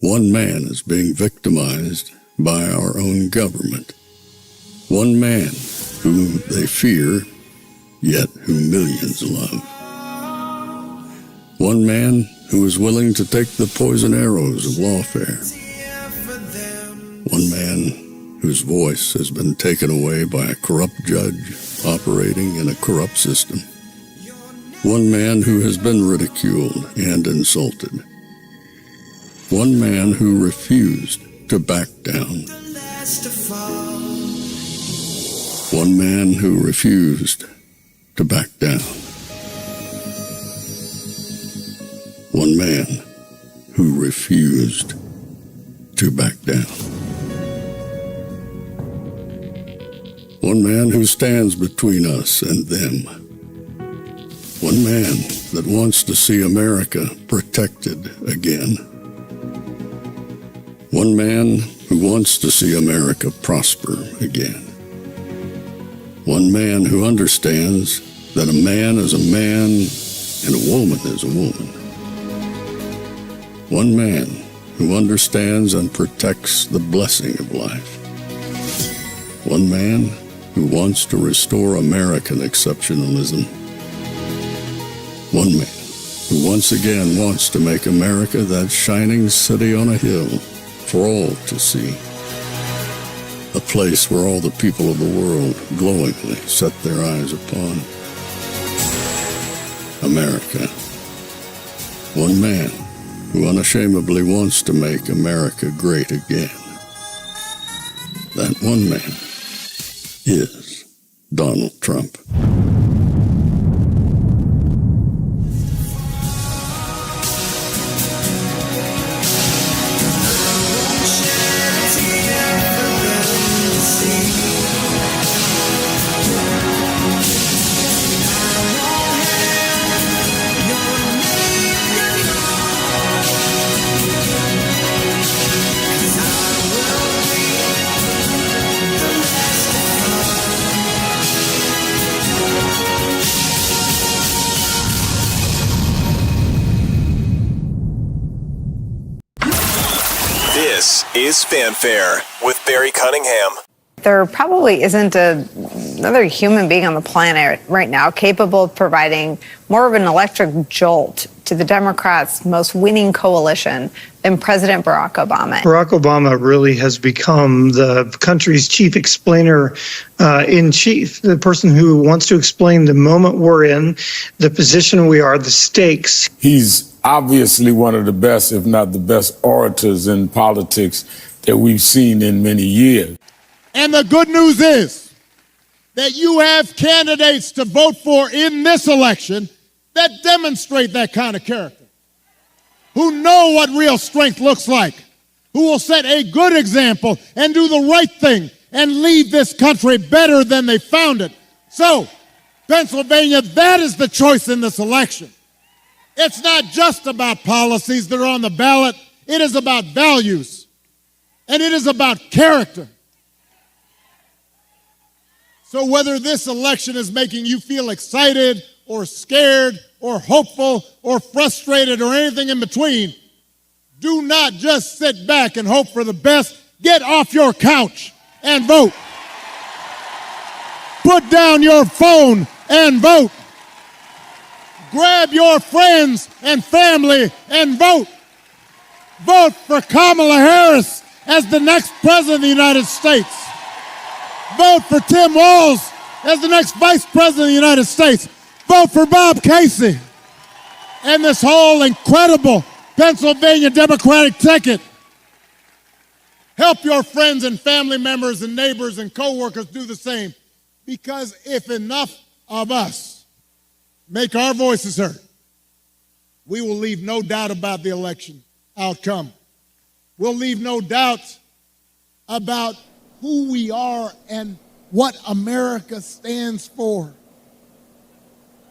One man is being victimized by our own government. One man whom they fear, yet whom millions love. One man who is willing to take the poison arrows of lawfare. One man whose voice has been taken away by a corrupt judge operating in a corrupt system. One man who has been ridiculed and insulted. One man who refused to back down. One man who refused to back down. One man who refused to back down. One man who stands between us and them. One man that wants to see America protected again. One man who wants to see America prosper again. One man who understands that a man is a man and a woman is a woman. One man who understands and protects the blessing of life. One man who wants to restore American exceptionalism. One man who once again wants to make America that shining city on a hill for all to see. A place where all the people of the world glowingly set their eyes upon. America. One man who unashamedly wants to make America great again. That one man is Donald Trump. This is Fanfare with Barry Cunningham. There probably isn't another human being on the planet right now capable of providing more of an electric jolt to the Democrats' most winning coalition than President Barack Obama. Barack Obama really has become the country's chief explainer in chief, the person who wants to explain the moment we're in, the position we are, the stakes. He's obviously one of the best, if not the best, orators in politics that we've seen in many years. And the good news is that you have candidates to vote for in this election that demonstrate that kind of character, who know what real strength looks like, who will set a good example and do the right thing and leave this country better than they found it. So, Pennsylvania, that is the choice in this election. It's not just about policies that are on the ballot. It is about values, and it is about character. So whether this election is making you feel excited or scared or hopeful or frustrated or anything in between, do not just sit back and hope for the best. Get off your couch and vote. Put down your phone and vote. Grab your friends and family and vote. Vote for Kamala Harris as the next president of the United States. Vote for Tim Walz as the next vice president of the United States. Vote for Bob Casey and this whole incredible Pennsylvania Democratic ticket. Help your friends and family members and neighbors and co-workers do the same. Because if enough of us make our voices heard, we will leave no doubt about the election outcome. We'll leave no doubt about who we are and what America stands for.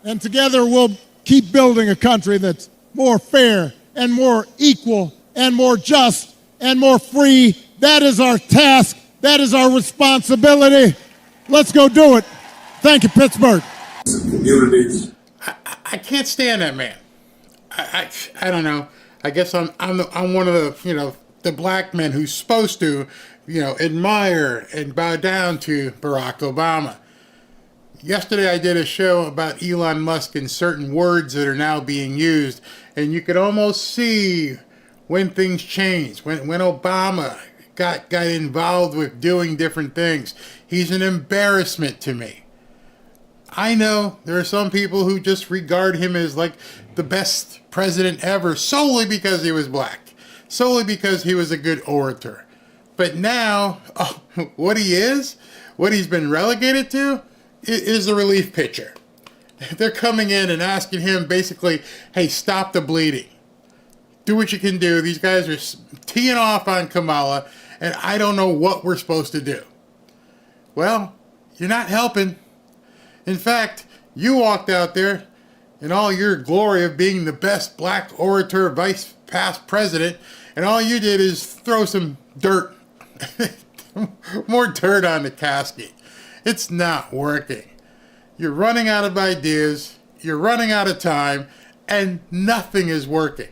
And together we'll keep building a country that's more fair and more equal and more just and more free. That is our task. That is our responsibility. Let's go do it. Thank you, Pittsburgh. Communities. I can't stand that man. I don't know. I guess I'm one of the, the black men who's supposed to, admire and bow down to Barack Obama. Yesterday I did a show about Elon Musk and certain words that are now being used, and you could almost see when things changed, when Obama got involved with doing different things. He's an embarrassment to me. I know there are some people who just regard him as like the best president ever solely because he was black, solely because he was a good orator. But now, what he's been relegated to is a relief pitcher. They're coming in and asking him basically, hey, stop the bleeding. Do what you can do. These guys are teeing off on Kamala, and I don't know what we're supposed to do. Well, you're not helping. In fact, you walked out there in all your glory of being the best black orator, vice past president, and all you did is throw some dirt, more dirt on the casket. It's not working. You're running out of ideas, you're running out of time, and nothing is working.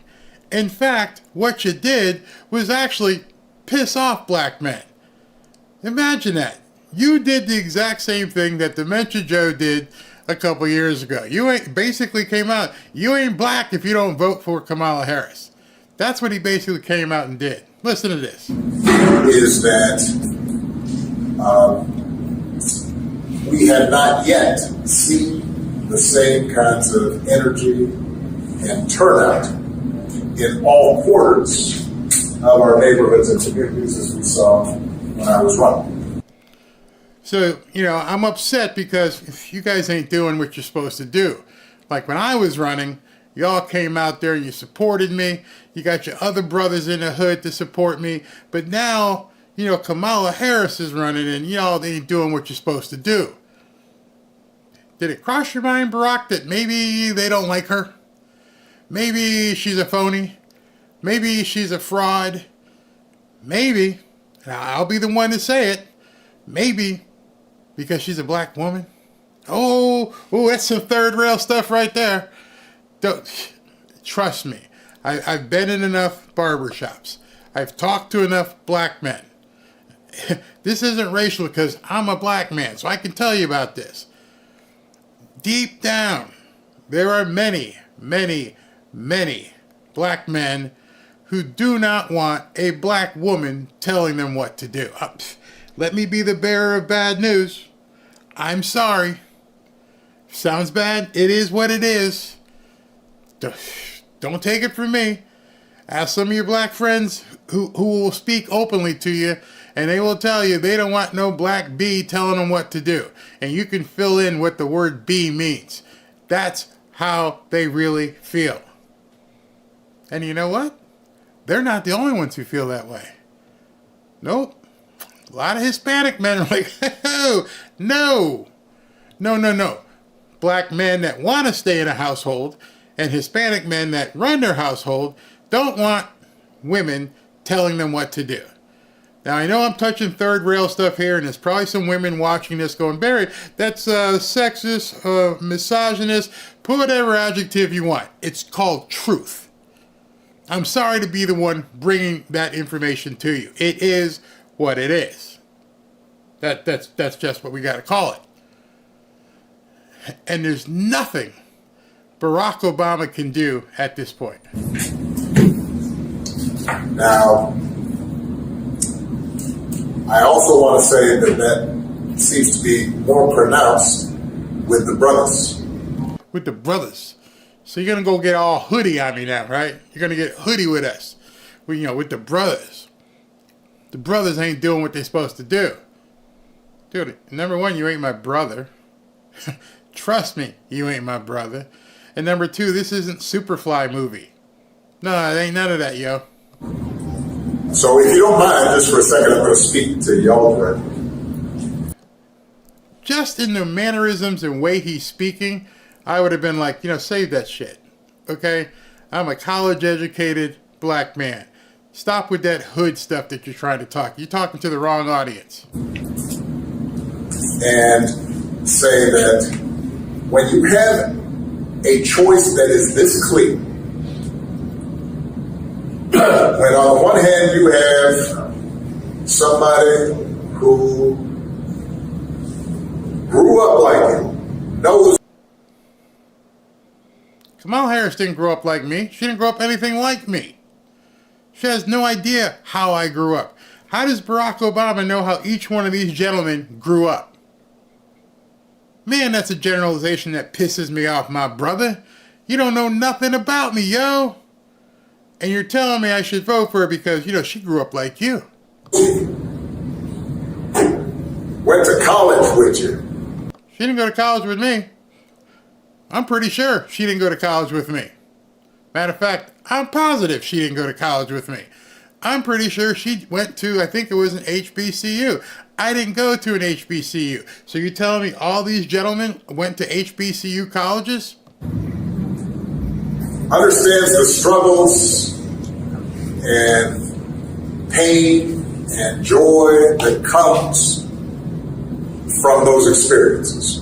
In fact, what you did was actually piss off black men. Imagine that. You did the exact same thing that Dementia Joe did a couple years ago. You basically came out, you ain't black if you don't vote for Kamala Harris. That's what he basically came out and did. Listen to this. Is that we have not yet seen the same kinds of energy and turnout in all quarters of our neighborhoods and communities as we saw when I was running. So, I'm upset because you guys ain't doing what you're supposed to do. Like when I was running, y'all came out there and you supported me. You got your other brothers in the hood to support me. But now, Kamala Harris is running and y'all ain't doing what you're supposed to do. Did it cross your mind, Barack, that maybe they don't like her? Maybe she's a phony. Maybe she's a fraud. Maybe, and I'll be the one to say it, maybe because she's a black woman. Oh, that's some third rail stuff right there. Trust me, I've been in enough barbershops. I've talked to enough black men. This isn't racial because I'm a black man, so I can tell you about this. Deep down, there are many, many, many black men who do not want a black woman telling them what to do. Let me be the bearer of bad news. I'm sorry. Sounds bad. It is what it is. Don't take it from me. Ask some of your black friends who will speak openly to you, and they will tell you they don't want no black bee telling them what to do. And you can fill in what the word bee means. That's how they really feel. And you know what? They're not the only ones who feel that way. Nope. A lot of Hispanic men are like, oh, no. Black men that want to stay in a household and Hispanic men that run their household don't want women telling them what to do. Now, I know I'm touching third rail stuff here, and there's probably some women watching this going, Barry, that's sexist, misogynist, put whatever adjective you want. It's called truth. I'm sorry to be the one bringing that information to you. It is what it is. That's just what we got to call it. And there's nothing Barack Obama can do at this point. Now, I also want to say that seems to be more pronounced with the brothers. With the brothers. So you're going to go get all hoodie on me now, right? You're going to get hoodie with us. With the brothers. The brothers ain't doing what they're supposed to do. Dude, number one, you ain't my brother. Trust me, you ain't my brother. And number two, this isn't Superfly movie. No, it ain't none of that, yo. So if you don't mind, just for a second, I'm going to speak to y'all directly. Just in the mannerisms and way he's speaking, I would have been like, save that shit. Okay? I'm a college-educated black man. Stop with that hood stuff that you're trying to talk. You're talking to the wrong audience. And say that when you have a choice that is this clear, When on the one hand you have somebody who grew up like you, knows. Kamala Harris didn't grow up like me. She didn't grow up anything like me. She has no idea how I grew up. How does Barack Obama know how each one of these gentlemen grew up? Man, that's a generalization that pisses me off, my brother. You don't know nothing about me, yo. And you're telling me I should vote for her because, she grew up like you. Went to college with you. She didn't go to college with me. I'm pretty sure she didn't go to college with me. Matter of fact, I'm positive she didn't go to college with me. I'm pretty sure she went to, I think it was an HBCU. I didn't go to an HBCU. So you're telling me all these gentlemen went to HBCU colleges? Understands the struggles and pain and joy that comes from those experiences.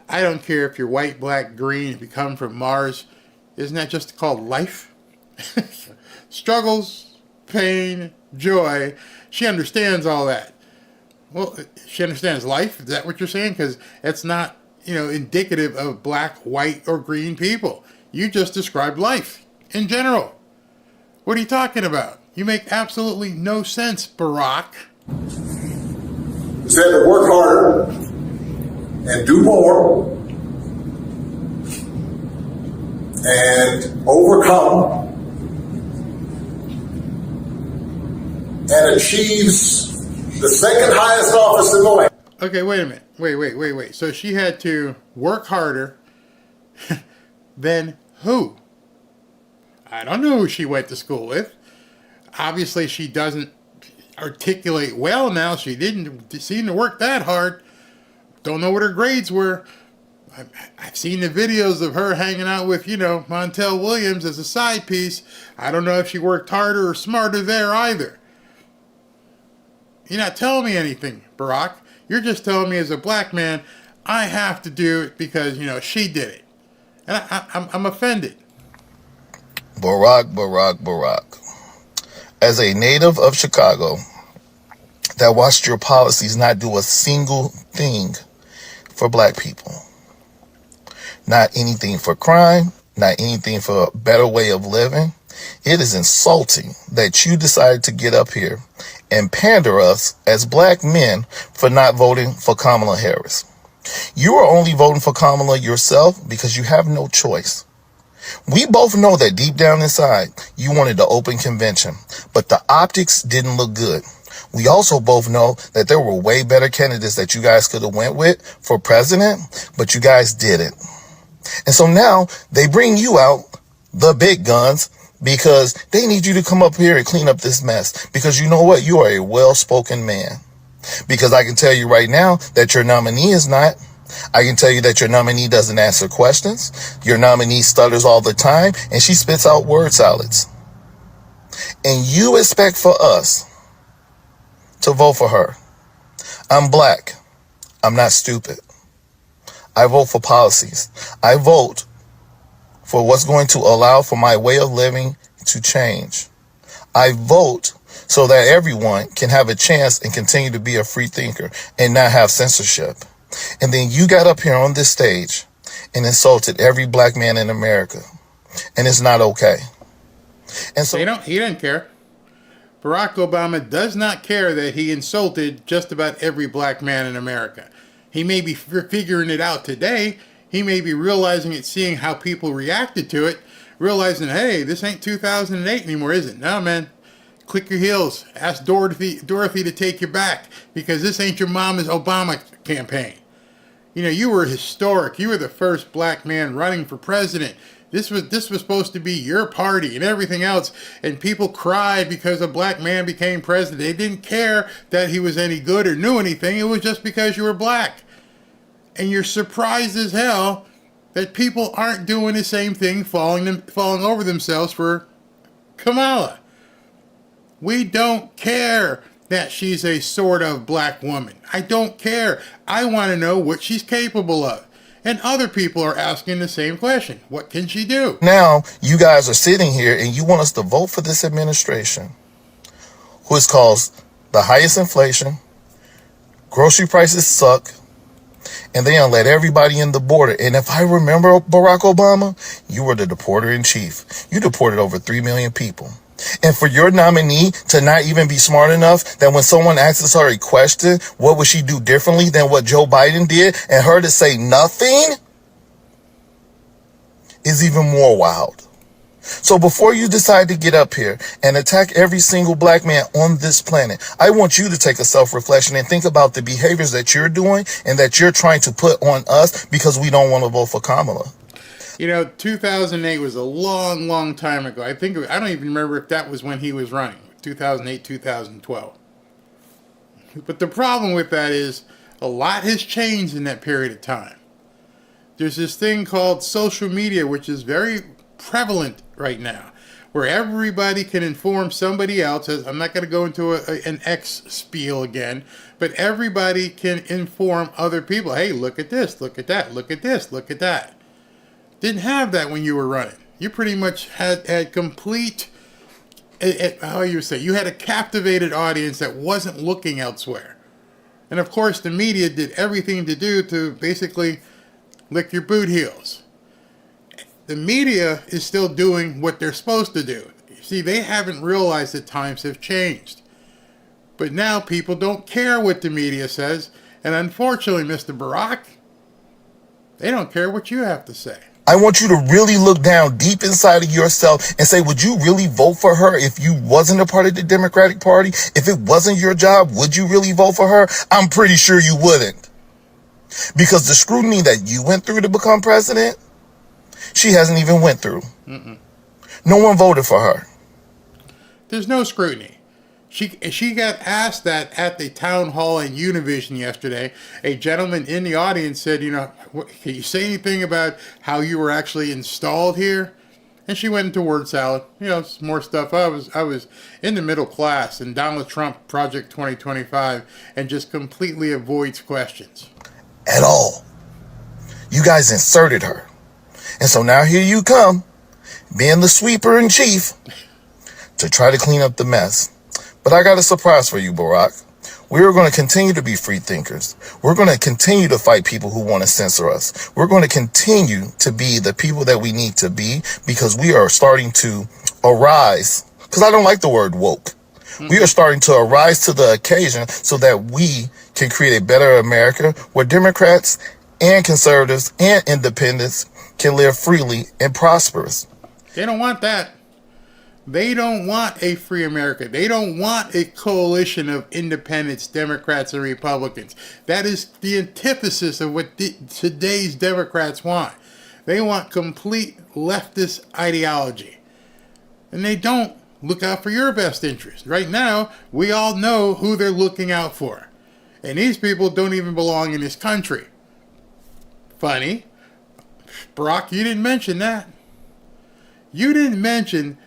I don't care if you're white, black, green, if you come from Mars. Isn't that just called life? Struggles, pain, joy. She understands all that. Well, she understands life. Is that what you're saying? Because it's not, indicative of black, white, or green people. You just described life in general. What are you talking about? You make absolutely no sense, Barack. Said to work harder and do more and overcome and achieves the second highest office in the land. Okay, wait a minute. Wait. So she had to work harder than who? I don't know who she went to school with. Obviously, she doesn't articulate well now. She didn't seem to work that hard. Don't know what her grades were. I've seen the videos of her hanging out with, Montel Williams as a side piece. I don't know if she worked harder or smarter there either. You're not telling me anything, Barack. You're just telling me as a black man, I have to do it because, she did it. And I'm offended. Barack. As a native of Chicago that watched your policies not do a single thing for black people, not anything for crime, not anything for a better way of living, it is insulting that you decided to get up here and pander us as black men for not voting for Kamala Harris. You are only voting for Kamala yourself because you have no choice. We both know that deep down inside, you wanted the open convention, but the optics didn't look good. We also both know that there were way better candidates that you guys could have went with for president, but you guys didn't. And so now they bring you out, the big guns, because they need you to come up here and clean up this mess. Because you know what? You are a well-spoken man. Because I can tell you right now that your nominee is not. I can tell you that your nominee doesn't answer questions. Your nominee stutters all the time, and she spits out word salads. And you expect for us to vote for her. I'm black. I'm not stupid. I vote for policies. I vote for what's going to allow for my way of living to change. I vote so that everyone can have a chance and continue to be a free thinker and not have censorship. And then you got up here on this stage and insulted every black man in America. And it's not okay. And so he didn't care. Barack Obama does not care that he insulted just about every black man in America. He may be figuring it out today. He may be realizing it, seeing how people reacted to it, realizing, hey, this ain't 2008 anymore, is it? No, man. Click your heels. Ask Dorothy to take you back because this ain't your mama's Obama campaign. You were historic. You were the first black man running for president. This was supposed to be your party and everything else. And people cried because a black man became president. They didn't care that he was any good or knew anything. It was just because you were black. And you're surprised as hell that people aren't doing the same thing, falling over themselves for Kamala. We don't care that she's a sort of black woman. I don't care. I want to know what she's capable of. And other people are asking the same question. What can she do? Now, you guys are sitting here and you want us to vote for this administration, who has caused the highest inflation, grocery prices suck, and they done let everybody in the border. And if I remember, Barack Obama, you were the deporter in chief. You deported over 3 million people. And for your nominee to not even be smart enough that when someone asks her a question, what would she do differently than what Joe Biden did, and her to say nothing is even more wild. So before you decide to get up here and attack every single black man on this planet, I want you to take a self-reflection and think about the behaviors that you're doing and that you're trying to put on us because we don't want to vote for Kamala. You know, 2008 was a long, long time ago. I don't even remember if that was when he was running, 2008, 2012. But the problem with that is a lot has changed in that period of time. There's this thing called social media, which is very prevalent right now, where everybody can inform somebody else. I'm not going to go into an X spiel again, but everybody can inform other people. Hey, look at this, look at that, look at this, look at that. Didn't have that when you were running. You pretty much had complete, how you say, you had a captivated audience that wasn't looking elsewhere. And of course, the media did everything to do to basically lick your boot heels. The media is still doing what they're supposed to do. You see, they haven't realized that times have changed. But now people don't care what the media says. And unfortunately, Mr. Barack, they don't care what you have to say. I want you to really look down deep inside of yourself and say, would you really vote for her if you wasn't a part of the Democratic Party? If it wasn't your job, would you really vote for her? I'm pretty sure you wouldn't. Because the scrutiny that you went through to become president, she hasn't even went through. No one voted for her. There's no scrutiny. She got asked that at the town hall in Univision yesterday. A gentleman in the audience said, you know, can you say anything about how you were actually installed here? And she went into word salad. You know, some more stuff. I was in the middle class in Donald Trump Project 2025 and just completely avoids questions. At all. You guys inserted her. And so now here you come, being the sweeper in chief, to try to clean up the mess. But I got a surprise for you, Barack. We're going to continue to be free thinkers. We're going to continue to fight people who want to censor us. We're going to continue to be the people that we need to be because we are starting to arise. Because I don't like the word woke. We are starting to arise to the occasion so that we can create a better America where Democrats and conservatives and independents can live freely and prosperous. They don't want that. They don't want a free America. They don't want a coalition of independents, Democrats, and Republicans. That is the antithesis of what today's Democrats want. They want complete leftist ideology. And they don't look out for your best interest. Right now, we all know who they're looking out for. And these people don't even belong in this country. Funny. Barack, you didn't mention that. You didn't mention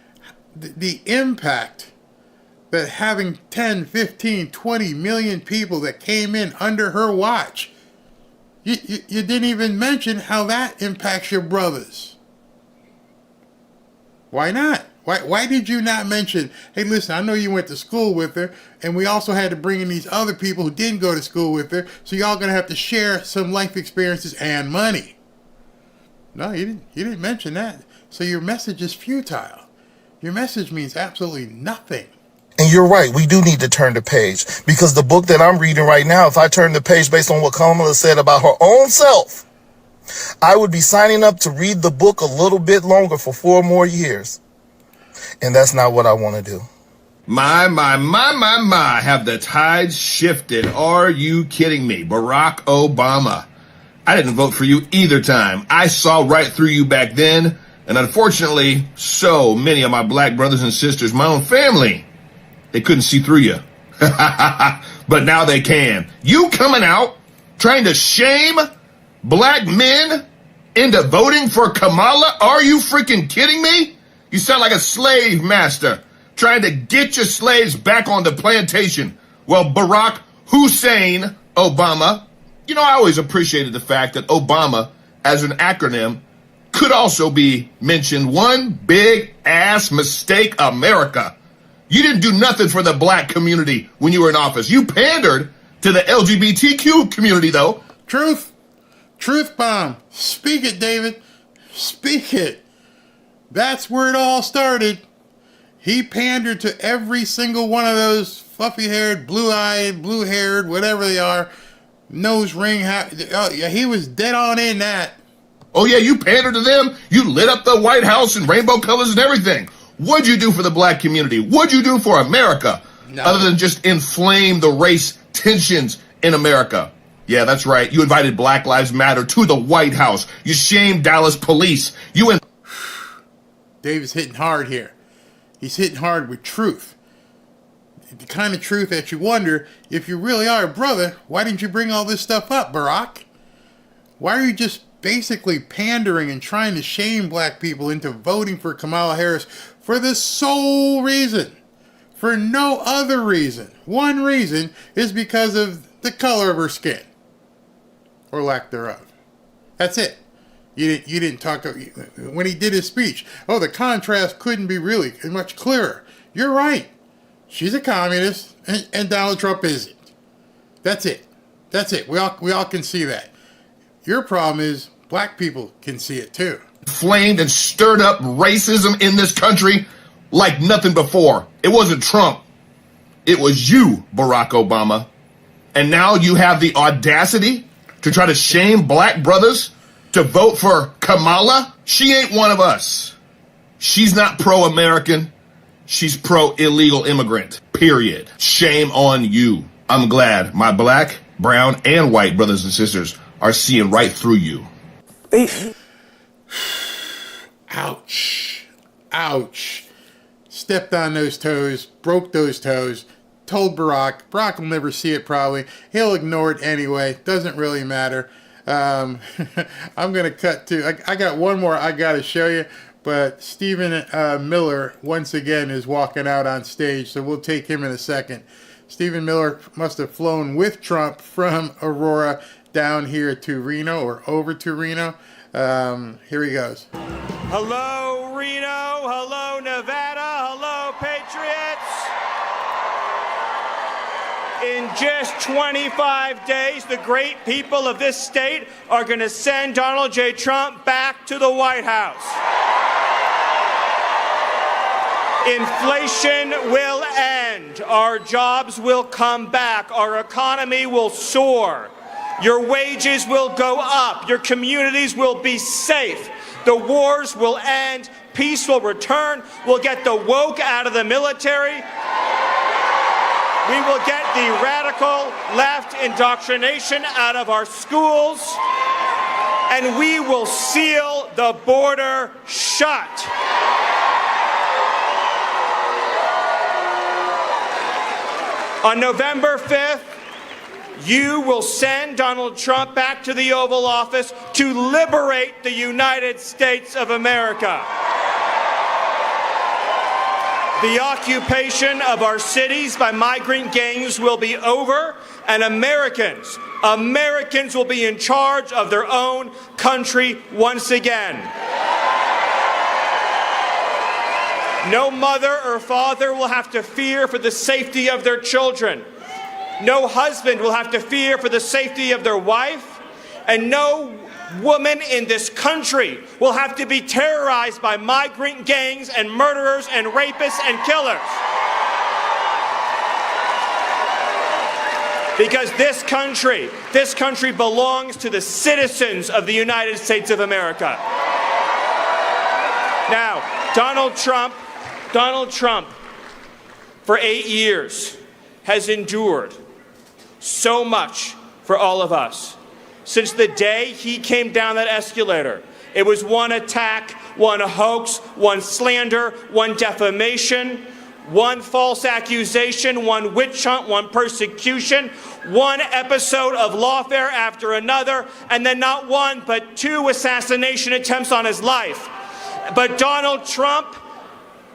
the impact that having 10, 15, 20 million people that came in under her watch. You didn't even mention how that impacts your brothers. Why not? Why did you not mention, hey, listen, I know you went to school with her, and we also had to bring in these other people who didn't go to school with her, so y'all going to have to share some life experiences and money. No, you didn't mention that. So your message is futile. Your message means absolutely nothing. And you're right, we do need to turn the page. Because the book that I'm reading right now, if I turn the page based on what Kamala said about her own self, I would be signing up to read the book a little bit longer for 4 more years. And that's not what I want to do. My, have the tides shifted? Are you kidding me? Barack Obama. I didn't vote for you either time. I saw right through you back then. And unfortunately, so many of my black brothers and sisters, my own family, they couldn't see through you. But now they can. You coming out trying to shame black men into voting for Kamala? Are you freaking kidding me? You sound like a slave master trying to get your slaves back on the plantation. Well, Barack Hussein Obama, you know, I always appreciated the fact that Obama as an acronym could also be mentioned. One big ass mistake, America. You didn't do nothing for the black community when you were in office. You pandered to the LGBTQ community, though. Truth. Truth bomb. Speak it, David. Speak it. That's where it all started. He pandered to every single one of those fluffy-haired, blue-eyed, blue-haired, whatever they are, nose ring. Oh, yeah, he was dead on in that. Oh, yeah, you pandered to them. You lit up the White House in rainbow colors and everything. What'd you do for the black community? What'd you do for America? No. Other than just inflame the race tensions in America. Yeah, that's right. You invited Black Lives Matter to the White House. You shamed Dallas police. David's hitting hard here. He's hitting hard with truth. The kind of truth that you wonder, if you really are a brother, why didn't you bring all this stuff up, Barack? Why are you just basically pandering and trying to shame black people into voting for Kamala Harris for the sole reason, for no other reason? One reason is because of the color of her skin, or lack thereof. That's it. You didn't talk when he did his speech. Oh, the contrast couldn't be really much clearer. You're right. She's a communist, and Donald Trump isn't. That's it. That's it. We all can see that. Your problem is black people can see it too. Flamed and stirred up racism in this country like nothing before. It wasn't Trump. It was you, Barack Obama. And now you have the audacity to try to shame black brothers to vote for Kamala? She ain't one of us. She's not pro-American. She's pro-illegal immigrant. Period. Shame on you. I'm glad my black, brown, and white brothers and sisters are seeing right through you. Ouch. Ouch. Stepped on those toes, broke those toes, told Barack. Barack will never see it probably. He'll ignore it anyway. Doesn't really matter. I'm going to cut to, I got one more I got to show you, but Stephen Miller once again is walking out on stage, so we'll take him in a second. Stephen Miller must have flown with Trump from Aurora down here to Reno, or over to Reno. Here he goes. Hello, Reno. Hello, Nevada. Hello, Patriots. In just 25 days, the great people of this state are going to send Donald J. Trump back to the White House. Inflation will end. Our jobs will come back. Our economy will soar. Your wages will go up. Your communities will be safe. The wars will end. Peace will return. We'll get the woke out of the military. We will get the radical left indoctrination out of our schools. And we will seal the border shut. On November 5th, you will send Donald Trump back to the Oval Office to liberate the United States of America. The occupation of our cities by migrant gangs will be over, and Americans will be in charge of their own country once again. No mother or father will have to fear for the safety of their children. No husband will have to fear for the safety of their wife. And no woman in this country will have to be terrorized by migrant gangs and murderers and rapists and killers. Because this country belongs to the citizens of the United States of America. Now, Donald Trump, for 8 years, has endured so much for all of us. Since the day he came down that escalator, it was one attack, one hoax, one slander, one defamation, one false accusation, one witch hunt, one persecution, one episode of lawfare after another, and then not one but 2 assassination attempts on his life. But Donald Trump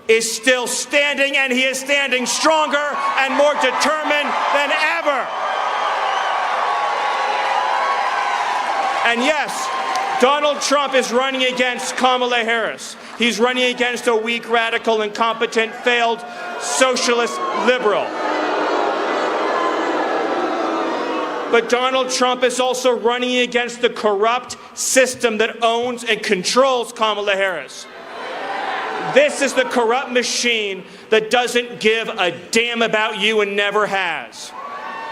is still standing, and he is standing stronger and more determined than ever. And yes, Donald Trump is running against Kamala Harris. He's running against a weak, radical, incompetent, failed socialist liberal. But Donald Trump is also running against the corrupt system that owns and controls Kamala Harris. This is the corrupt machine that doesn't give a damn about you and never has.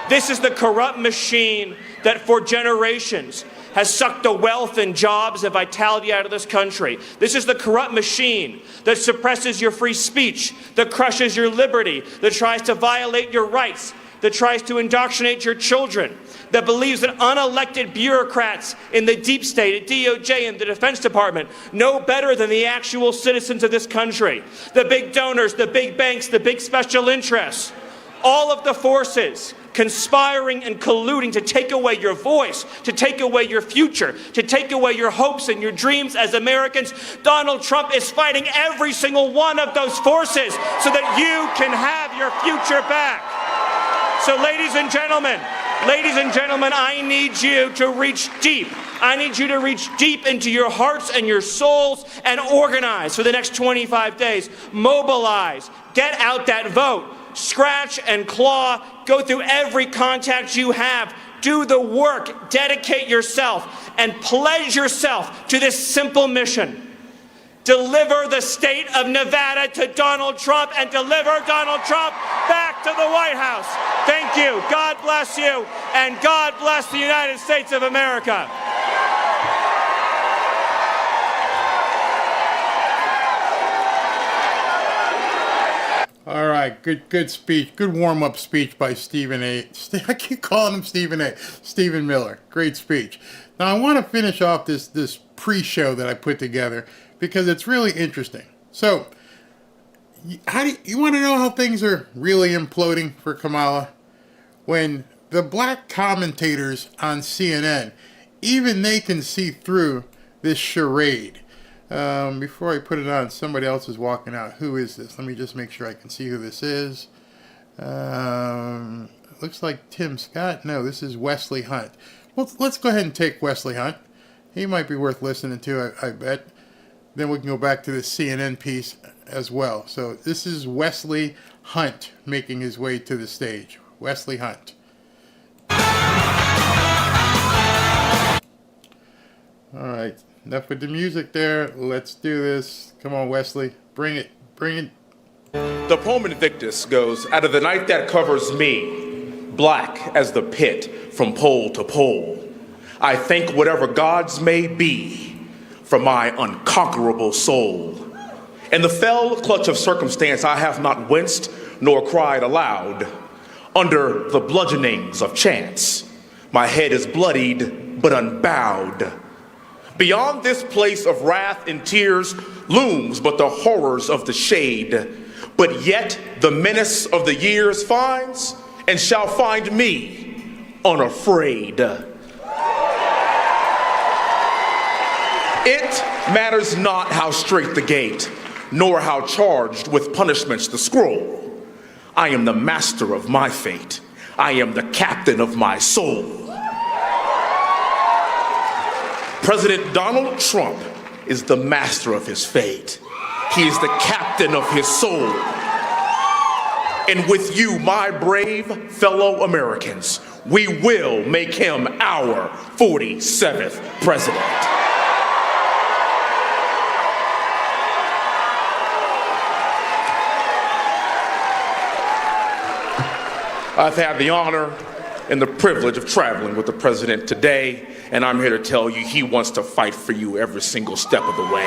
This is the corrupt machine that for generations has sucked the wealth and jobs and vitality out of this country. This is the corrupt machine that suppresses your free speech, that crushes your liberty, that tries to violate your rights, that tries to indoctrinate your children, that believes that unelected bureaucrats in the deep state, at DOJ and the Defense Department, know better than the actual citizens of this country. The big donors, the big banks, the big special interests, all of the forces conspiring and colluding to take away your voice, to take away your future, to take away your hopes and your dreams as Americans. Donald Trump is fighting every single one of those forces so that you can have your future back. So ladies and gentlemen, I need you to reach deep. I need you to reach deep into your hearts and your souls and organize for the next 25 days. Mobilize. Get out that vote. Scratch and claw. Go through every contact you have. Do the work. Dedicate yourself and pledge yourself to this simple mission. Deliver the state of Nevada to Donald Trump and deliver Donald Trump back to the White House. Thank you. God bless you. And God bless the United States of America. All right, good speech. Good warm-up speech by Stephen A. I keep calling him Stephen A. Stephen Miller. Great speech. Now, I want to finish off this pre-show that I put together because it's really interesting. So, you want to know how things are really imploding for Kamala? When the black commentators on CNN, even they can see through this charade. Before I put it on, somebody else is walking out. Who is this? Let me just make sure I can see who this is. Looks like Tim Scott. No, this is Wesley Hunt. Well, let's go ahead and take Wesley Hunt. He might be worth listening to, I bet. Then we can go back to the CNN piece as well. So this is Wesley Hunt making his way to the stage. Wesley Hunt. All right. Enough with the music there. Let's do this. Come on, Wesley. Bring it. Bring it. The poem Invictus goes, out of the night that covers me, black as the pit from pole to pole, I thank whatever gods may be for my unconquerable soul. In the fell clutch of circumstance, I have not winced nor cried aloud. Under the bludgeonings of chance, my head is bloodied but unbowed. Beyond this place of wrath and tears looms but the horrors of the shade. But yet the menace of the years finds and shall find me unafraid. It matters not how straight the gate, nor how charged with punishments the scroll. I am the master of my fate. I am the captain of my soul. President Donald Trump is the master of his fate. He is the captain of his soul. And with you, my brave fellow Americans, we will make him our 47th president. I've had the honor and the privilege of traveling with the president today, and I'm here to tell you he wants to fight for you every single step of the way.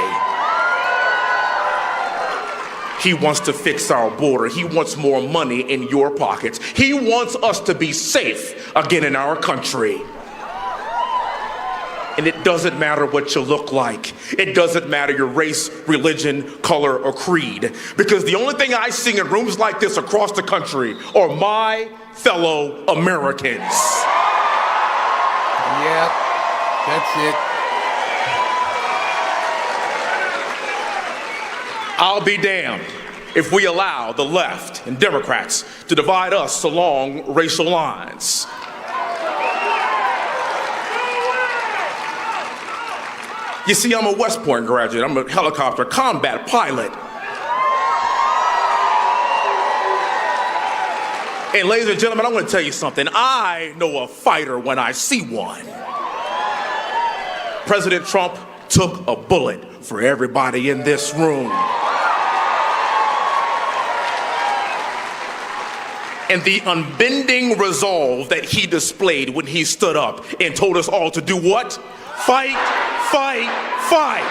He wants to fix our border. He wants more money in your pockets. He wants us to be safe again in our country. And it doesn't matter what you look like. It doesn't matter your race, religion, color, or creed. Because the only thing I sing in rooms like this across the country are my fellow Americans. Yep, that's it. I'll be damned if we allow the left and Democrats to divide us along racial lines. You see, I'm a West Point graduate. I'm a helicopter combat pilot. And ladies and gentlemen, I'm going to tell you something. I know a fighter when I see one. President Trump took a bullet for everybody in this room. And the unbending resolve that he displayed when he stood up and told us all to do what? Fight, fight, fight.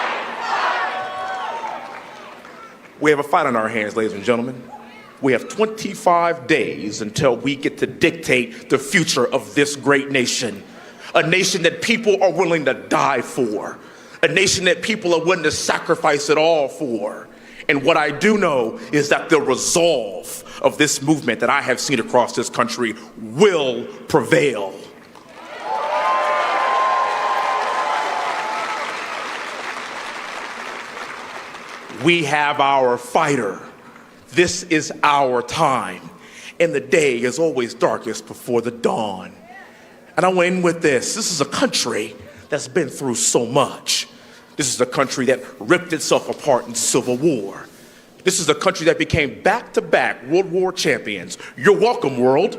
We have a fight on our hands, ladies and gentlemen. We have 25 days until we get to dictate the future of this great nation. A nation that people are willing to die for. A nation that people are willing to sacrifice it all for. And what I do know is that the resolve of this movement that I have seen across this country will prevail. We have our fighter. This is our time. And the day is always darkest before the dawn. And I want to end with this. This is a country that's been through so much. This is a country that ripped itself apart in civil war. This is a country that became back-to-back World War champions. You're welcome, world.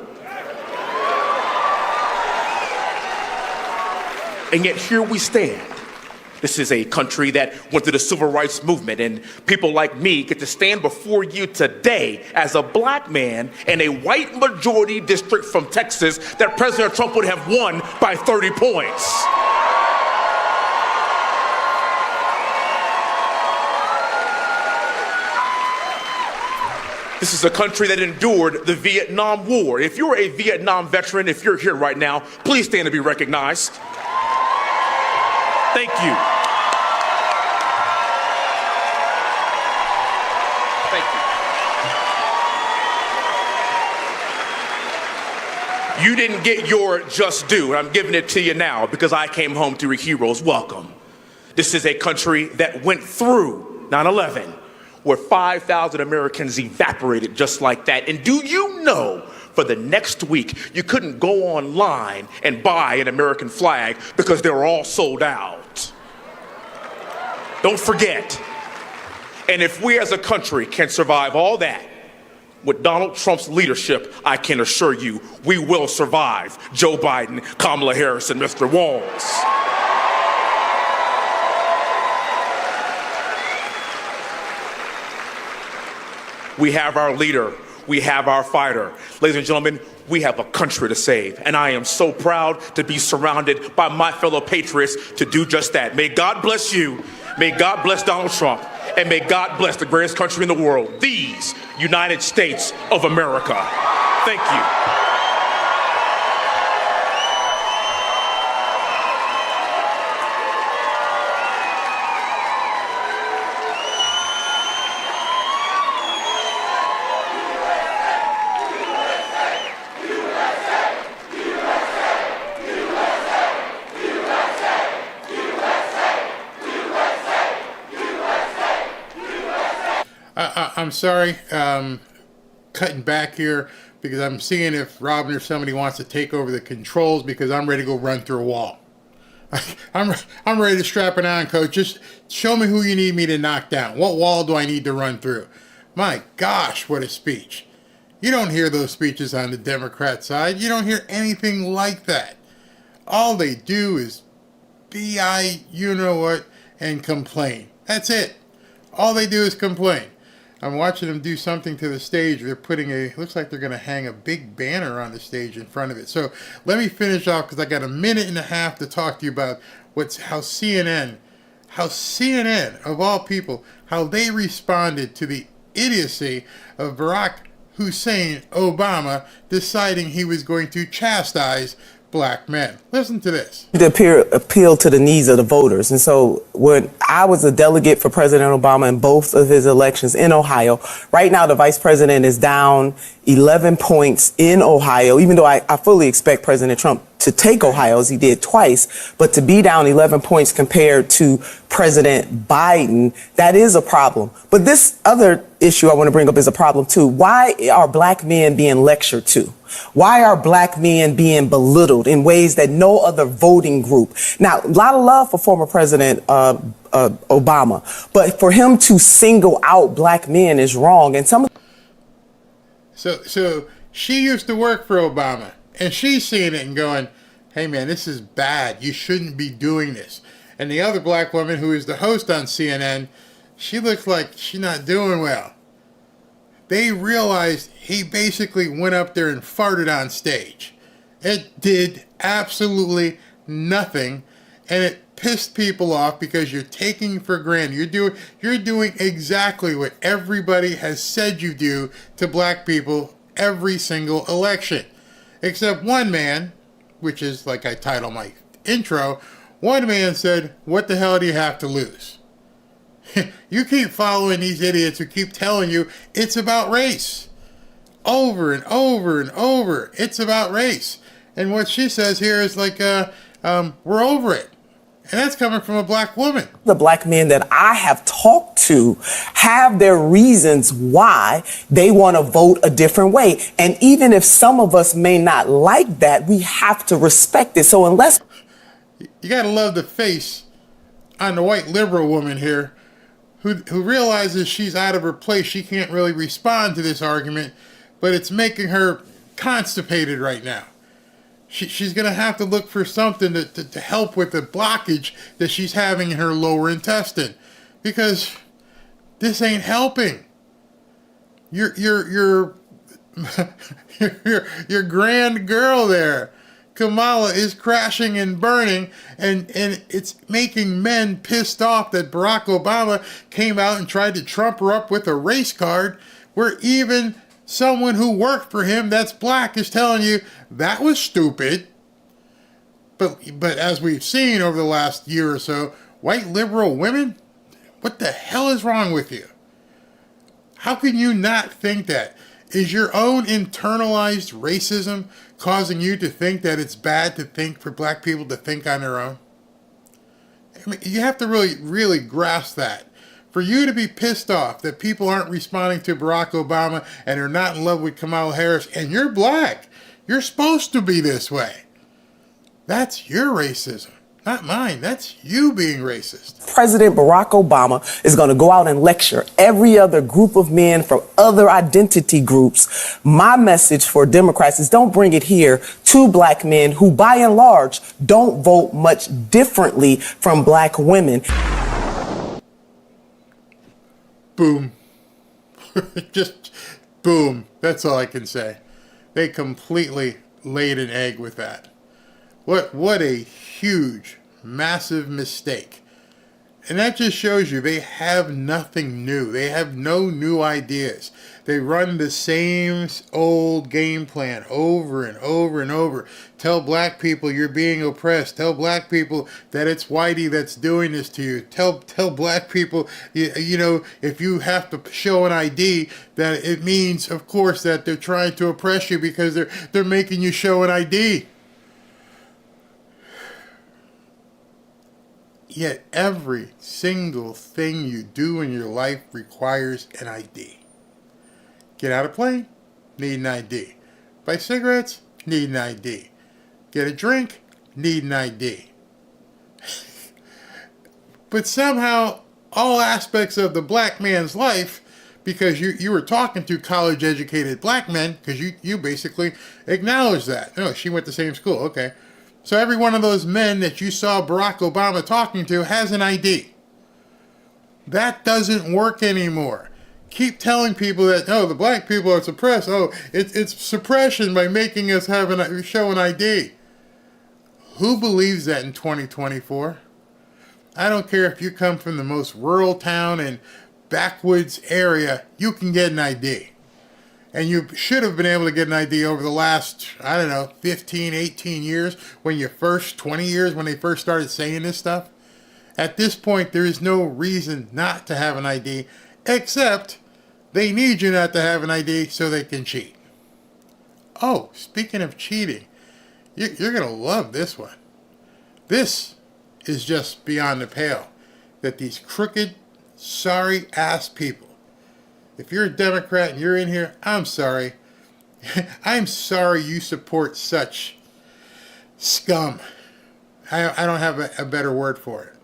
And yet here we stand. This is a country that went through the civil rights movement, and people like me get to stand before you today as a black man in a white majority district from Texas that President Trump would have won by 30 points. This is a country that endured the Vietnam War. If you're a Vietnam veteran, if you're here right now, please stand to be recognized. Thank you. Thank you. You didn't get your just due, and I'm giving it to you now because I came home to your heroes. Welcome. This is a country that went through 9/11, where 5,000 Americans evaporated just like that. And do you know, for the next week, you couldn't go online and buy an American flag because they were all sold out. Don't forget. And if we as a country can survive all that, with Donald Trump's leadership, I can assure you, we will survive Joe Biden, Kamala Harris, and Mr. Walz. We have our leader. We have our fighter. Ladies and gentlemen, we have a country to save. And I am so proud to be surrounded by my fellow patriots to do just that. May God bless you. May God bless Donald Trump. And may God bless the greatest country in the world, these United States of America. Thank you. I'm sorry, cutting back here because I'm seeing if Robin or somebody wants to take over the controls because I'm ready to go run through a wall. I'm ready to strap it on, Coach. Just show me who you need me to knock down. What wall do I need to run through? My gosh, what a speech. You don't hear those speeches on the Democrat side. You don't hear anything like that. All they do is you-know-what and complain. That's it. All they do is complain. I'm watching them do something to the stage. They're putting looks like they're going to hang a big banner on the stage in front of it. So let me finish off because I got a minute and a half to talk to you about how CNN of all people, how they responded to the idiocy of Barack Hussein Obama deciding he was going to chastise black men. Listen to this. To appeal to the needs of the voters. And so when I was a delegate for President Obama in both of his elections in Ohio, right now the vice president is down 11 points in Ohio, even though I fully expect President Trump to take Ohio as he did twice, but to be down 11 points compared to President Biden, that is a problem. But this other issue I want to bring up is a problem too. Why are black men being lectured to? Why are black men being belittled in ways that no other voting group? Now, a lot of love for former President Obama, but for him to single out black men is wrong. And some of So she used to work for Obama, and she's seeing it and going, hey man, this is bad. You shouldn't be doing this. And the other black woman who is the host on CNN, she looks like she's not doing well. They realized he basically went up there and farted on stage. It did absolutely nothing, and it pissed people off because you're taking for granted. You're doing exactly what everybody has said you do to black people every single election. Except one man, which is like I title my intro, one man said, what the hell do you have to lose? You keep following these idiots who keep telling you it's about race. Over and over and over, it's about race. And what she says here is like, we're over it. And that's coming from a black woman. the black men that I have talked to have their reasons why they want to vote a different way. And even if some of us may not like that, we have to respect it. So unless... You got to love the face on the white liberal woman here who realizes she's out of her place. She can't really respond to this argument, but it's making her constipated right now. She's going to have to look for something to help with the blockage that she's having in her lower intestine, because this ain't helping. Your grand girl there, Kamala, is crashing and burning, and it's making men pissed off that Barack Obama came out and tried to trump her up with a race card, where even someone who worked for him that's black is telling you that was stupid. But as we've seen over the last year or so, white liberal women, what the hell is wrong with you? How can you not think that? Is your own internalized racism causing you to think that it's bad to think for black people to think on their own? I mean, you have to really grasp that. For you to be pissed off that people aren't responding to Barack Obama and are not in love with Kamala Harris, and you're black, you're supposed to be this way. That's your racism, not mine. That's you being racist. President Barack Obama is going to go out and lecture every other group of men from other identity groups. My message for Democrats is don't bring it here to black men who, by and large, don't vote much differently from black women. Boom. Just boom. That's all I can say. They completely laid an egg with that. What a huge, massive mistake. And that just shows you they have nothing new. They have no new ideas. They run the same old game plan over and over and over. Tell black people you're being oppressed. Tell black people that it's whitey that's doing this to you. Tell black people, you know, if you have to show an ID, that it means, of course, that they're trying to oppress you because they're making you show an ID. Yet every single thing you do in your life requires an ID. Get out of a plane? Need an ID. Buy cigarettes? Need an ID. Get a drink? Need an ID. But somehow, all aspects of the black man's life, because you were talking to college-educated black men, because you basically acknowledge that. No, she went to the same school. Okay. So every one of those men that you saw Barack Obama talking to has an ID. That doesn't work anymore. Keep telling people that, oh, the black people are suppressed. Oh, it's suppression by making us show an ID. Who believes that in 2024? I don't care if you come from the most rural town and backwoods area, you can get an ID. And you should have been able to get an ID over the last, 15, 18 years, 20 years, when they first started saying this stuff. At this point, there is no reason not to have an ID, except they need you not to have an ID so they can cheat. Oh, speaking of cheating, You're going to love this one. This is just beyond the pale. That these crooked, sorry-ass people, if you're a Democrat and you're in here, I'm sorry. I'm sorry you support such scum. I don't have a better word for it.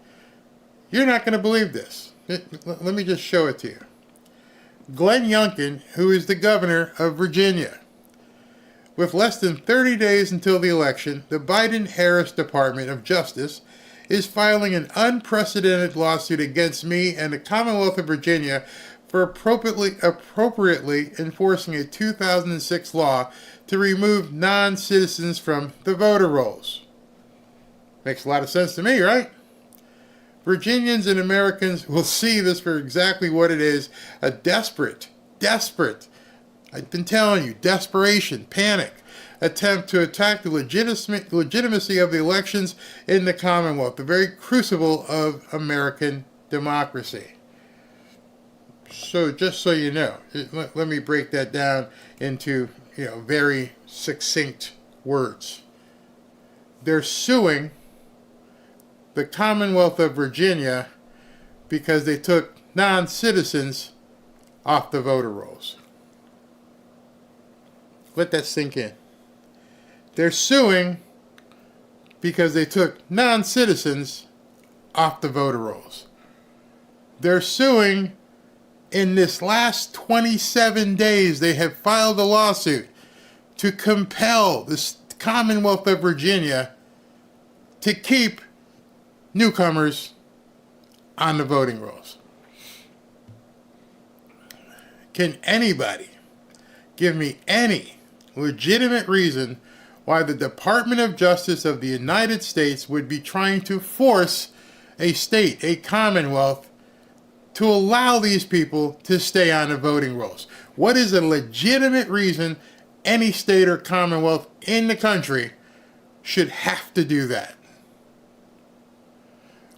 You're not going to believe this. Let me just show it to you. Glenn Youngkin, who is the governor of Virginia. With less than 30 days until the election, the Biden-Harris Department of Justice is filing an unprecedented lawsuit against me and the Commonwealth of Virginia for appropriately enforcing a 2006 law to remove non-citizens from the voter rolls. Makes a lot of sense to me, right? Virginians and Americans will see this for exactly what it is, a desperate, I've been telling you, desperation, panic, attempt to attack the legitimacy of the elections in the Commonwealth, the very crucible of American democracy. So just so you know, let me break that down into very succinct words. They're suing the Commonwealth of Virginia because they took non-citizens off the voter rolls. Let that sink in. They're suing because they took non-citizens off the voter rolls. They're suing in this last 27 days. They have filed a lawsuit to compel the Commonwealth of Virginia to keep newcomers on the voting rolls. Can anybody give me any legitimate reason why the Department of Justice of the United States would be trying to force a state, a commonwealth, to allow these people to stay on the voting rolls? What is a legitimate reason any state or commonwealth in the country should have to do that?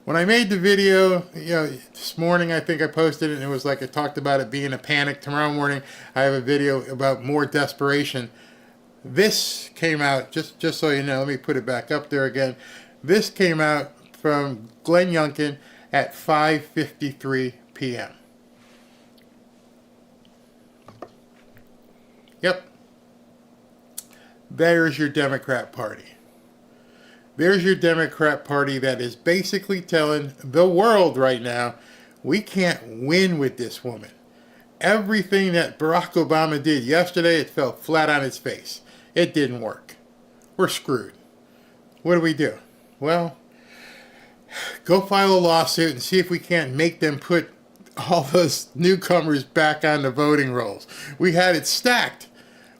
When I made the video, this morning I think I posted it, and it was like I talked about it being a panic. Tomorrow morning I have a video about more desperation. This came out, just so you know, let me put it back up there again. This came out from Glenn Youngkin at 5:53 p.m. Yep. There's your Democrat Party. There's your Democrat Party that is basically telling the world right now, we can't win with this woman. Everything that Barack Obama did yesterday, it fell flat on its face. It didn't work. We're screwed. What do? Well, go file a lawsuit and see if we can't make them put all those newcomers back on the voting rolls. We had it stacked.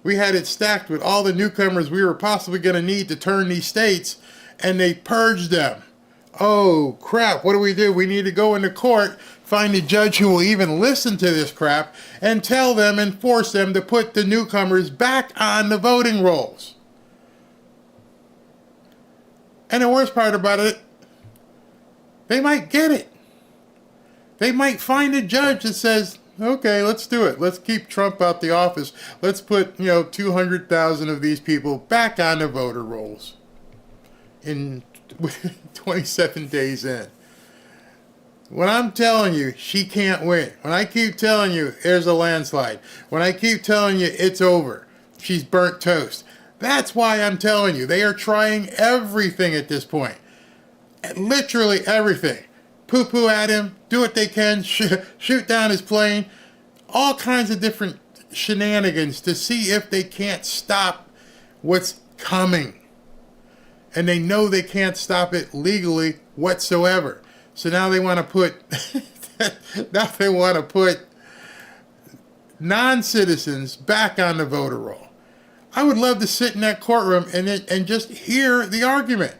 We had it stacked with all the newcomers we were possibly going to need to turn these states, and they purged them. Oh, crap. What do? We need to go into court, find a judge who will even listen to this crap, and tell them and force them to put the newcomers back on the voting rolls. And the worst part about it, they might get it. They might find a judge that says, okay, let's do it. Let's keep Trump out the office. Let's put, 200,000 of these people back on the voter rolls in 27 days in. When I'm telling you she can't win, when I keep telling you there's a landslide, when I keep telling you it's over, she's burnt toast, that's why I'm telling you they are trying everything at this point. Literally everything. Poo-poo at him, do what they can, shoot down his plane, all kinds of different shenanigans to see if they can't stop what's coming. And they know they can't stop it legally whatsoever. So now they want to put non-citizens back on the voter roll. I would love to sit in that courtroom and just hear the argument.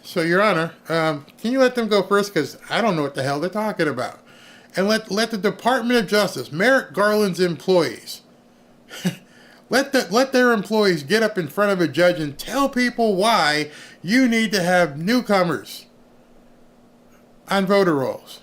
So, Your Honor, can you let them go first? Because I don't know what the hell they're talking about. And let the Department of Justice, Merrick Garland's employees, let their employees get up in front of a judge and tell people why you need to have newcomers on voter rolls.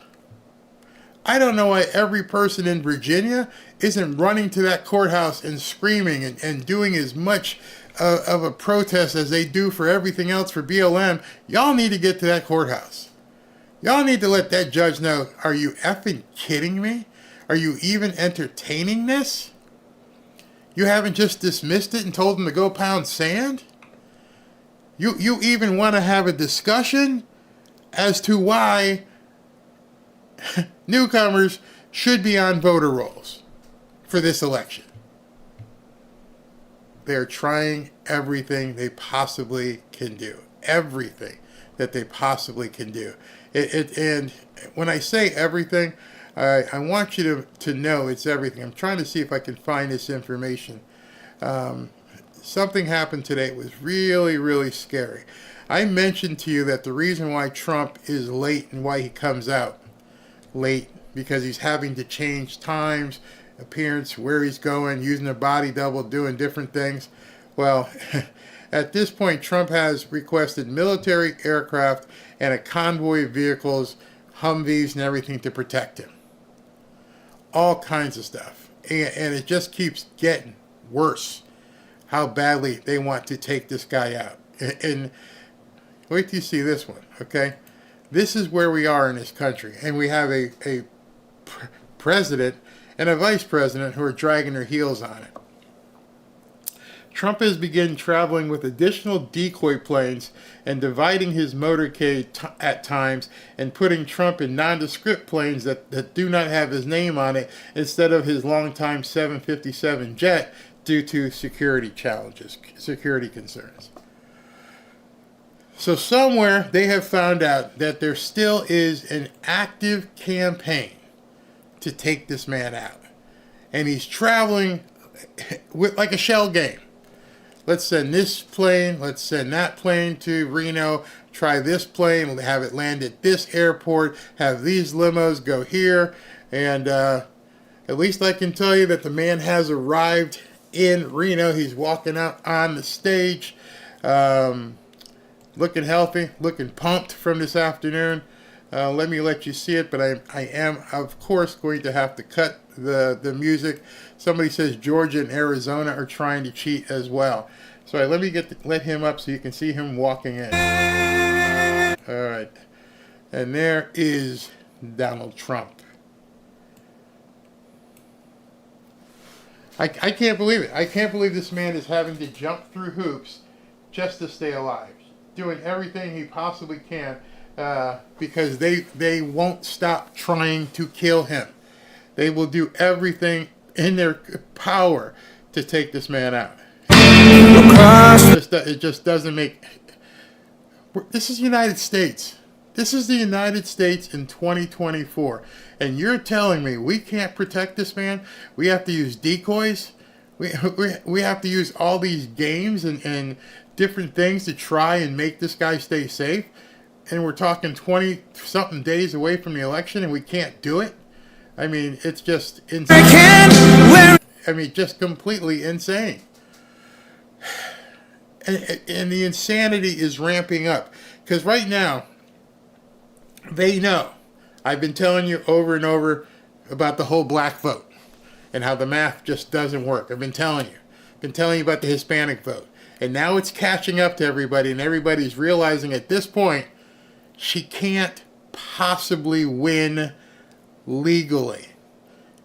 I don't know why every person in Virginia isn't running to that courthouse and screaming and doing as much of a protest as they do for everything else for BLM, y'all need to get to that courthouse. Y'all need to let that judge know, are you effing kidding me? Are you even entertaining this? You haven't just dismissed it and told them to go pound sand? You even want to have a discussion as to why newcomers should be on voter rolls for this election. They're trying everything they possibly can do. Everything that they possibly can do. And when I say everything, I want you to know it's everything. I'm trying to see if I can find this information. Something happened today. It was really, really scary. I mentioned to you that the reason why Trump is late and why he comes out late, because he's having to change times, appearance, where he's going, using a body double, doing different things. Well, at this point, Trump has requested military aircraft and a convoy of vehicles, Humvees and everything to protect him. All kinds of stuff. And it just keeps getting worse how badly they want to take this guy out. And wait till you see this one, okay? This is where we are in this country. And we have a president and a vice president who are dragging their heels on it. Trump has begun traveling with additional decoy planes and dividing his motorcade at times and putting Trump in nondescript planes that do not have his name on it instead of his longtime 757 jet due to security challenges, security concerns. So somewhere they have found out that there still is an active campaign to take this man out. And he's traveling with like a shell game. Let's send this plane, let's send that plane to Reno, try this plane, have it land at this airport, have these limos go here, and at least I can tell you that the man has arrived in Reno. He's walking out on the stage, looking healthy, looking pumped from this afternoon. Let me let you see it, but I am, of course, going to have to cut the music. Somebody says Georgia and Arizona are trying to cheat as well. So let me let him up so you can see him walking in. All right. And there is Donald Trump. I can't believe it. I can't believe this man is having to jump through hoops just to stay alive. Doing everything he possibly can because they won't stop trying to kill him. They will do everything in their power to take this man out. It just doesn't make... This is the United States. This is the United States in 2024. And you're telling me we can't protect this man? We have to use decoys? We have to use all these games and different things to try and make this guy stay safe? And we're talking 20-something days away from the election and we can't do it? I mean, it's just insane. I mean, just completely insane. And the insanity is ramping up. Because right now, they know. I've been telling you over and over about the whole black vote and how the math just doesn't work. I've been telling you. I've been telling you about the Hispanic vote. And now it's catching up to everybody, and everybody's realizing at this point she can't possibly win legally.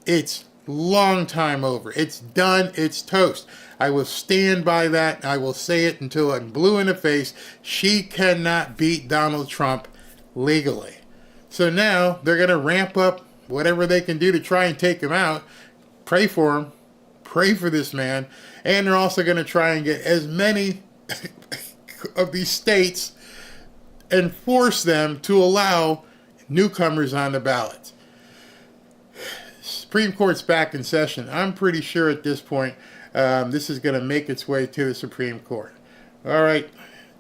It's long time over. It's done. It's toast. I will stand by that. I will say it until I'm blue in the face. She cannot beat Donald Trump legally. So now they're going to ramp up whatever they can do to try and take him out. Pray for him. Pray for this man. And they're also going to try and get as many of these states and force them to allow newcomers on the ballot. Supreme Court's back in session. I'm pretty sure at this point this is going to make its way to the Supreme Court. All right.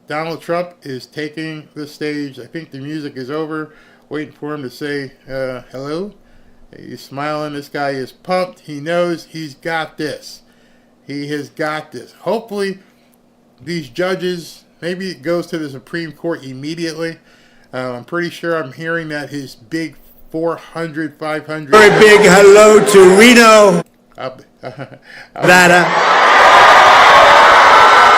Donald Trump is taking the stage. I think the music is over. Waiting for him to say hello. He's smiling. This guy is pumped. He knows he's got this. He has got this. Hopefully, these judges, maybe it goes to the Supreme Court immediately. I'm pretty sure I'm hearing that his big 400, 500... Very big hello to Reno.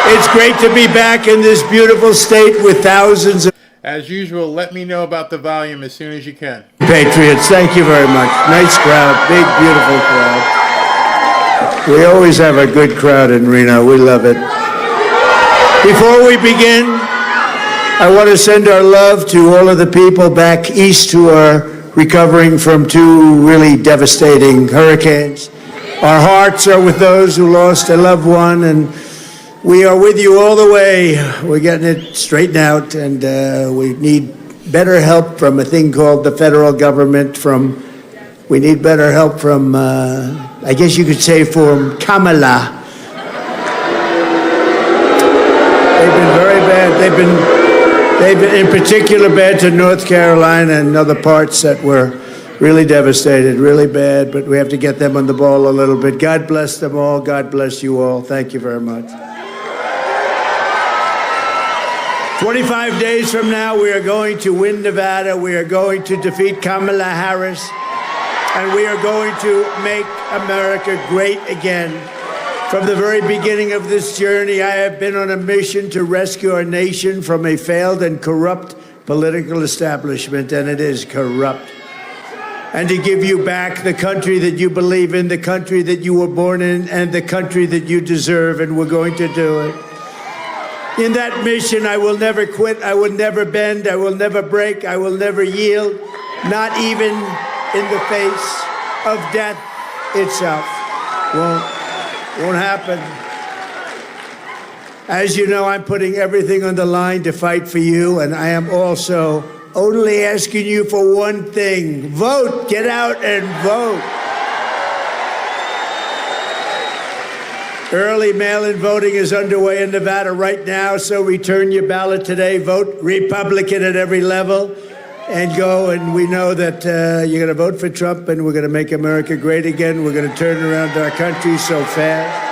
It's great to be back in this beautiful state with thousands of As usual, let me know about the volume as soon as you can. patriots. Thank you very much. Nice crowd, big, beautiful crowd. We always have a good crowd in Reno. We love it. Before we begin, I want to send our love to all of the people back east who are recovering from two really devastating hurricanes. Our hearts are with those who lost a loved one, and we are with you all the way. We're getting it straightened out, and we need better help from a thing called the federal government. We need better help from, I guess you could say, from Kamala. They've been very bad. They've been in particular bad to North Carolina and other parts that were really devastated, really bad, but we have to get them on the ball a little bit. God bless them all. God bless you all. Thank you very much. 25 days from now, we are going to win Nevada. We are going to defeat Kamala Harris, and we are going to make America great again. From the very beginning of this journey, I have been on a mission to rescue our nation from a failed and corrupt political establishment, and it is corrupt. And to give you back the country that you believe in, the country that you were born in, and the country that you deserve, and we're going to do it. In that mission, I will never quit, I will never bend, I will never break, I will never yield, not even in the face of death itself. Won't happen. As you know, I'm putting everything on the line to fight for you, and I am also only asking you for one thing. Vote. Get out and vote. Early mail-in voting is underway in Nevada right now, so return your ballot today. Vote Republican at every level and go. And we know that you're going to vote for Trump, and we're going to make America great again. We're going to turn around our country so fast.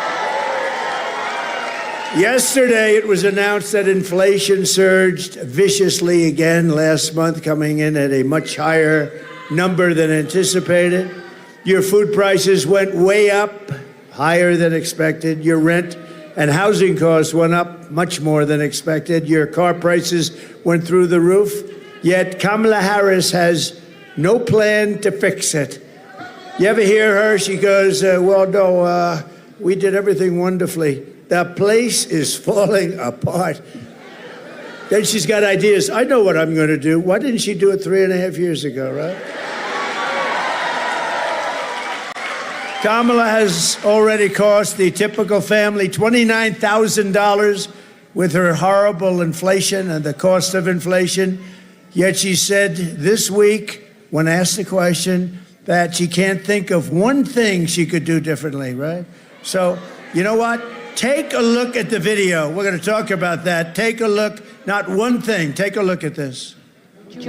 Yesterday, it was announced that inflation surged viciously again last month, coming in at a much higher number than anticipated. Your food prices went way up, higher than expected. Your rent and housing costs went up much more than expected. Your car prices went through the roof. Yet Kamala Harris has no plan to fix it. You ever hear her? She goes, well, no, we did everything wonderfully. The place is falling apart. Then she's got ideas. I know what I'm going to do. Why didn't she do it 3.5 years ago, right? Kamala has already cost the typical family $29,000 with her horrible inflation and the cost of inflation. Yet she said this week, when asked the question, that she can't think of one thing she could do differently, right? So, you know what? Take a look at the video. We're going to talk about that. Take a look, not one thing. Take a look at this.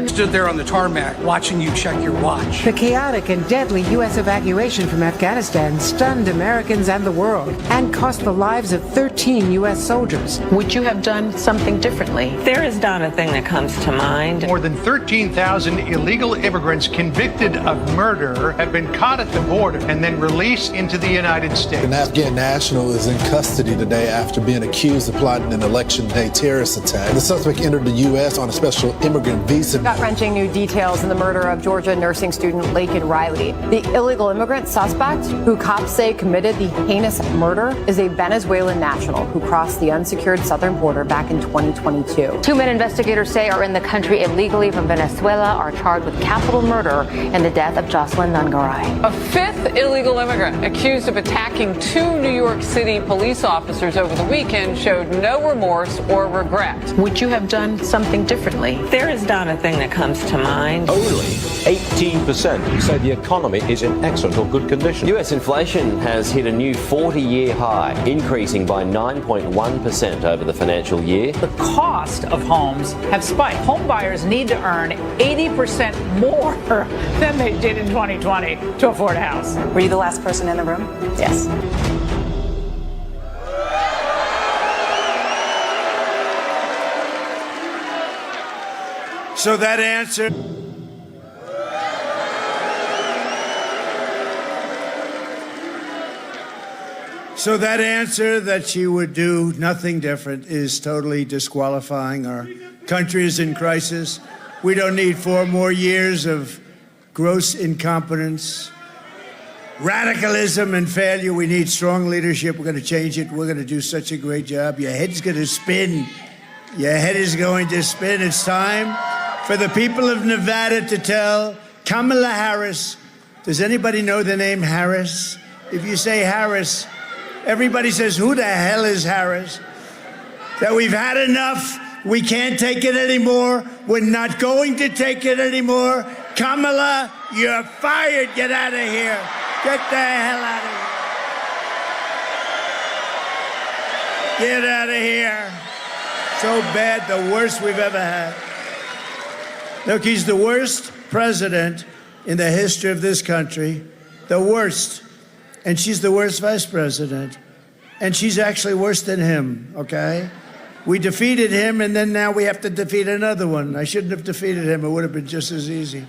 Stood there on the tarmac watching you check your watch. The chaotic and deadly U.S. evacuation from Afghanistan stunned Americans and the world and cost the lives of 13 U.S. soldiers. Would you have done something differently? There is not a thing that comes to mind. More than 13,000 illegal immigrants convicted of murder have been caught at the border and then released into the United States. An Afghan national is in custody today after being accused of plotting an election day terrorist attack. The suspect entered the U.S. on a special immigrant visa. Gut-wrenching new details in the murder of Georgia nursing student Laken Riley. The illegal immigrant suspect, who cops say committed the heinous murder, is a Venezuelan national who crossed the unsecured southern border back in 2022. Two men investigators say are in the country illegally from Venezuela are charged with capital murder in the death of Jocelyn Nungaray. A fifth illegal immigrant accused of attacking two New York City police officers over the weekend showed no remorse or regret. Would you have done something differently? There is not a thing that comes to mind. Only 18% say the economy is in excellent or good condition. US inflation has hit a new 40-year high, increasing by 9.1% over the financial year. The cost of homes have spiked. Home buyers need to earn 80% more than they did in 2020 to afford a house. Were you the last person in the room? Yes. So that answer. So that answer that she would do nothing different is totally disqualifying. Our country is in crisis. We don't need 4 more years of gross incompetence, radicalism, and failure. We need strong leadership. We're going to change it. We're going to do such a great job. Your head's going to spin. Your head is going to spin. It's time for the people of Nevada to tell Kamala Harris. Does anybody know the name Harris? If you say Harris, everybody says, who the hell is Harris? That we've had enough. We can't take it anymore. We're not going to take it anymore. Kamala, you're fired. Get out of here. Get the hell out of here. Get out of here. So bad, the worst we've ever had. Look, he's the worst president in the history of this country. The worst. And she's the worst vice president. And she's actually worse than him, okay? We defeated him, and then now we have to defeat another one. I shouldn't have defeated him. It would have been just as easy.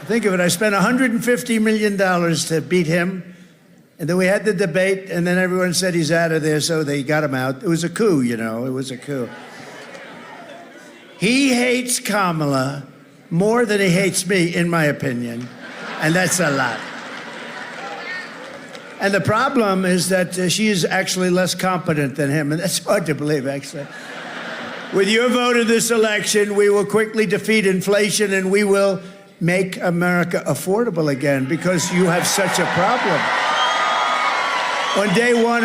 Think of it. I spent $150 million to beat him, and then we had the debate, and then everyone said he's out of there, so they got him out. It was a coup, you know. It was a coup. He hates Kamala more than he hates me, in my opinion, and that's a lot. And the problem is that she is actually less competent than him, and that's hard to believe, actually. With your vote in this election, we will quickly defeat inflation, and we will make America affordable again, because you have such a problem. On day one,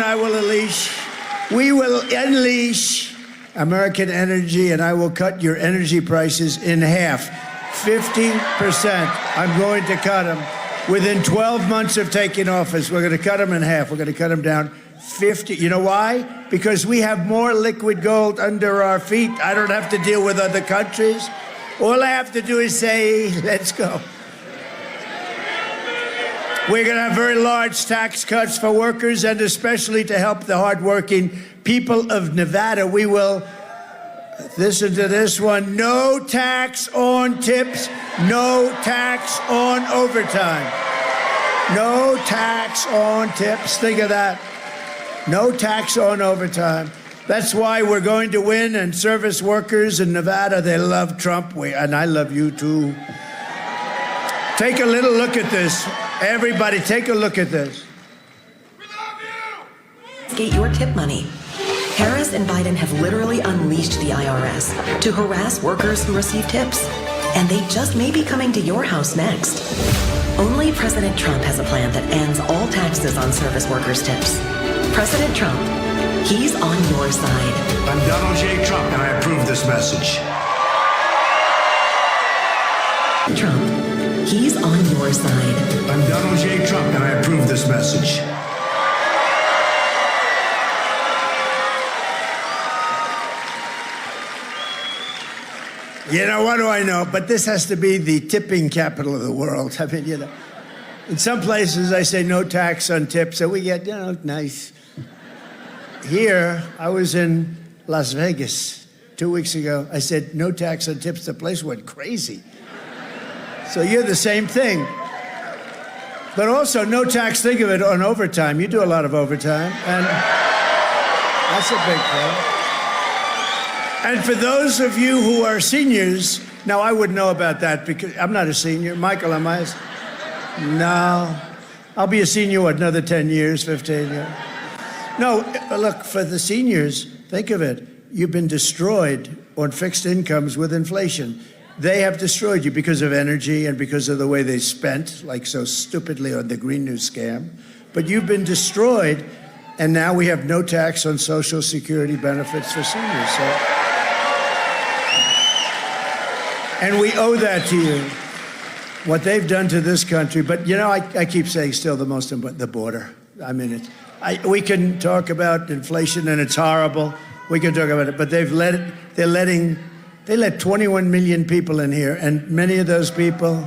we will unleash American energy, and I will cut your energy prices in half. 50%. I'm going to cut them. Within 12 months of taking office, we're going to cut them in half. We're going to cut them down 50. You know why? Because we have more liquid gold under our feet. I don't have to deal with other countries. All I have to do is say, let's go. We're going to have very large tax cuts for workers, and especially to help the hardworking people of Nevada. We will, listen to this one, no tax on tips, no tax on overtime. No tax on tips. Think of that. No tax on overtime. That's why we're going to win, and service workers in Nevada, they love Trump, and I love you too. Take a little look at this. Everybody, take a look at this. Get your tip money. Harris and Biden have literally unleashed the IRS to harass workers who receive tips. And they just may be coming to your house next. Only President Trump has a plan that ends all taxes on service workers' tips. President Trump, he's on your side. I'm Donald J. Trump, and I approve this message. Trump, he's on your side. I'm Donald J. Trump, and I approve this message. You know, what do I know? But this has to be the tipping capital of the world. I mean, you know, in some places I say no tax on tips, so we get, you know, nice. Here, I was in Las Vegas 2 weeks ago. I said no tax on tips. The place went crazy. So you're the same thing. But also no tax, think of it, on overtime. You do a lot of overtime, and that's a big thing. And for those of you who are seniors, now I would know about that because I'm not a senior. Michael, am I? No. I'll be a senior, what, another 10 years, 15 years? No, look, for the seniors, think of it. You've been destroyed on fixed incomes with inflation. They have destroyed you because of energy and because of the way they spent, like so stupidly on the Green New scam. But you've been destroyed, and now we have no tax on Social Security benefits for seniors. So. And we owe that to you, what they've done to this country. But, you know, I keep saying still the most important, the border. I mean, we can talk about inflation, and it's horrible. We can talk about it, but they let 21 million people in here, and many of those people,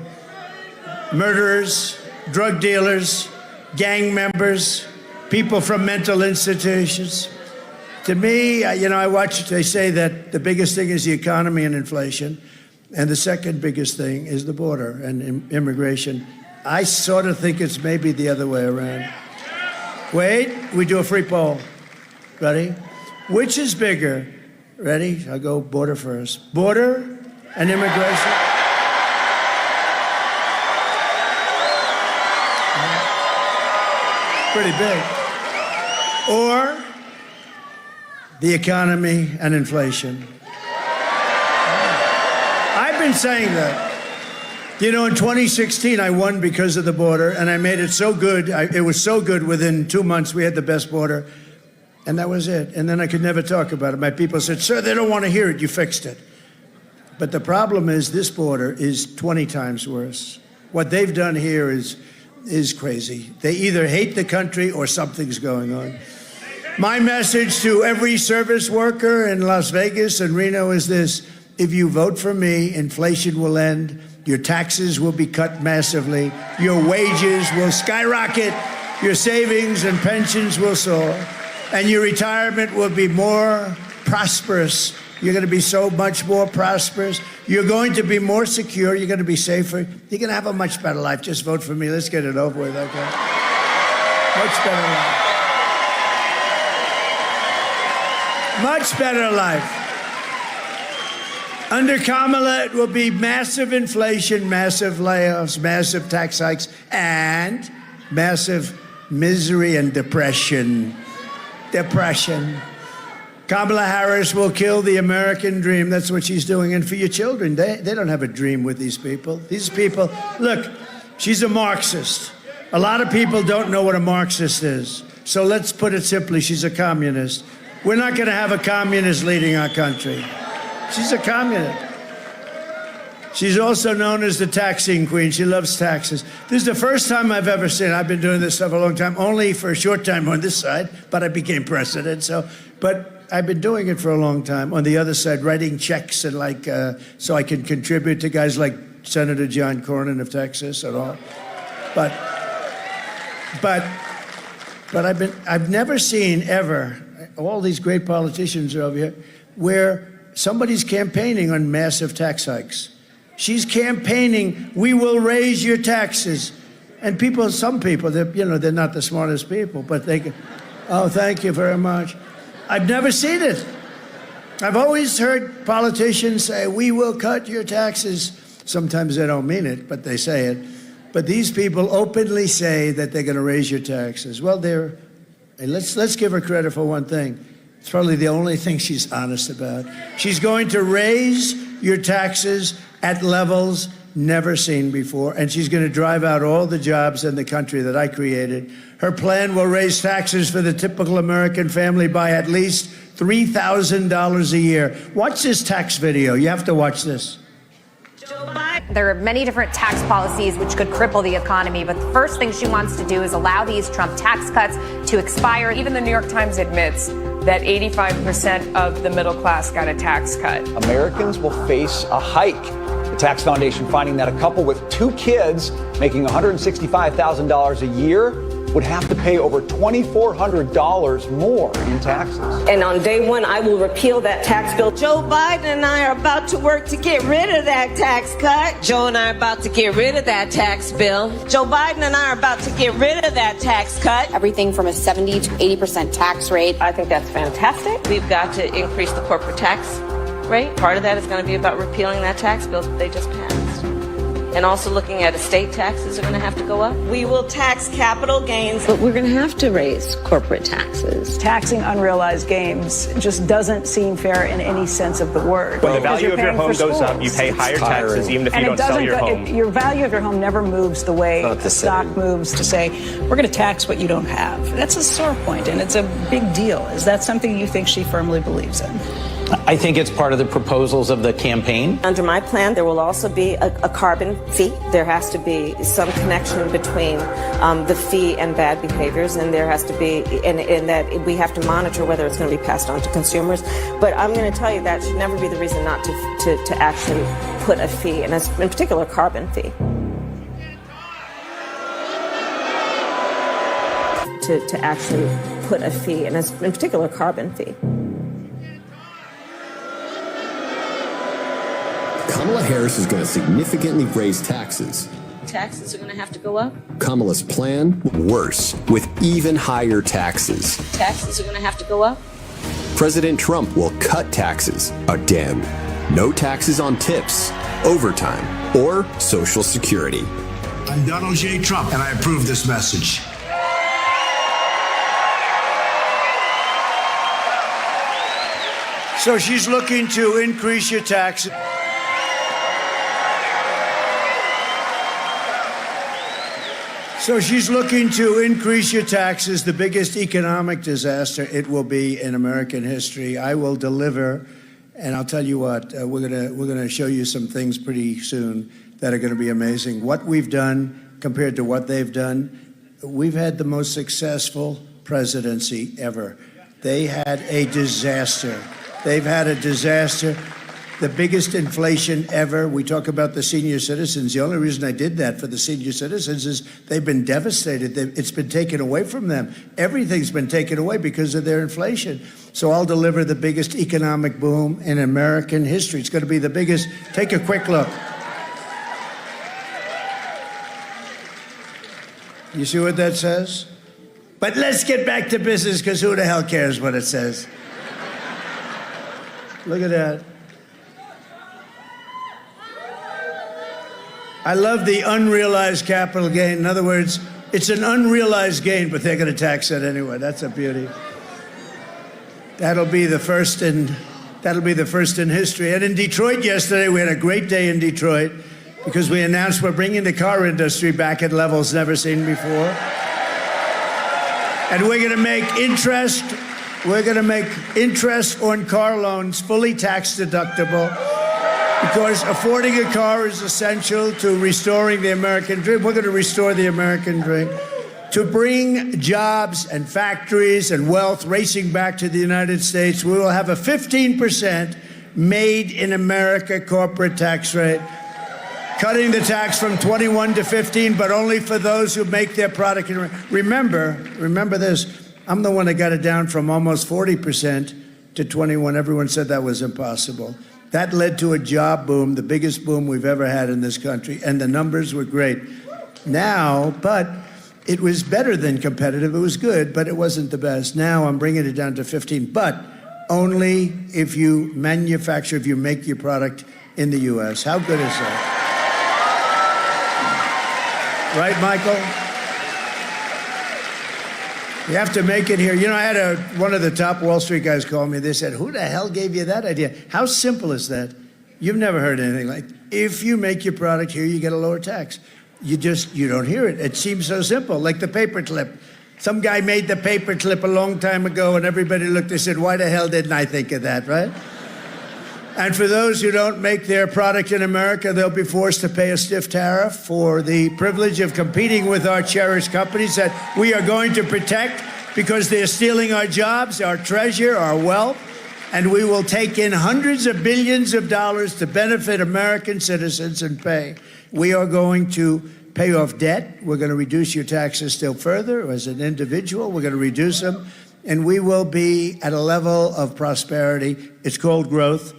murderers, drug dealers, gang members, people from mental institutions. To me, you know, I watch, they say that the biggest thing is the economy and inflation. And the second biggest thing is the border and immigration. I sort of think it's maybe the other way around. Wait, we do a free poll. Ready? Which is bigger? Ready? I'll go border first. Border and immigration? Pretty big. Or the economy and inflation? I've been saying that. You know, in 2016, I won because of the border, and I made it so good. It was so good within 2 months, we had the best border. And that was it. And then I could never talk about it. My people said, sir, they don't want to hear it. You fixed it. But the problem is this border is 20 times worse. What they've done here is crazy. They either hate the country or something's going on. My message to every service worker in Las Vegas and Reno is this. If you vote for me, inflation will end. Your taxes will be cut massively. Your wages will skyrocket. Your savings and pensions will soar. And your retirement will be more prosperous. You're going to be so much more prosperous. You're going to be more secure. You're going to be safer. You're going to have a much better life. Just vote for me. Let's get it over with, okay? Much better life. Much better life. Under Kamala, it will be massive inflation, massive layoffs, massive tax hikes, and massive misery and depression. Depression. Kamala Harris will kill the American dream. That's what she's doing. And for your children, they don't have a dream with these people. These people, look, she's a Marxist. A lot of people don't know what a Marxist is. So let's put it simply, she's a communist. We're not going to have a communist leading our country. She's a communist. She's also known as the taxing queen. She loves taxes. This is the first time I've ever seen, I've been doing this stuff a long time, only for a short time on this side, but I became president. But I've been doing it for a long time on the other side, writing checks and so I can contribute to guys like Senator John Cornyn of Texas and all. But I've never seen ever, all these great politicians are over here, where somebody's campaigning on massive tax hikes. She's campaigning, we will raise your taxes. And people, some people, they're not the smartest people, but they can, oh, thank you very much. I've never seen it. I've always heard politicians say, we will cut your taxes. Sometimes they don't mean it, but they say it. But these people openly say that they're going to raise your taxes. Well, let's give her credit for one thing. It's probably the only thing she's honest about. She's going to raise your taxes at levels never seen before, and she's going to drive out all the jobs in the country that I created. Her plan will raise taxes for the typical American family by at least $3,000 a year. Watch this tax video. You have to watch this. There are many different tax policies which could cripple the economy, but the first thing she wants to do is allow these Trump tax cuts to expire. Even the New York Times admits that 85% of the middle class got a tax cut. Americans will face a hike. The Tax Foundation finding that a couple with 2 kids making $165,000 a year would have to pay over $2,400 more in taxes. And on day one, I will repeal that tax bill. Joe Biden and I are about to work to get rid of that tax cut. Joe and I are about to get rid of that tax bill. Joe Biden and I are about to get rid of that tax cut. Everything from a 70 to 80% tax rate. I think that's fantastic. We've got to increase the corporate tax rate. Part of that is going to be about repealing that tax bill that they just passed. And also looking at estate taxes are going to have to go up. We will tax capital gains. But we're going to have to raise corporate taxes. Taxing unrealized gains just doesn't seem fair in any sense of the word. When the value of your home goes up, you pay higher taxes even if you don't sell your home. Your value of your home never moves the way the stock moves to say, we're going to tax what you don't have. That's a sore point, and it's a big deal. Is that something you think she firmly believes in? I think it's part of the proposals of the campaign. Under my plan, there will also be a carbon fee. There has to be some connection between the fee and bad behaviors, and there has to be, in that we have to monitor whether it's going to be passed on to consumers. But I'm going to tell you that should never be the reason not to actually put a fee, and in particular, carbon fee. To actually put a fee, and in particular, carbon fee. Kamala Harris is going to significantly raise taxes, Taxes are going to have to go up. Kamala's plan, worse, with even higher taxes. Taxes are going to have to go up. President Trump will cut taxes again. No taxes on tips, overtime, or Social Security. I'm Donald J. Trump, and I approve this message. So she's looking to increase your taxes. So she's looking to increase your taxes, the biggest economic disaster it will be in American history. I will deliver, and I'll tell you what, we're gonna show you some things pretty soon that are gonna be amazing. What we've done compared to what they've done, we've had the most successful presidency ever. They had a disaster. They've had a disaster. The biggest inflation ever. We talk about the senior citizens. The only reason I did that for the senior citizens is they've been devastated. It's been taken away from them. Everything's been taken away because of their inflation. So I'll deliver the biggest economic boom in American history. It's going to be the biggest. Take a quick look. You see what that says? But let's get back to business, because who the hell cares what it says? Look at that. I love the unrealized capital gain. In other words, it's an unrealized gain, but they're going to tax it anyway. That's a beauty. That'll be the first in history. And in Detroit yesterday, we had a great day in Detroit because we announced we're bringing the car industry back at levels never seen before. And we're going to make interest on car loans fully tax deductible, because affording a car is essential to restoring the American dream. We're going to restore the American dream, to bring jobs and factories and wealth racing back to the United States. We will have a 15% made in America corporate tax rate, cutting the tax from 21 to 15, but only for those who make their product. Remember this. I'm the one that got it down from almost 40% to 21. Everyone said that was impossible. That led to a job boom, the biggest boom we've ever had in this country, and the numbers were great. Now, but it was better than competitive. It was good, but it wasn't the best. Now I'm bringing it down to 15, but only if you manufacture, if you make your product in the U.S. How good is that? Right, Michael? You have to make it here. You know, I had one of the top Wall Street guys call me. They said, who the hell gave you that idea? How simple is that? You've never heard anything like, if you make your product here, you get a lower tax. You don't hear it. It seems so simple, like the paperclip. Some guy made the paperclip a long time ago, and everybody looked and said, why the hell didn't I think of that, right? And for those who don't make their product in America, they'll be forced to pay a stiff tariff for the privilege of competing with our cherished companies that we are going to protect because they're stealing our jobs, our treasure, our wealth, and we will take in hundreds of billions of dollars to benefit American citizens and pay. We are going to pay off debt. We're going to reduce your taxes still further. As an individual, we're going to reduce them, and we will be at a level of prosperity. It's called growth,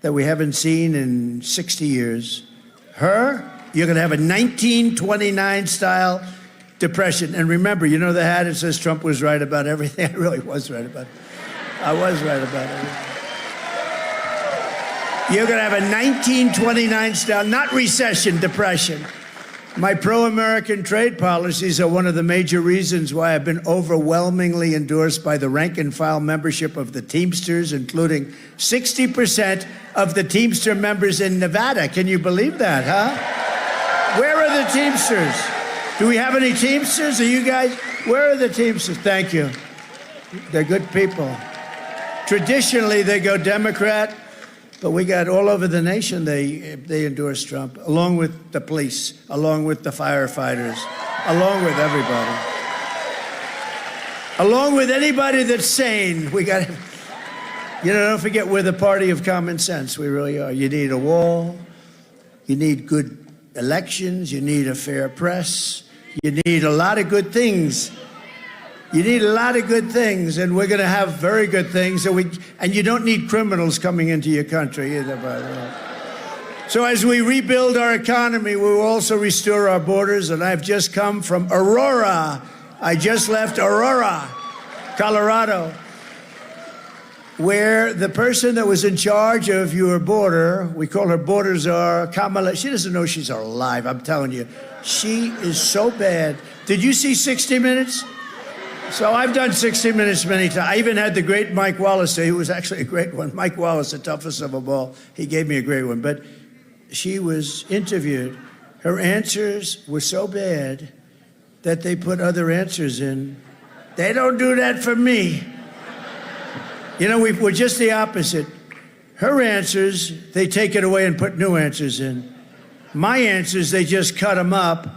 that we haven't seen in 60 years. You're going to have a 1929-style depression. And remember, you know the hat? It says Trump was right about everything. I really was right about it. I was right about everything. You're going to have a 1929-style, not recession, depression. My pro-American trade policies are one of the major reasons why I've been overwhelmingly endorsed by the rank-and-file membership of the Teamsters, including 60% of the Teamster members in Nevada. Can you believe that, huh? Where are the Teamsters? Do we have any Teamsters? Are you guys? Where are the Teamsters? Thank you. They're good people. Traditionally, they go Democrat, but we got all over the nation, they endorse Trump, along with the police, along with the firefighters, along with everybody. Along with anybody that's sane. We got, don't forget, we're the party of common sense. We really are. You need a wall. You need good elections. You need a fair press. You need a lot of good things. You need a lot of good things, and we're going to have very good things. And you don't need criminals coming into your country either, by the way. So as we rebuild our economy, we will also restore our borders. And I've just come from Aurora. I just left Aurora, Colorado, where the person that was in charge of your border, we call her border czar, Kamala, she doesn't know she's alive, I'm telling you. She is so bad. Did you see 60 Minutes? So I've done 60 Minutes many times. I even had the great Mike Wallace say, who was actually a great one. Mike Wallace, the toughest of them all. He gave me a great one. But she was interviewed. Her answers were so bad that they put other answers in. They don't do that for me. You know, we're just the opposite. Her answers, they take it away and put new answers in. My answers, they just cut them up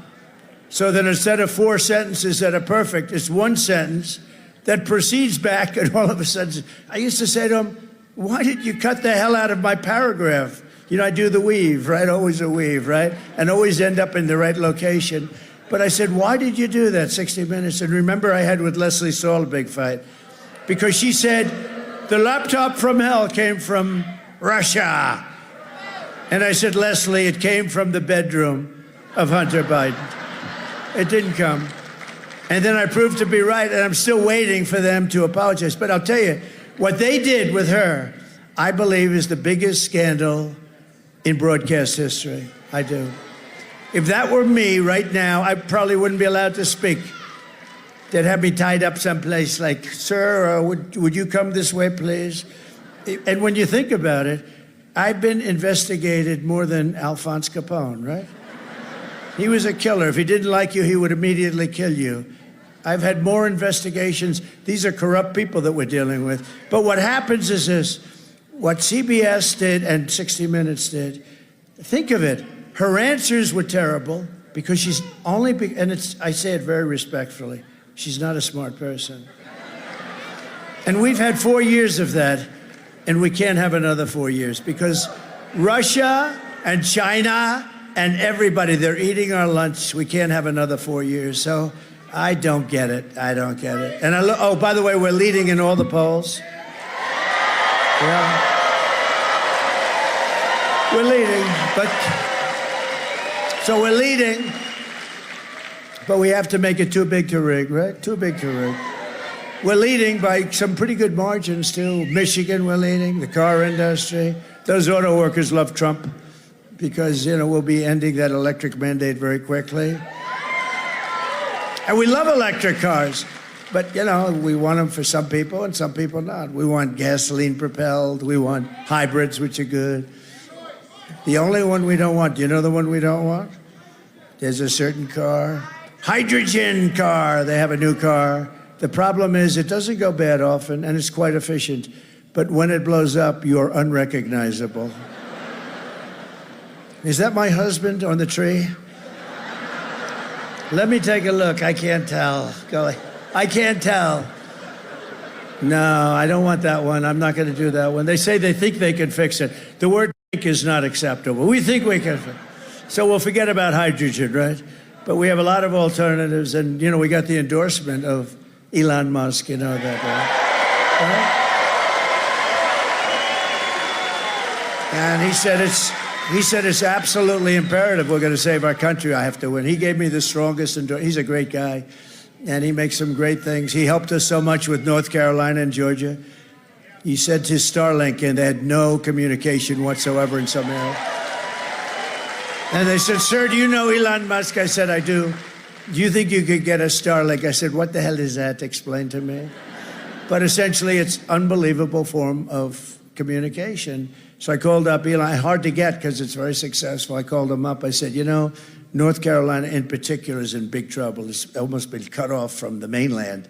so that instead of 4 sentences that are perfect, it's 1 sentence that proceeds back, and all of a sudden, I used to say to him, why did you cut the hell out of my paragraph? You know, I do the weave, right? Always a weave, right? And always end up in the right location. But I said, why did you do that, 60 Minutes? And remember, I had with Leslie Stahl a big fight. Because she said, the laptop from hell came from Russia. And I said, Leslie, it came from the bedroom of Hunter Biden. It didn't come. And then I proved to be right, and I'm still waiting for them to apologize. But I'll tell you, what they did with her, I believe, is the biggest scandal in broadcast history. I do. If that were me right now, I probably wouldn't be allowed to speak. They'd have me tied up someplace like, sir, would you come this way, please? And when you think about it, I've been investigated more than Alphonse Capone, right? He was a killer. If he didn't like you, he would immediately kill you. I've had more investigations. These are corrupt people that we're dealing with. But what happens is this. What CBS did and 60 Minutes did, think of it. Her answers were terrible because she's only, and I say it very respectfully, she's not a smart person. And we've had 4 years of that, and we can't have another 4 years because Russia and China and everybody, they're eating our lunch. We can't have another 4 years. So I don't get it. I don't get it. And oh, by the way, we're leading in all the polls. Yeah. We're leading, so we're leading, but we have to make it too big to rig, right? Too big to rig. We're leading by some pretty good margins, too. Michigan, we're leading, the car industry. Those auto workers love Trump because, you know, we'll be ending that electric mandate very quickly. And we love electric cars, but, you know, we want them for some people and some people not. We want gasoline propelled. We want hybrids, which are good. The only one we don't want, do you know the one we don't want? There's a certain car, hydrogen car. They have a new car. The problem is it doesn't go bad often, and it's quite efficient. But when it blows up, you're unrecognizable. Is that my husband on the tree? Let me take a look. I can't tell. I can't tell. No, I don't want that one. I'm not going to do that one. They say they think they can fix it. The word think is not acceptable. We think we can. So we'll forget about hydrogen, right? But we have a lot of alternatives. And, you know, we got the endorsement of Elon Musk, you know that, right? And he said it's absolutely imperative we're going to save our country. I have to win. He gave me the strongest endorsement. He's a great guy. And he makes some great things. He helped us so much with North Carolina and Georgia. He sent his Starlink in. They had no communication whatsoever in some area. And they said, sir, do you know Elon Musk? I said, I do. Do you think you could get a Starlink? I said, what the hell is that? Explain to me. But essentially, it's an unbelievable form of communication. So I called up Elon. Hard to get because it's very successful. I called him up. I said, you know, North Carolina in particular is in big trouble. It's almost been cut off from the mainland.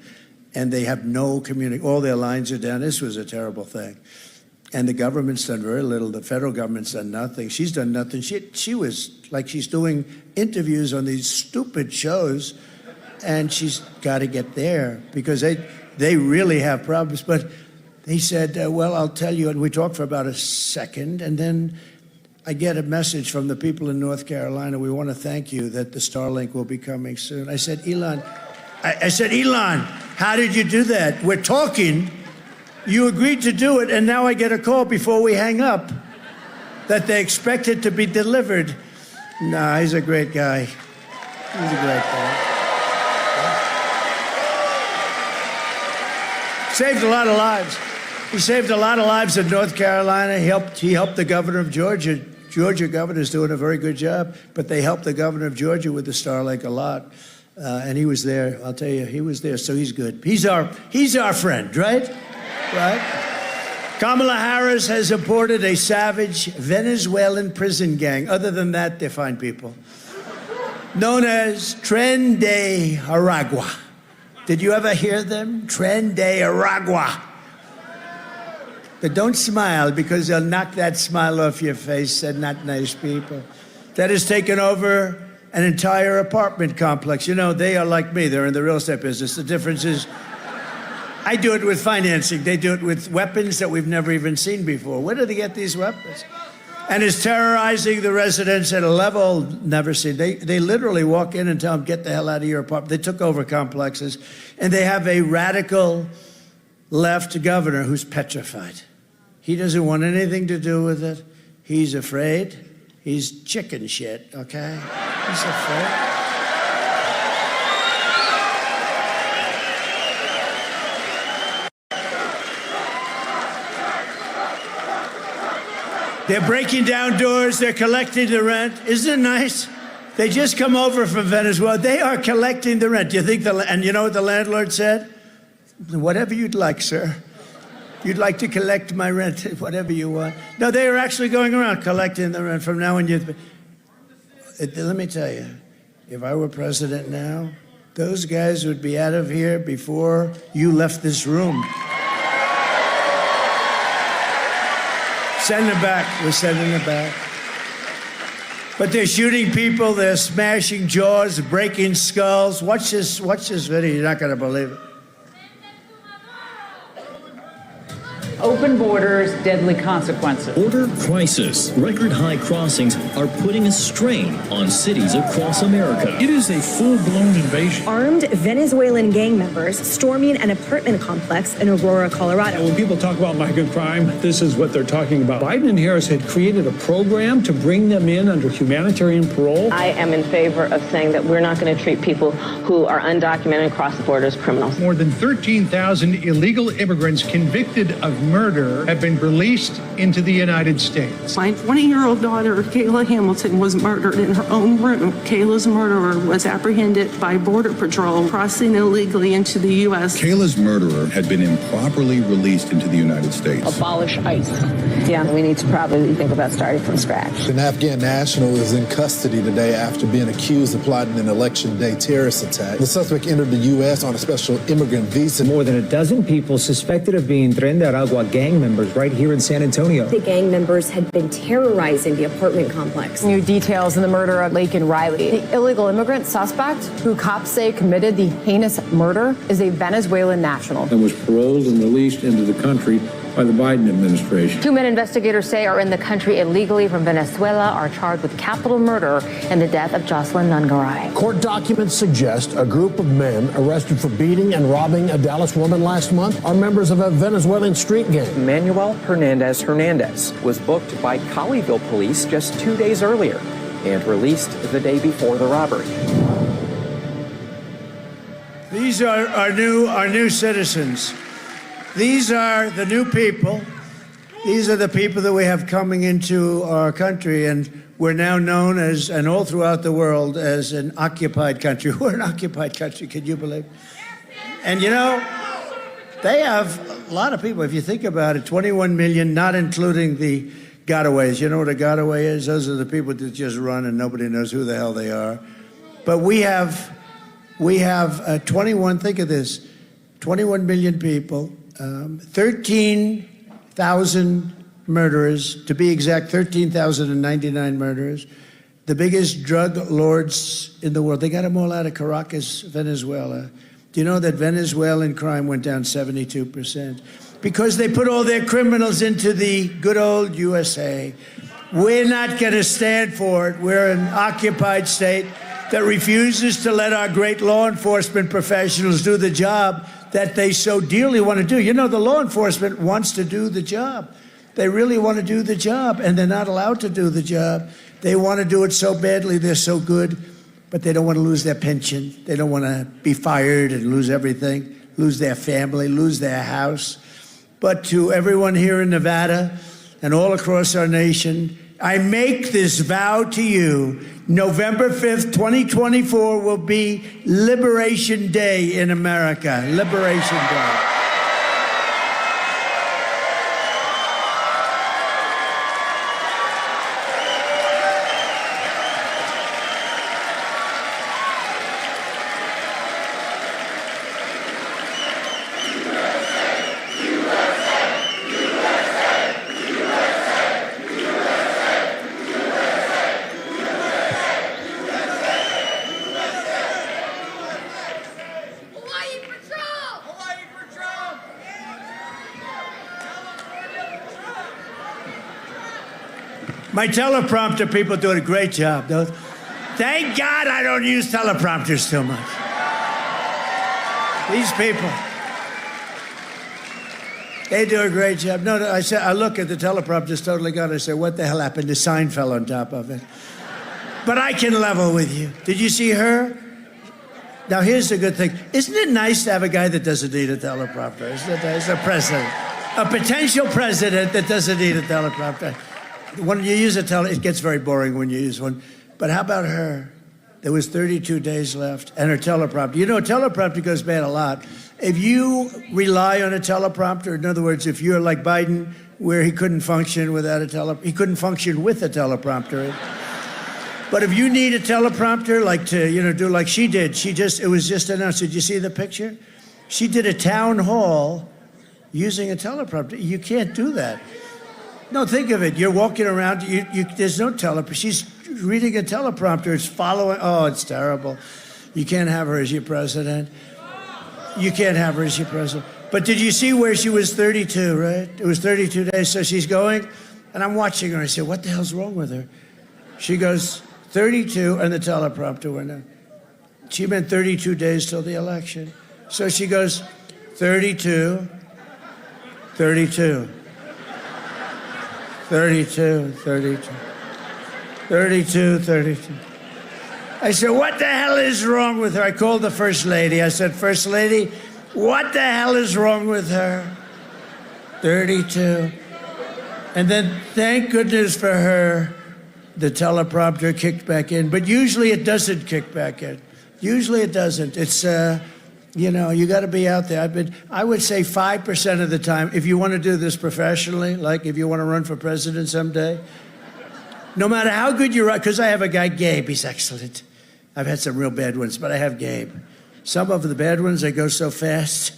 And they have no communication. All their lines are down. This was a terrible thing. And the government's done very little. The federal government's done nothing. She's done nothing. She was like she's doing interviews on these stupid shows, and she's got to get there because they really have problems. But he said, well, I'll tell you. And we talked for about a second, and then I get a message from the people in North Carolina. We want to thank you that the Starlink will be coming soon. I said, Elon, how did you do that? We're talking. You agreed to do it, and now I get a call before we hang up. that they expected to be delivered. Nah, he's a great guy. He's a great guy. Saved a lot of lives. He saved a lot of lives in North Carolina. He helped the governor of Georgia. Georgia governor's doing a very good job, but they helped the governor of Georgia with the Starlink a lot. And he was there. I'll tell you, he was there, so he's good. He's our friend, right? Right? Kamala Harris has imported a savage Venezuelan prison gang. Other than that, they're fine people. Known as Tren de Aragua. Did you ever hear them? Tren de Aragua. But don't smile, because they'll knock that smile off your face. They're not nice people. That has taken over an entire apartment complex. You know, they are like me. They're in the real estate business. The difference is I do it with financing. They do it with weapons that we've never even seen before. Where did they get these weapons? And is terrorizing the residents at a level never seen. They literally walk in and tell them, get the hell out of your apartment. They took over complexes. And they have a radical left governor who's petrified. He doesn't want anything to do with it. He's afraid. He's chicken shit, okay? He's afraid. They're breaking down doors. They're collecting the rent. Isn't it nice? They just come over from Venezuela. They are collecting the rent. Do you think and you know what the landlord said? Whatever you'd like, sir. You'd like to collect my rent, whatever you want. No, they are actually going around collecting the rent from now on. Let me tell you, if I were president now, those guys would be out of here before you left this room. Send them back. We're sending them back. But they're shooting people. They're smashing jaws, breaking skulls. Watch this video. You're not going to believe it. Open borders, deadly consequences. Border crisis. Record high crossings are putting a strain on cities across America. It is a full-blown invasion. Armed Venezuelan gang members storming an apartment complex in Aurora, Colorado. When people talk about migrant crime, this is what they're talking about. Biden and Harris had created a program to bring them in under humanitarian parole. I am in favor of saying that we're not going to treat people who are undocumented across the border as criminals. More than 13,000 illegal immigrants convicted of murder have been released into the United States. My 20-year-old daughter, Kayla Hamilton, was murdered in her own room. Kayla's murderer was apprehended by Border Patrol crossing illegally into the U.S. Kayla's murderer had been improperly released into the United States. Abolish ICE. Yeah, we need to probably think about starting from scratch. An Afghan national is in custody today after being accused of plotting an election day terrorist attack. The suspect entered the U.S. on a special immigrant visa. More than a dozen people suspected of being Tren de Aragua gang members right here in San Antonio. The gang members had been terrorizing the apartment complex. New details in the murder of Laken Riley. The illegal immigrant suspect, who cops say committed the heinous murder, is a Venezuelan national. And was paroled and released into the country by the Biden administration. Two men investigators say are in the country illegally from Venezuela are charged with capital murder and the death of Jocelyn Nungaray. Court documents suggest a group of men arrested for beating and robbing a Dallas woman last month are members of a Venezuelan street gang. Manuel Hernandez was booked by Colleyville police just 2 days earlier and released the day before the robbery. These are our new citizens. These are the new people. These are the people that we have coming into our country, and we're now known as, and all throughout the world, as an occupied country. We're an occupied country, can you believe it? And you know, they have a lot of people. If you think about it, 21 million, not including the gotaways. You know what a gotaway is? Those are the people that just run and nobody knows who the hell they are. But we have 21, think of this, 21 million people, 13,000 murderers, to be exact, 13,099 murderers, the biggest drug lords in the world. They got them all out of Caracas, Venezuela. Do you know that Venezuelan crime went down 72%? Because they put all their criminals into the good old USA. We're not going to stand for it. We're an occupied state that refuses to let our great law enforcement professionals do the job that they so dearly want to do. You know, the law enforcement wants to do the job. They really want to do the job, and they're not allowed to do the job. They want to do it so badly, they're so good, but they don't want to lose their pension. They don't want to be fired and lose everything, lose their family, lose their house. But to everyone here in Nevada and all across our nation, I make this vow to you. November 5th, 2024 will be Liberation Day in America. Liberation Day. My teleprompter people doing a great job. Thank God I don't use teleprompters too much. These people, they do a great job. No, I look at the teleprompter's totally gone. I say, what the hell happened? The sign fell on top of it. But I can level with you. Did you see her? Now, here's the good thing. Isn't it nice to have a guy that doesn't need a teleprompter? Isn't it nice? A president. A potential president that doesn't need a teleprompter. When you use it gets very boring when you use one. But how about her? There was 32 days left, and her teleprompter. You know, a teleprompter goes bad a lot. If you rely on a teleprompter, in other words, if you're like Biden, where he couldn't function without he couldn't function with a teleprompter. But if you need a teleprompter, like to do like she did, it was just announced. Did you see the picture? She did a town hall using a teleprompter. You can't do that. No, think of it. You're walking around. There's no teleprompter. She's reading a teleprompter. It's following. Oh, it's terrible. You can't have her as your president. You can't have her as your president. But did you see where she was 32, right? It was 32 days. So she's going, and I'm watching her. I said, what the hell's wrong with her? She goes, 32, and the teleprompter went on. She meant 32 days till the election. So she goes, 32, 32. 32, 32, 32, 32. I said, what the hell is wrong with her? I called the First Lady. I said, First Lady, what the hell is wrong with her? 32. And then, thank goodness for her, the teleprompter kicked back in. But usually it doesn't kick back in. Usually it doesn't. It's, you got to be out there. I would say 5% of the time, if you want to do this professionally, like if you want to run for president someday, no matter how good you run, because I have a guy, Gabe, he's excellent. I've had some real bad ones, but I have Gabe. Some of the bad ones, they go so fast.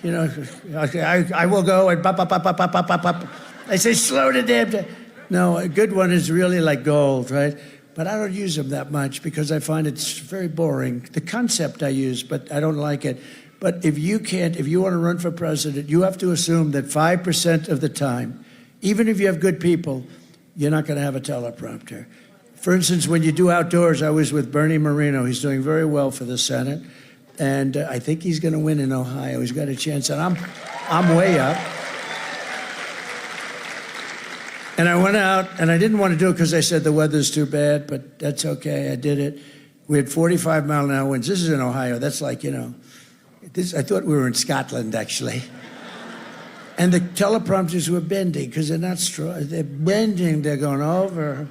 I will go and pop. I say, slow the damn down. No, a good one is really like gold, right? But I don't use them that much because I find it's very boring. The concept I use, but I don't like it. But if you want to run for president, you have to assume that 5% of the time, even if you have good people, you're not going to have a teleprompter. For instance, when you do outdoors, I was with Bernie Moreno. He's doing very well for the Senate. And I think he's going to win in Ohio. He's got a chance. And I'm way up. And I went out, and I didn't want to do it because I said the weather's too bad, but that's okay. I did it. We had 45-mile-an-hour winds. This is in Ohio. That's like, I thought we were in Scotland, actually. And the teleprompters were bending because they're not strong. They're bending. They're going over.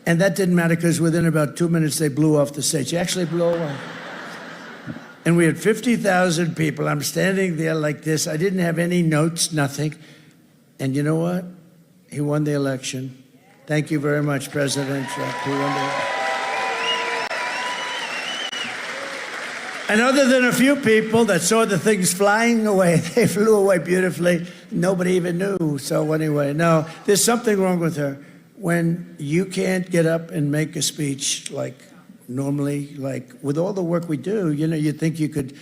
And that didn't matter because within about 2 minutes, they blew off the stage. They actually blew away. And we had 50,000 people. I'm standing there like this. I didn't have any notes, nothing. And you know what? He won the election. Thank you very much, President Trump. He won the election. And other than a few people that saw the things flying away, they flew away beautifully. Nobody even knew. So anyway, no, there's something wrong with her. When you can't get up and make a speech like normally, like with all the work we do, you'd think you could,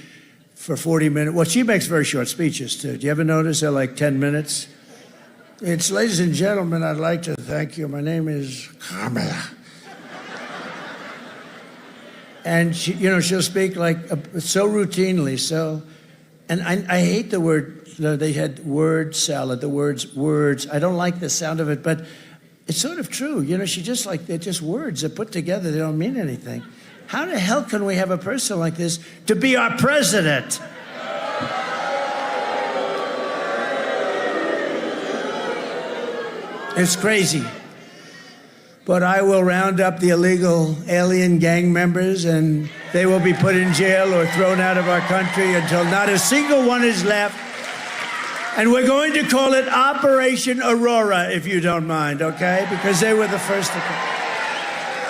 for 40 minutes. Well, she makes very short speeches, too. Do you ever notice they're like 10 minutes? It's, ladies and gentlemen, I'd like to thank you. My name is Kamala. And she'll speak like so routinely. So And I hate the word, they had word salad, the words. I don't like the sound of it, but it's sort of true. You know, they're just words that put together, they don't mean anything. How the hell can we have a person like this to be our president? It's crazy. But I will round up the illegal alien gang members and they will be put in jail or thrown out of our country until not a single one is left. And we're going to call it Operation Aurora, if you don't mind, okay? Because they were the first to come.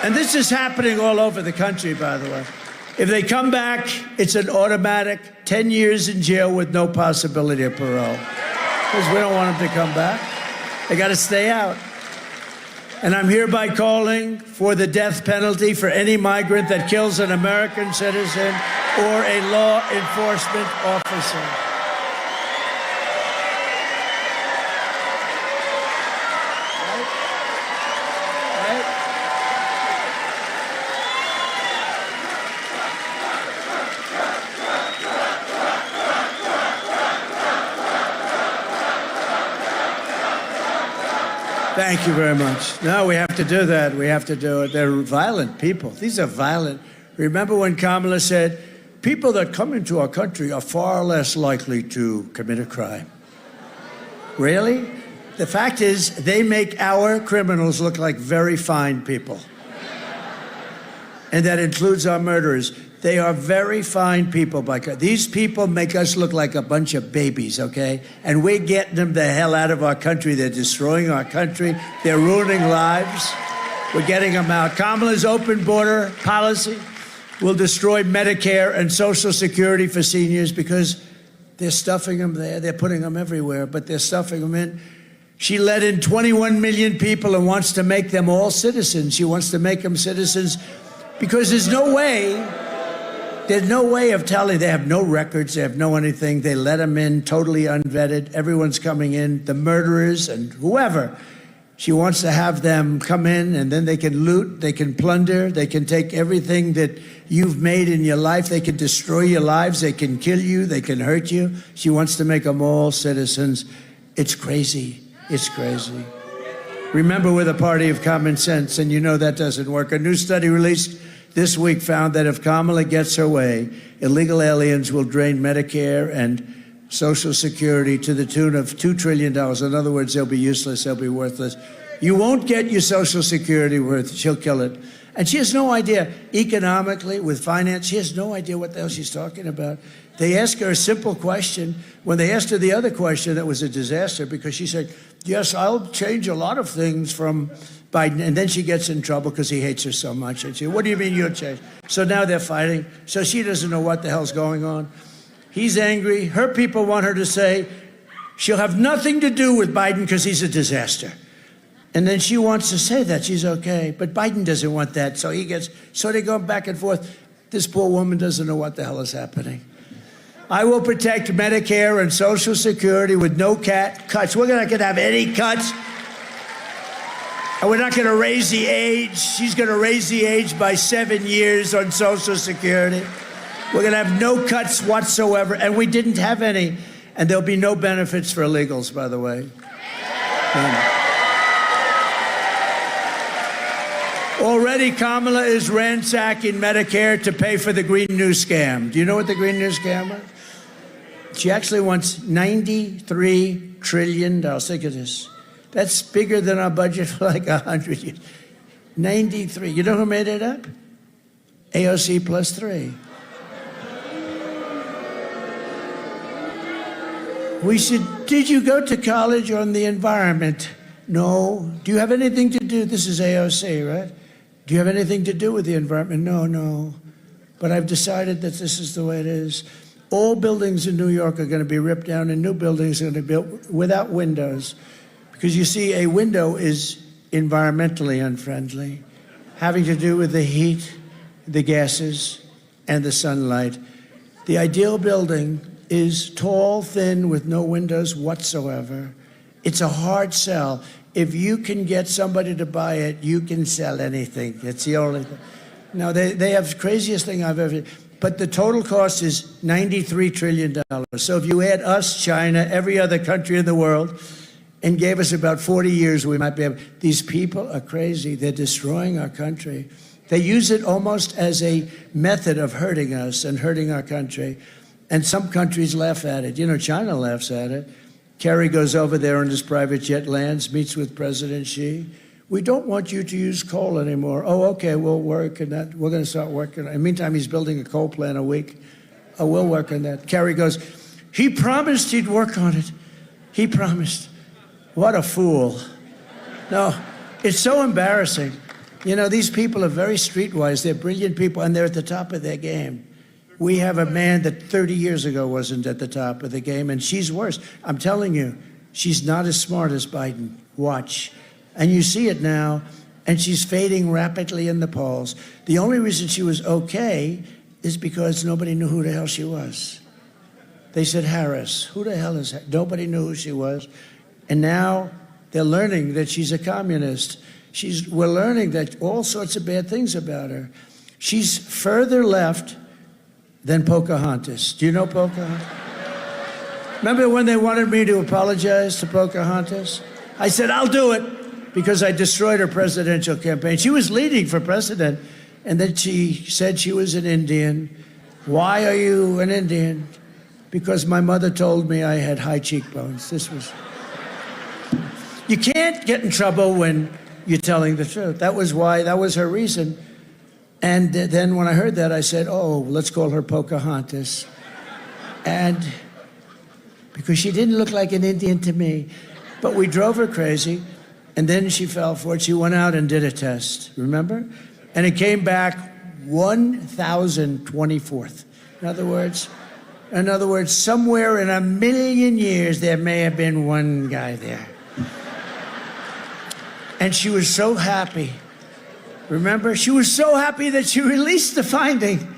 And this is happening all over the country, by the way. If they come back, it's an automatic 10 years in jail with no possibility of parole. Because we don't want them to come back. They got to stay out. And I'm hereby calling for the death penalty for any migrant that kills an American citizen or a law enforcement officer. Thank you very much. No, we have to do that. We have to do it. They're violent people. These are violent. Remember when Kamala said, people that come into our country are far less likely to commit a crime? Really? The fact is, they make our criminals look like very fine people. And that includes our murderers. They are very fine people. These people make us look like a bunch of babies, okay? And we're getting them the hell out of our country. They're destroying our country. They're ruining lives. We're getting them out. Kamala's open border policy will destroy Medicare and Social Security for seniors because they're stuffing them there. They're putting them everywhere, but they're stuffing them in. She let in 21 million people and wants to make them all citizens. She wants to make them citizens because there's no way of telling. They have no records. They have no anything. They let them in totally unvetted. Everyone's coming in, the murderers and whoever. She wants to have them come in and then they can loot, they can plunder, they can take everything that you've made in your life. They can destroy your lives. They can kill you. They can hurt you. She wants to make them all citizens. It's crazy. It's crazy. Remember, we're the party of common sense, and you know that doesn't work. A new study released this week found that if Kamala gets her way, illegal aliens will drain Medicare and Social Security to the tune of $2 trillion. In other words, they'll be useless, they'll be worthless. You won't get your Social Security worth, she'll kill it. And she has no idea, economically, with finance, she has no idea what the hell she's talking about. They ask her a simple question. When they asked her the other question, that was a disaster because she said, yes, I'll change a lot of things from Biden, and then she gets in trouble because he hates her so much. And she, what do you mean you'll change? So now they're fighting. So she doesn't know what the hell's going on. He's angry. Her people want her to say she'll have nothing to do with Biden because he's a disaster. And then she wants to say that she's okay, but Biden doesn't want that. So they go back and forth. This poor woman doesn't know what the hell is happening. I will protect Medicare and Social Security with no cuts. We're not going to have any cuts. And we're not going to raise the age. She's going to raise the age by 7 years on Social Security. We're going to have no cuts whatsoever. And we didn't have any. And there'll be no benefits for illegals, by the way. Already, Kamala is ransacking Medicare to pay for the Green New Scam. Do you know what the Green New Scam is? She actually wants $93 trillion. Think of this. That's bigger than our budget for like 100 years. 93. You know who made it up? AOC plus 3. We said, did you go to college on the environment? No. Do you have anything to do? This is AOC, right? Do you have anything to do with the environment? No. But I've decided that this is the way it is. All buildings in New York are going to be ripped down and new buildings are going to be built without windows. Because you see, a window is environmentally unfriendly, having to do with the heat, the gases, and the sunlight. The ideal building is tall, thin, with no windows whatsoever. It's a hard sell. If you can get somebody to buy it, you can sell anything. It's the only thing. No, they have the craziest thing I've ever. But the total cost is $93 trillion. So if you add us, China, every other country in the world, and gave us about 40 years, we might be able. These people are crazy. They're destroying our country. They use it almost as a method of hurting us and hurting our country. And some countries laugh at it. You know, China laughs at it. Kerry goes over there on his private jet, lands, meets with President Xi. We don't want you to use coal anymore. Oh, okay, we'll work on that. We're going to start working. In the meantime, he's building a coal plant a week. Oh, we'll work on that. Kerry goes, he promised he'd work on it. He promised. What a fool. No, it's so embarrassing. You know, these people are very streetwise. They're brilliant people, and they're at the top of their game. We have a man that 30 years ago wasn't at the top of the game, and she's worse. I'm telling you, she's not as smart as Biden. Watch. And you see it now, and she's fading rapidly in the polls. The only reason she was okay is because nobody knew who the hell she was. They said, Harris. Who the hell is that? Nobody knew who she was. And now they're learning that she's a communist. We're learning that all sorts of bad things about her. She's further left than Pocahontas. Do you know Pocahontas? Remember when they wanted me to apologize to Pocahontas? I said, I'll do it, because I destroyed her presidential campaign. She was leading for president, and then she said she was an Indian. Why are you an Indian? Because my mother told me I had high cheekbones. You can't get in trouble when you're telling the truth. That was her reason. And then when I heard that, I said, oh, let's call her Pocahontas. And because she didn't look like an Indian to me. But we drove her crazy, and then she fell for it. She went out and did a test, remember? And it came back 1,024th. In other words, somewhere in a million years, there may have been one guy there. And she was so happy. Remember? She was so happy that she released the finding.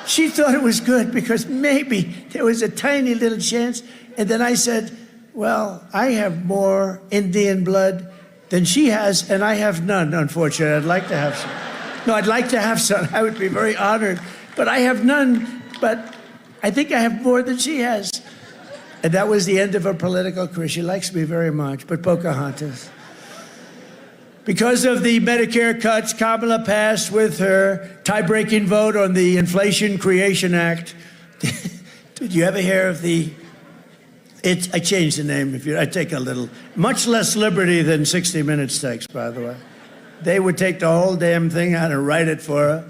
She thought it was good because maybe there was a tiny little chance. And then I said, well, I have more Indian blood than she has, and I have none, unfortunately. I'd like to have some. No, I'd like to have some. I would be very honored. But I have none, but I think I have more than she has. And that was the end of her political career. She likes me very much, but Pocahontas. Because of the Medicare cuts, Kamala passed with her tie-breaking vote on the Inflation Creation Act. Did you ever hear of I changed the name. I take a little, much less liberty than 60 Minutes takes, by the way. They would take the whole damn thing out and write it for her.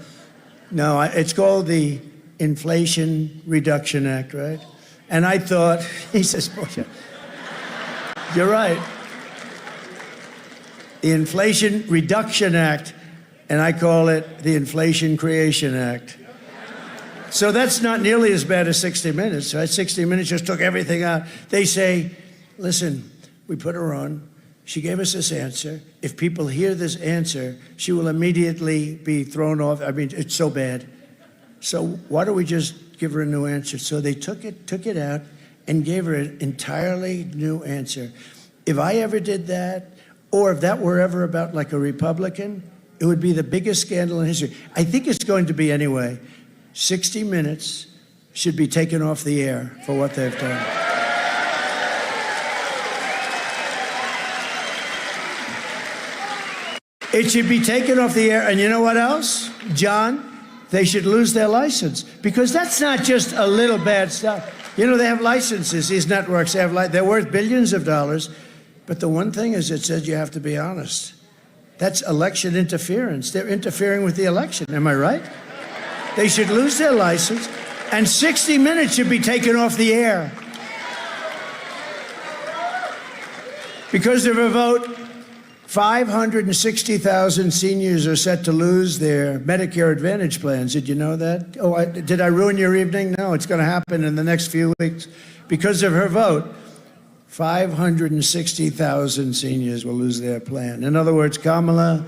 No, it's called the Inflation Reduction Act, right? And I thought, he says, boy, you're right. The Inflation Reduction Act, and I call it the Inflation Creation Act. So that's not nearly as bad as 60 Minutes, right? 60 Minutes just took everything out. They say, listen, we put her on. She gave us this answer. If people hear this answer, she will immediately be thrown off. I mean, it's so bad. So why don't we just give her a new answer? So they took it out and gave her an entirely new answer. If I ever did that, or if that were ever about like a Republican, it would be the biggest scandal in history. I think it's going to be anyway. 60 Minutes should be taken off the air for what they've done. It should be taken off the air. And you know what else, John? They should lose their license, because that's not just a little bad stuff. You know, they have licenses. These networks have they're worth billions of dollars. But the one thing is, it says you have to be honest. That's election interference. They're interfering with the election. Am I right? They should lose their license, and 60 Minutes should be taken off the air. Because of a vote, 560,000 seniors are set to lose their Medicare Advantage plans. Did you know that? Oh, did I ruin your evening? No, it's going to happen in the next few weeks. Because of her vote, 560,000 seniors will lose their plan. In other words, Kamala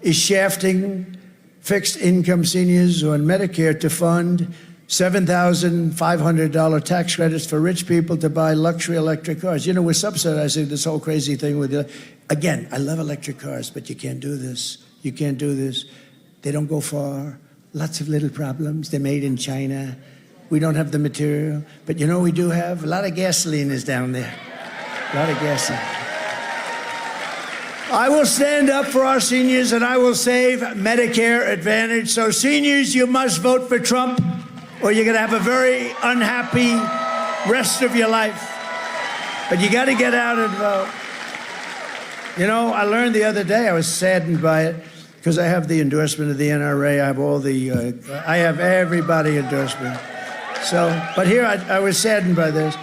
is shafting fixed income seniors on Medicare to fund $7,500 tax credits for rich people to buy luxury electric cars. You know, we're subsidizing this whole crazy thing with again, I love electric cars, but you can't do this. You can't do this. They don't go far. Lots of little problems. They're made in China. We don't have the material. But you know what we do have? A lot of gasoline is down there. A lot of gasoline. I will stand up for our seniors, and I will save Medicare Advantage. So seniors, you must vote for Trump, or you're going to have a very unhappy rest of your life. But you got to get out and vote. You know, I learned the other day, I was saddened by it, because I have the endorsement of the NRA. I have all the, I have everybody endorsement. So, but here I was saddened by this.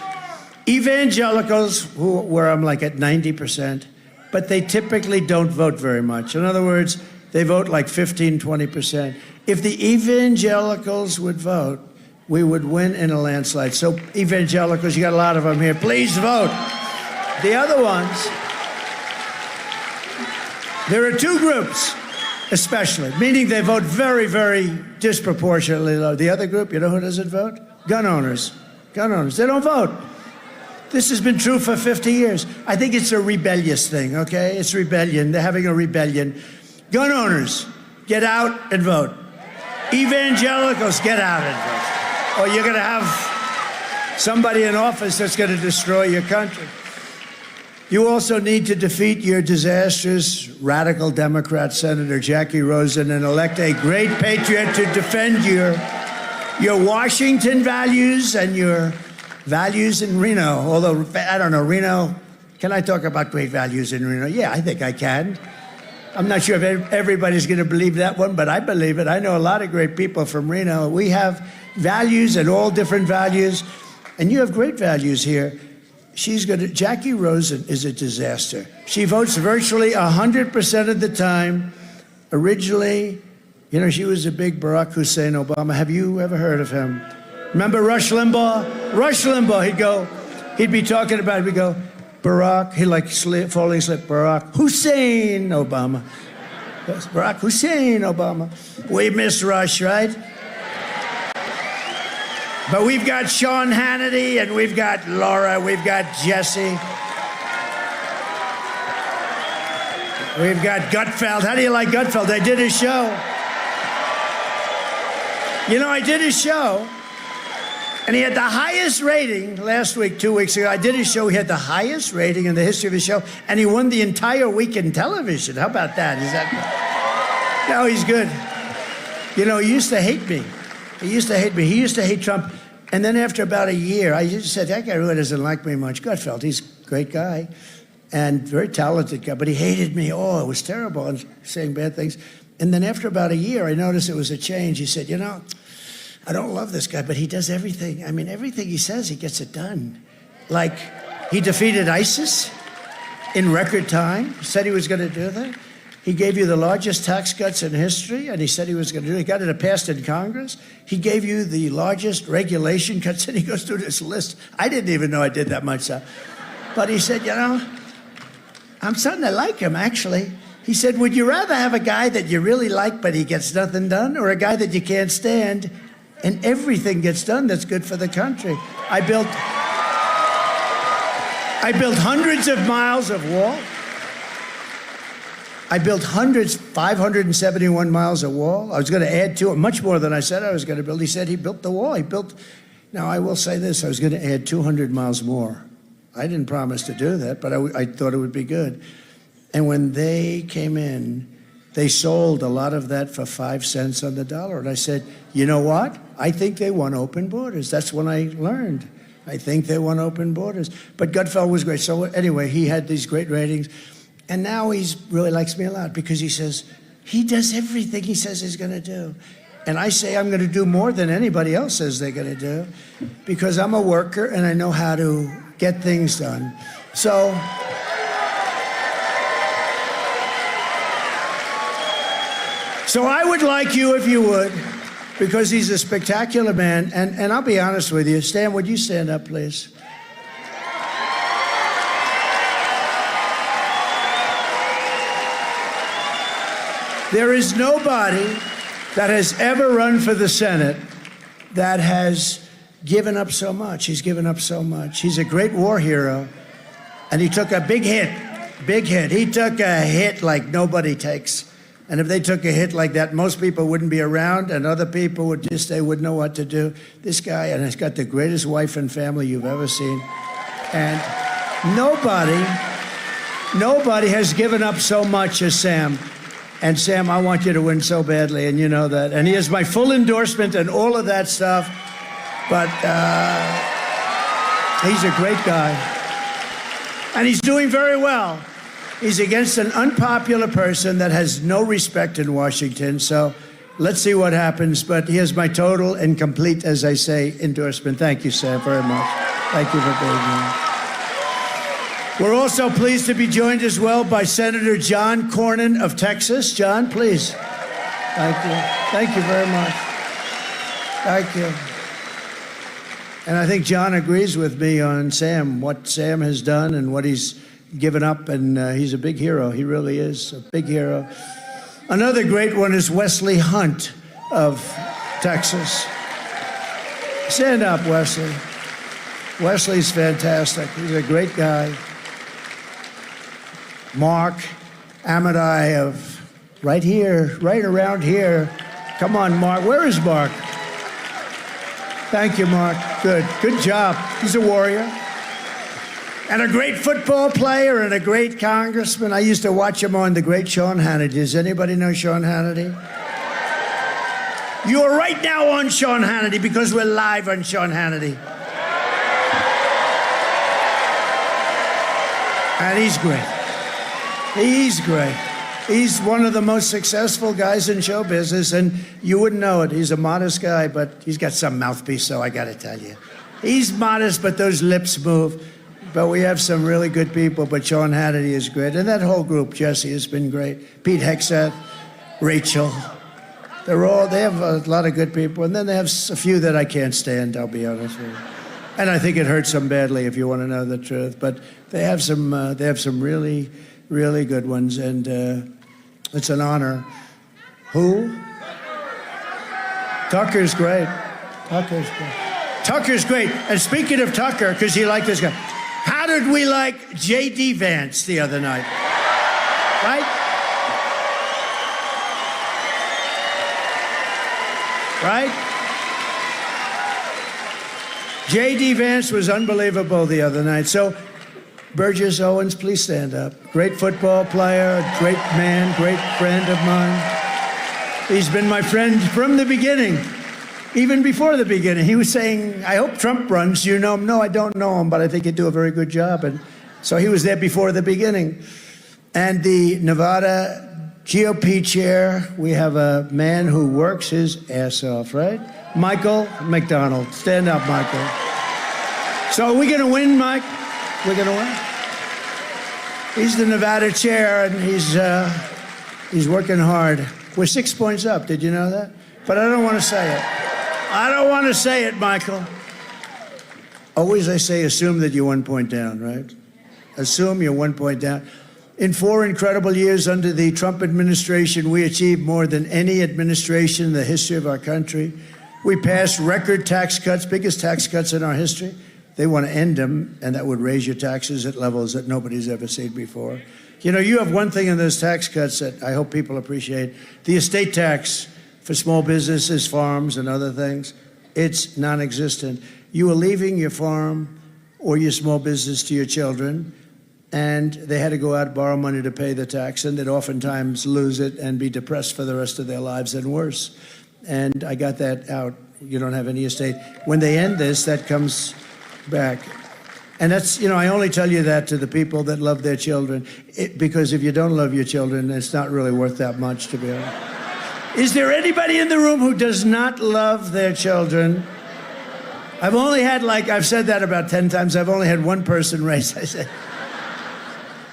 Evangelicals, where I'm like at 90%, but they typically don't vote very much. In other words, they vote like 15, 20%. If the evangelicals would vote, we would win in a landslide. So evangelicals, you got a lot of them here, please vote. The other ones, there are two groups, especially, meaning they vote very, very disproportionately low. The other group, you know who doesn't vote? Gun owners. Gun owners. They don't vote. This has been true for 50 years. I think it's a rebellious thing, okay? It's rebellion. They're having a rebellion. Gun owners, get out and vote. Evangelicals, get out and vote. Or you're going to have somebody in office that's going to destroy your country. You also need to defeat your disastrous radical Democrat Senator Jackie Rosen and elect a great patriot to defend your Washington values and your values in Reno. Although, I don't know, Reno, can I talk about great values in Reno? Yeah, I think I can. I'm not sure if everybody's going to believe that one, but I believe it. I know a lot of great people from Reno. We have values and all different values, and you have great values here. Jackie Rosen is a disaster. She votes virtually 100% of the time. Originally, you know, she was a big Barack Hussein Obama. Have you ever heard of him? Remember Rush Limbaugh? Rush Limbaugh, he'd be talking about, he'd go, Barack, he like falling asleep, Barack Hussein Obama. Barack Hussein Obama. We miss Rush, right? But we've got Sean Hannity, and we've got Laura, we've got Jesse. We've got Gutfeld. How do you like Gutfeld? I did his show. You know, I did his show, and he had the highest rating last week, 2 weeks ago. I did his show. He had the highest rating in the history of his show, and he won the entire week in television. How about that? Is that? No, he's good. You know, he used to hate me. He used to hate me. He used to hate Trump. And then after about a year, I just said, that guy really doesn't like me much. Gutfeld, he's a great guy and very talented guy, but he hated me. Oh, it was terrible, and saying bad things. And then after about a year, I noticed it was a change. He said, you know, I don't love this guy, but he does everything. I mean, everything he says, he gets it done. Like, he defeated ISIS in record time. He said he was going to do that. He gave you the largest tax cuts in history, and he said he was going to do it. He got it passed in Congress. He gave you the largest regulation cuts, and he goes through this list. I didn't even know I did that much stuff. But he said, you know, I'm starting to like him, actually. He said, would you rather have a guy that you really like, but he gets nothing done, or a guy that you can't stand, and everything gets done that's good for the country? I built hundreds of miles of wall. I built 571 miles of wall. I was going to add to it, much more than I said I was going to build. He said he built the wall. Now, I will say this, I was going to add 200 miles more. I didn't promise to do that, but I thought it would be good. And when they came in, they sold a lot of that for 5 cents on the dollar. And I said, you know what? I think they want open borders. That's when I learned. I think they want open borders. But Gutfeld was great. So anyway, he had these great ratings. And now he really likes me a lot because he says, he does everything he says he's going to do. And I say I'm going to do more than anybody else says they're going to do because I'm a worker and I know how to get things done. So I would like you, if you would, because he's a spectacular man. And I'll be honest with you. Stan, would you stand up, please? There is nobody that has ever run for the Senate that has given up so much. He's given up so much. He's a great war hero, and he took a big hit, big hit. He took a hit like nobody takes. And if they took a hit like that, most people wouldn't be around, and other people would just, they wouldn't know what to do. This guy, and he's got the greatest wife and family you've ever seen. And nobody has given up so much as Sam. And Sam, I want you to win so badly, and you know that. And he has my full endorsement and all of that stuff. But he's a great guy. And he's doing very well. He's against an unpopular person that has no respect in Washington. So let's see what happens. But he has my total and complete, as I say, endorsement. Thank you, Sam, very much. Thank you for being here. We're also pleased to be joined as well by Senator John Cornyn of Texas. John, please. Thank you. Thank you very much. Thank you. And I think John agrees with me on Sam, what Sam has done and what he's given up, and he's a big hero. He really is a big hero. Another great one is Wesley Hunt of Texas. Stand up, Wesley. Wesley's fantastic. He's a great guy. Mark Amadai of right here, right around here. Come on, Mark. Where is Mark? Thank you, Mark. Good. Good job. He's a warrior. And a great football player and a great congressman. I used to watch him on the great Sean Hannity. Does anybody know Sean Hannity? You are right now on Sean Hannity because we're live on Sean Hannity. And he's great. He's great. He's one of the most successful guys in show business, and you wouldn't know it. He's a modest guy, but he's got some mouthpiece, so I got to tell you. He's modest, but those lips move. But we have some really good people, but Sean Hannity is great. And that whole group, Jesse, has been great. Pete Hegseth, Rachel. They have a lot of good people. And then they have a few that I can't stand, I'll be honest with you. And I think it hurts them badly, if you want to know the truth. But they have some really, really good ones. And it's an honor. Who? Tucker's great. Tucker's great. Tucker's great. And speaking of Tucker, because you like this guy, how did we like J.D. Vance the other night? Right? Right? J.D. Vance was unbelievable the other night. So, Burgess Owens, please stand up. Great football player, great man, great friend of mine. He's been my friend from the beginning. Even before the beginning, he was saying, I hope Trump runs. You know him? No, I don't know him, but I think he'd do a very good job. And so he was there before the beginning. And the Nevada GOP chair, we have a man who works his ass off, right? Michael McDonald. Stand up, Michael. So are we going to win, Mike? We're going to win? He's the Nevada chair, and he's working hard. We're 6 points up. Did you know that? But I don't want to say it. I don't want to say it, Michael. Always I say, assume that you're 1 point down, right? Assume you're 1 point down. In 4 incredible years under the Trump administration, we achieved more than any administration in the history of our country. We passed record tax cuts, biggest tax cuts in our history. They want to end them, and that would raise your taxes at levels that nobody's ever seen before. You know, you have one thing in those tax cuts that I hope people appreciate. The estate tax for small businesses, farms, and other things, it's non-existent. You are leaving your farm or your small business to your children, and they had to go out and borrow money to pay the tax, and they'd oftentimes lose it and be depressed for the rest of their lives and worse. And I got that out. You don't have any estate. When they end this, that comes back. And that's, you know, I only tell you that to the people that love their children, because if you don't love your children, it's not really worth that much, to be honest. Is there anybody in the room who does not love their children? I've only had, I've said that about 10 times. I've only had one person raise. I said,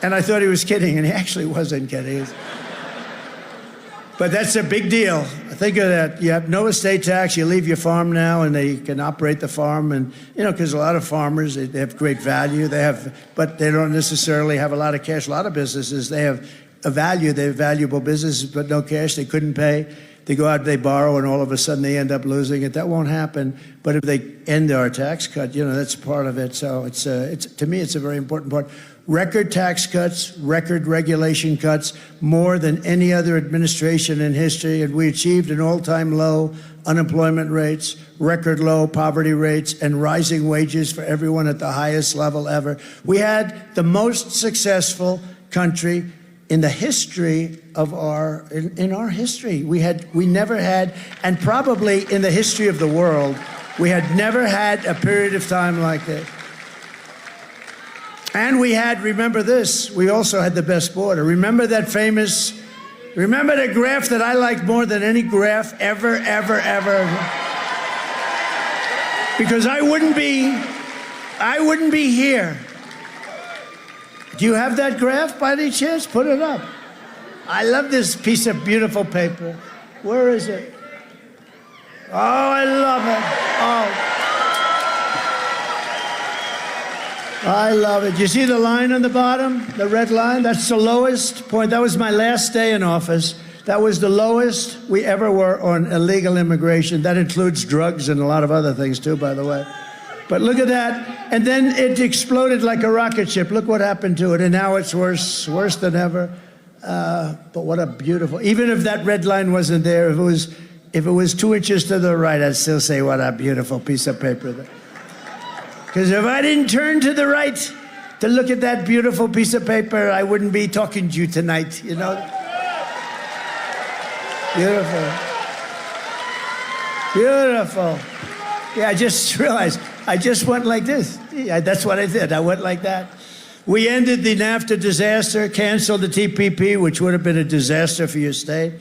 and I thought he was kidding, and he actually wasn't kidding. But that's a big deal. Think of that. You have no estate tax. You leave your farm now, and they can operate the farm. And, you know, because a lot of farmers, they have great value. But they don't necessarily have a lot of cash. A lot of businesses, they have a value. They have valuable businesses, but no cash. They couldn't pay. They go out, they borrow, and all of a sudden they end up losing it. That won't happen. But if they end our tax cut, you know, that's part of it. So it's to me, it's a very important part. Record tax cuts, record regulation cuts, more than any other administration in history, and we achieved an all-time low unemployment rates, record low poverty rates, and rising wages for everyone at the highest level ever. We had the most successful country in the history of our history. We never had, and probably in the history of the world, we had never had a period of time like this. And we had, remember this, we also had the best border. Remember that famous, remember the graph that I like more than any graph ever, ever, ever? Because I wouldn't be here. Do you have that graph by any chance? Put it up. I love this piece of beautiful paper. Where is it? Oh, I love it. Oh. I love it. You see the line on the bottom? The red line? That's the lowest point. That was my last day in office. That was the lowest we ever were on illegal immigration. That includes drugs and a lot of other things too, by the way. But look at that. And then it exploded like a rocket ship. Look what happened to it. And now it's worse than ever. But what a beautiful, even if that red line wasn't there, if it was 2 inches to the right, I'd still say what a beautiful piece of paper. Because if I didn't turn to the right to look at that beautiful piece of paper, I wouldn't be talking to you tonight, you know? Beautiful. Beautiful. Yeah, I just realized, I just went like this. Yeah, that's what I did. I went like that. We ended the NAFTA disaster, canceled the TPP, which would have been a disaster for your state,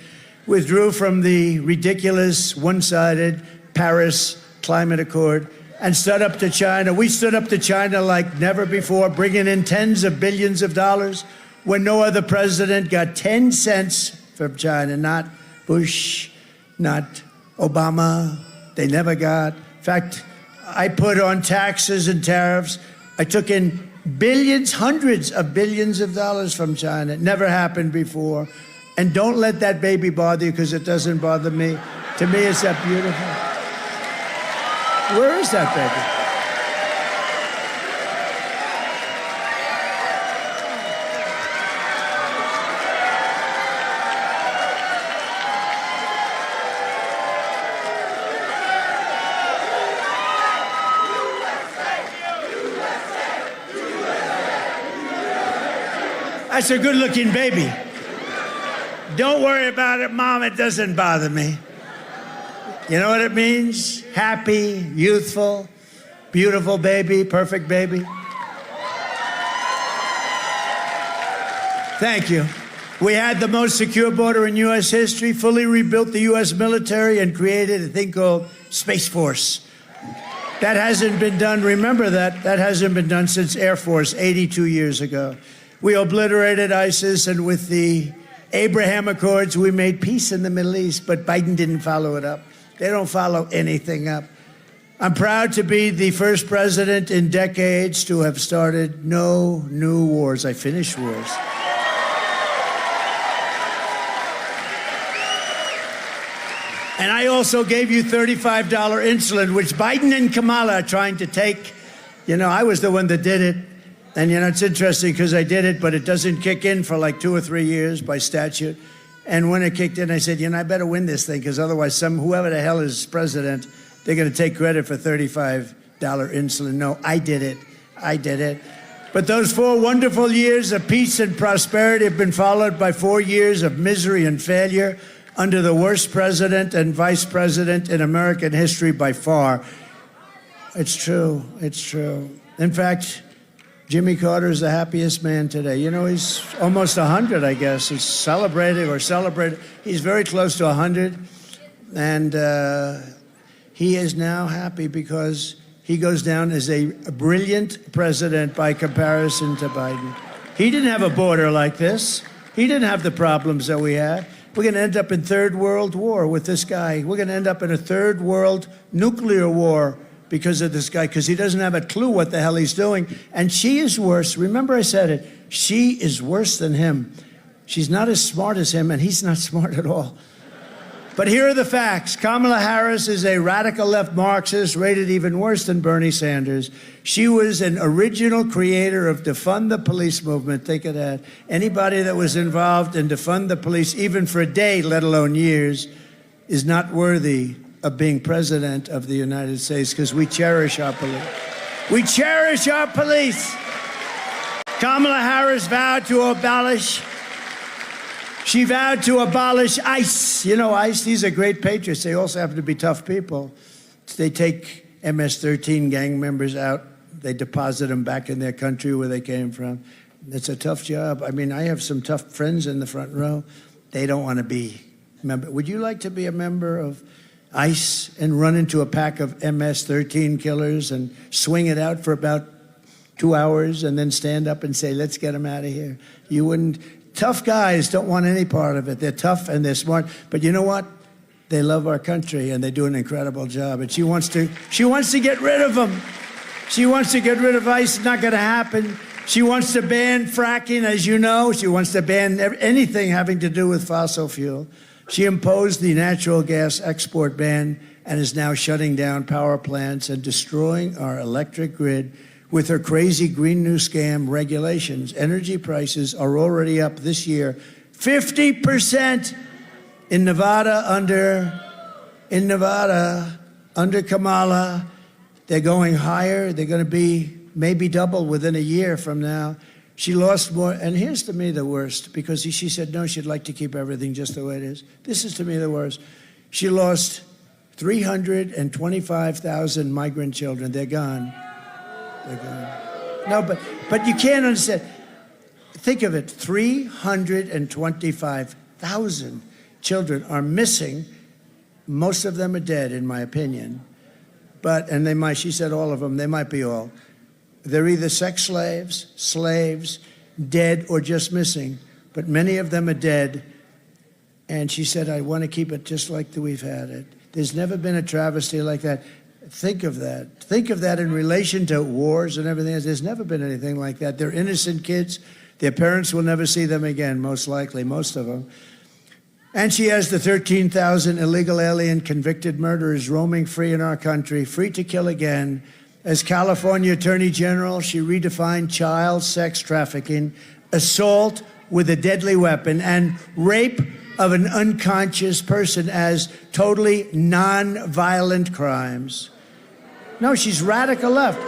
withdrew from the ridiculous, one-sided Paris Climate Accord, and stood up to China. We stood up to China like never before, bringing in tens of billions of dollars when no other president got 10 cents from China. Not Bush, not Obama. They never got. In fact, I put on taxes and tariffs. I took in billions, hundreds of billions of dollars from China. It never happened before. And don't let that baby bother you, because it doesn't bother me. To me, it's that beautiful. Where is that baby? That's a good-looking baby. Don't worry about it, Mom. It doesn't bother me. You know what it means? Happy, youthful, beautiful baby, perfect baby. Thank you. We had the most secure border in U.S. history, fully rebuilt the U.S. military, and created a thing called Space Force. That hasn't been done, remember that, that hasn't been done since Air Force 82 years ago. We obliterated ISIS, and with the Abraham Accords, we made peace in the Middle East, but Biden didn't follow it up. They don't follow anything up. I'm proud to be the first president in decades to have started no new wars. I finished wars. And I also gave you $35 insulin, which Biden and Kamala are trying to take. You know, I was the one that did it. And, you know, it's interesting because I did it, but it doesn't kick in for like 2 or 3 years by statute. And when it kicked in, I said, you know, I better win this thing, because otherwise whoever the hell is president, they're going to take credit for $35 insulin. No, I did it. I did it. But those 4 wonderful years of peace and prosperity have been followed by 4 years of misery and failure under the worst president and vice president in American history by far. It's true. It's true. In fact, Jimmy Carter is the happiest man today. You know, he's almost 100, I guess. He's celebrating. He's very close to 100. And he is now happy because he goes down as a brilliant president by comparison to Biden. He didn't have a border like this. He didn't have the problems that we had. We're going to end up in third world war with this guy. We're going to end up in a third world nuclear war because of this guy, because he doesn't have a clue what the hell he's doing. And she is worse. Remember I said it. She is worse than him. She's not as smart as him, and he's not smart at all. But here are the facts. Kamala Harris is a radical left Marxist, rated even worse than Bernie Sanders. She was an original creator of defund the police movement. Think of that. Anybody that was involved in defund the police, even for a day, let alone years, is not worthy of being president of the United States, because we cherish our police. We cherish our police. Kamala Harris vowed to abolish. She vowed to abolish ICE. You know, ICE, these are great patriots. They also happen to be tough people. They take MS-13 gang members out. They deposit them back in their country where they came from. It's a tough job. I mean, I have some tough friends in the front row. They don't want to be a member. Would you like to be a member of ICE and run into a pack of MS-13 killers and swing it out for about 2 hours and then stand up and say, let's get them out of here? You wouldn't. Tough guys don't want any part of it. They're tough and they're smart. But you know what? They love our country and they do an incredible job. And she wants to get rid of them. She wants to get rid of ICE. It's not going to happen. She wants to ban fracking, as you know. She wants to ban anything having to do with fossil fuel. She imposed the natural gas export ban and is now shutting down power plants and destroying our electric grid with her crazy Green New Scam regulations. Energy prices are already up this year 50% in Nevada under Kamala. They're going higher. They're going to be maybe double within a year from now. She lost more. And here's to me the worst, because she said no, she'd like to keep everything just the way it is. This is to me the worst. She lost 325,000 migrant children. They're gone. They're gone. No, but you can't understand. Think of it. 325,000 children are missing. Most of them are dead, in my opinion. And they might, she said all of them, they might be all. They're either sex slaves, dead, or just missing. But many of them are dead. And she said, I want to keep it just like we've had it. There's never been a travesty like that. Think of that. Think of that in relation to wars and everything else. There's never been anything like that. They're innocent kids. Their parents will never see them again, most likely, most of them. And she has the 13,000 illegal alien convicted murderers roaming free in our country, free to kill again. As California Attorney General, she redefined child sex trafficking, assault with a deadly weapon, and rape of an unconscious person as totally non-violent crimes. No, she's radical left.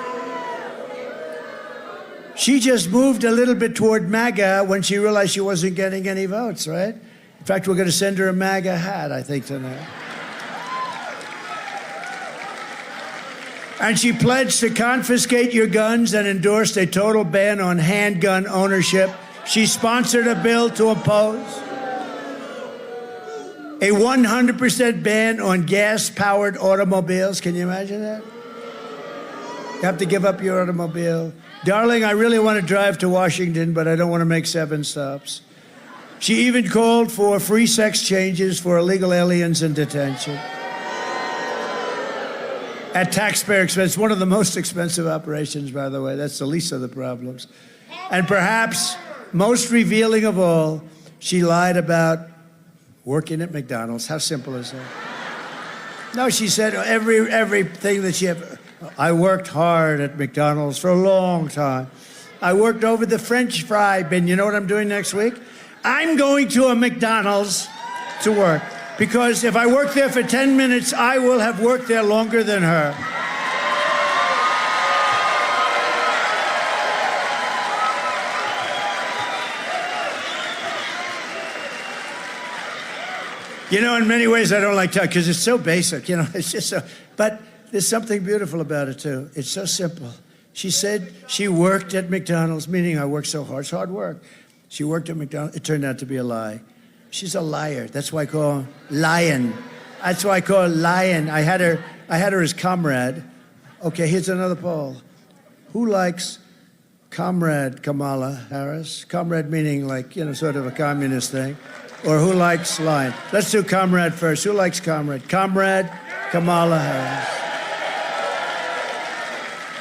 She just moved a little bit toward MAGA when she realized she wasn't getting any votes, right? In fact, we're going to send her a MAGA hat, I think, tonight. And she pledged to confiscate your guns and endorsed a total ban on handgun ownership. She sponsored a bill to oppose a 100% ban on gas-powered automobiles. Can you imagine that? You have to give up your automobile. Darling, I really want to drive to Washington, but I don't want to make 7 stops. She even called for free sex changes for illegal aliens in detention. At taxpayer expense, one of the most expensive operations, by the way. That's the least of the problems. And perhaps most revealing of all, she lied about working at McDonald's. How simple is that? No, she said everything that she had. I worked hard at McDonald's for a long time. I worked over the French fry bin. You know what I'm doing next week? I'm going to a McDonald's to work. Because if I work there for 10 minutes, I will have worked there longer than her. You know, in many ways, I don't like talking because it's so basic. You know, it's just so. But there's something beautiful about it too. It's so simple. She said she worked at McDonald's, meaning I worked so hard. It's hard work. She worked at McDonald's. It turned out to be a lie. She's a liar. That's why I call her Lion. That's why I call her Lion. I had her as comrade. Okay, here's another poll. Who likes comrade Kamala Harris? Comrade meaning like, you know, sort of a communist thing. Or who likes Lion? Let's do comrade first. Who likes comrade? Comrade Kamala Harris.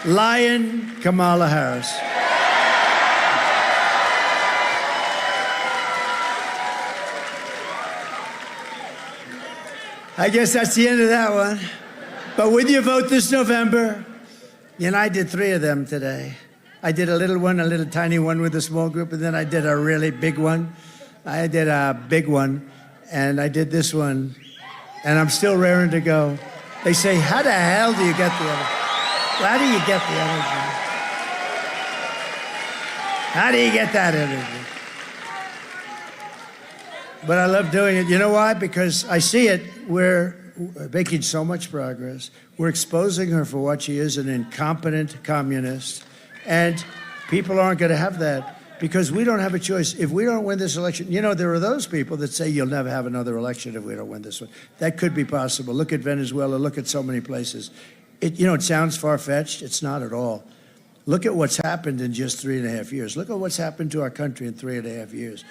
Lion Kamala Harris. I guess that's the end of that one. But with your vote this November, I did 3 of them today. I did a little one, a little tiny one with a small group, and then I did a really big one. I did a big one, and I did this one, and I'm still raring to go. They say, how the hell do you get the energy? How do you get the energy? How do you get that energy? But I love doing it. You know why? Because I see it. We're making so much progress. We're exposing her for what she is, an incompetent communist. And people aren't going to have that because we don't have a choice. If we don't win this election, there are those people that say you'll never have another election if we don't win this one. That could be possible. Look at Venezuela. Look at so many places. It sounds far-fetched. It's not at all. Look at what's happened in just 3.5 years. Look at what's happened to our country in 3.5 years.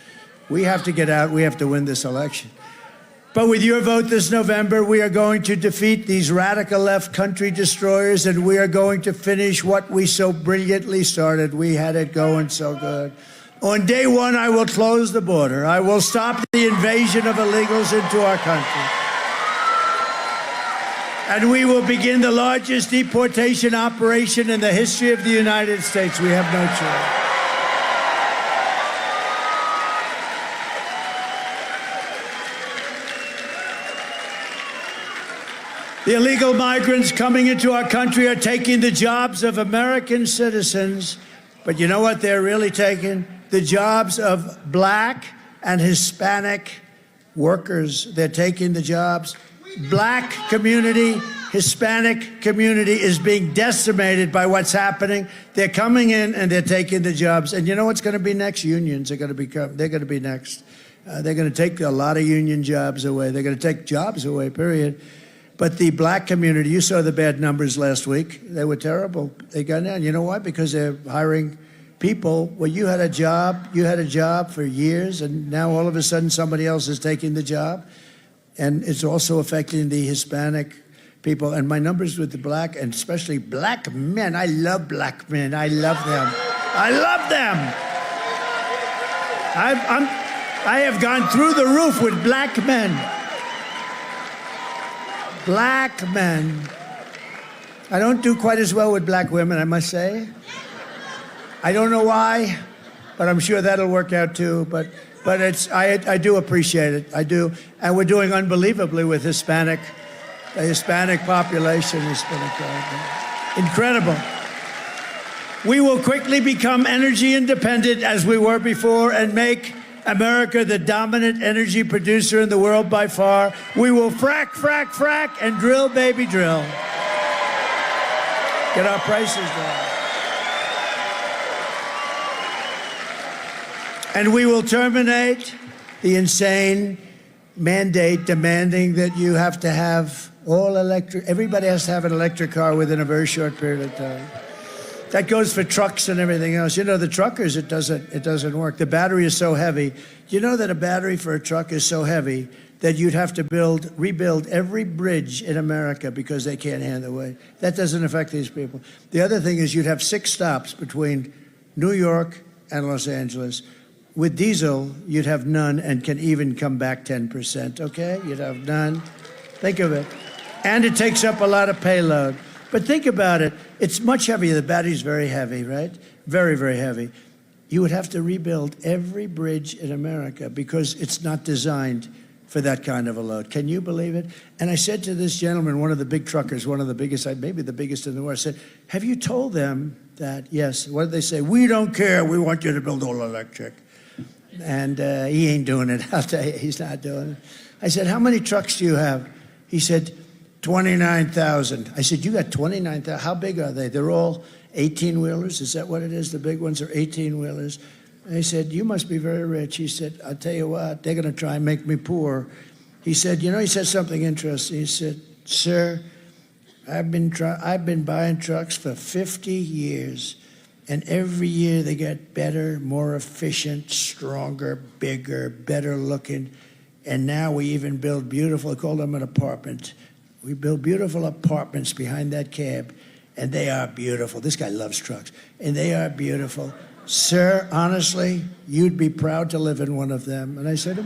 We have to get out. We have to win this election. But with your vote this November, we are going to defeat these radical left country destroyers, and we are going to finish what we so brilliantly started. We had it going so good. On day one, I will close the border. I will stop the invasion of illegals into our country. And we will begin the largest deportation operation in the history of the United States. We have no choice. The illegal migrants coming into our country are taking the jobs of American citizens. But you know what they're really taking? The jobs of Black and Hispanic workers. They're taking the jobs. Black community, Hispanic community is being decimated by what's happening. They're coming in and they're taking the jobs. And you know what's going to be next? Unions are going to become, they're going to be next. They're going to take a lot of union jobs away. They're going to take jobs away, period. But the Black community, you saw the bad numbers last week. They were terrible. They got down. You know why? Because they're hiring people. Well, you had a job for years, and now all of a sudden somebody else is taking the job. And it's also affecting the Hispanic people. And my numbers with the Black, and especially Black men, I love Black men. I love them. I love them. I have gone through the roof with Black men. Black men. I don't do quite as well with Black women, I must say. I don't know why, but I'm sure that'll work out too. But I do appreciate it. I do. And we're doing unbelievably with Hispanic. The Hispanic population has been incredible. We will quickly become energy independent as we were before and make America the dominant energy producer in the world by far. We will frack, frack, frack, and drill, baby, drill. Get our prices down. And we will terminate the insane mandate demanding that you have to have all electric. Everybody has to have an electric car within a very short period of time. That goes for trucks and everything else. You know, the truckers, it doesn't work. The battery is so heavy. You know that a battery for a truck is so heavy that you'd have to rebuild every bridge in America because they can't handle the weight. That doesn't affect these people. The other thing is you'd have 6 stops between New York and Los Angeles. With diesel, you'd have none and can even come back 10%, okay? You'd have none. Think of it. And it takes up a lot of payload. But think about it. It's much heavier. The battery's very heavy, right? Very, very heavy. You would have to rebuild every bridge in America because it's not designed for that kind of a load. Can you believe it? And I said to this gentleman, one of the big truckers, one of the biggest, maybe the biggest in the world, I said, have you told them that, yes, what did they say? We don't care. We want you to build all electric. And he ain't doing it. I'll tell you, he's not doing it. I said, how many trucks do you have? He said, 29,000. I said, you got 29,000? How big are they? They're all 18-wheelers? Is that what it is? The big ones are 18-wheelers. And he said, you must be very rich. He said, I'll tell you what, they're going to try and make me poor. He said, you know, he said something interesting. He said, sir, I've been buying trucks for 50 years, and every year they get better, more efficient, stronger, bigger, better looking. And now we even build beautiful, I call them an apartment. We build beautiful apartments behind that cab, and they are beautiful. This guy loves trucks, and they are beautiful. Sir, honestly, you'd be proud to live in one of them. And I said,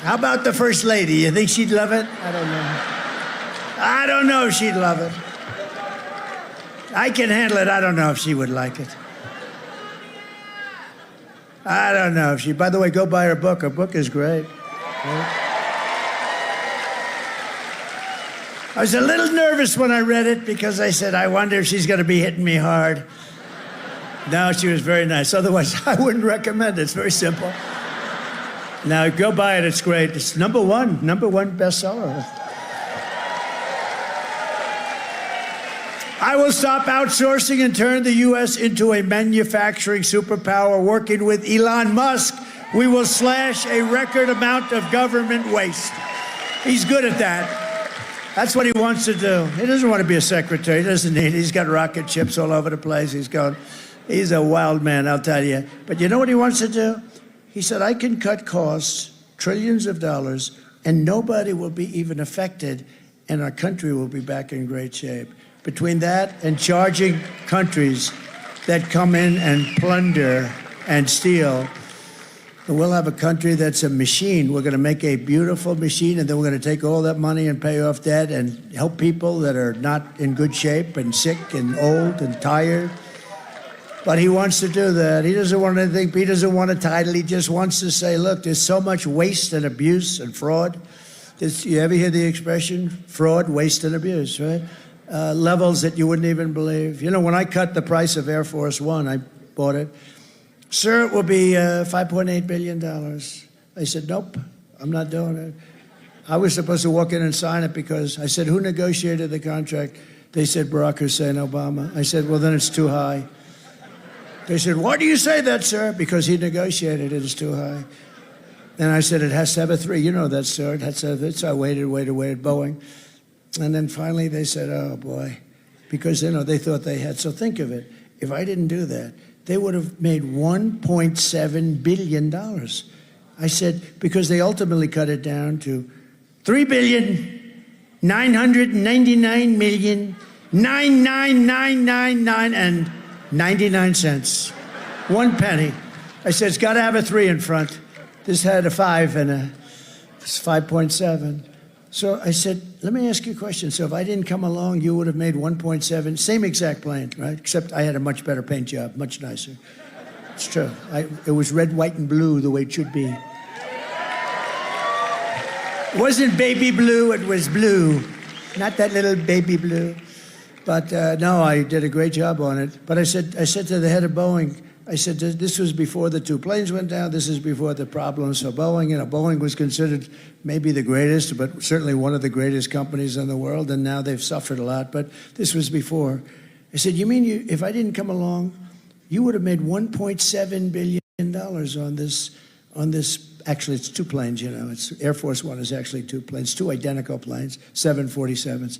How about the First Lady? You think she'd love it? I don't know. I don't know if she'd love it. I can handle it. I don't know if she would like it. I don't know if she... By the way, go buy her book. Her book is great. I was a little nervous when I read it because I said, I wonder if she's going to be hitting me hard. No, she was very nice. Otherwise, I wouldn't recommend it. It's very simple. Now, go buy it. It's great. It's number one bestseller. I will stop outsourcing and turn the U.S. into a manufacturing superpower. Working with Elon Musk, we will slash a record amount of government waste. He's good at that. That's what he wants to do. He doesn't want to be a secretary. He doesn't need it. He's got rocket ships all over the place. He's a wild man, I'll tell you. But you know what he wants to do? He said, I can cut costs, trillions of dollars, and nobody will be even affected, and our country will be back in great shape. Between that and charging countries that come in and plunder and steal, we'll have a country that's a machine. We're going to make a beautiful machine, and then we're going to take all that money and pay off debt and help people that are not in good shape and sick and old and tired. But he wants to do that. He doesn't want anything. He doesn't want a title. He just wants to say, look, there's so much waste and abuse and fraud. You ever hear the expression, fraud, waste, and abuse, right? Levels that you wouldn't even believe. You know, when I cut the price of Air Force One, I bought it. Sir, it will be $5.8 billion. I said, nope, I'm not doing it. I was supposed to walk in and sign it because I said, who negotiated the contract? They said, Barack Hussein Obama. I said, well, then it's too high. They said, why do you say that, sir? Because he negotiated it. It's too high. And I said, it has to have a 3. You know that, sir. It has to have it. So I waited, Boeing. And then finally they said, oh, boy. Because, you know, they thought they had. So think of it. If I didn't do that, they would have made $1.7 billion. I said, because they ultimately cut it down to $3,999,000,99999 and 99 cents. 1 penny. I said, it's got to have a 3 in front. This had a 5 and it's 5.7. So I said, let me ask you a question. So if I didn't come along, you would have made 1.7, same exact plane, right? Except I had a much better paint job, much nicer. It's true. It was red, white, and blue the way it should be. It wasn't baby blue, it was blue. Not that little baby blue. But no, I did a great job on it. But I said to the head of Boeing, I said, this was before the 2 planes went down. This is before the problems for Boeing. You know, Boeing was considered maybe the greatest, but certainly one of the greatest companies in the world. And now they've suffered a lot. But this was before. I said, you mean if I didn't come along, you would have made $1.7 billion on this. Actually, it's 2 planes, you know. It's Air Force One is actually 2 planes, 2 identical planes, 747s.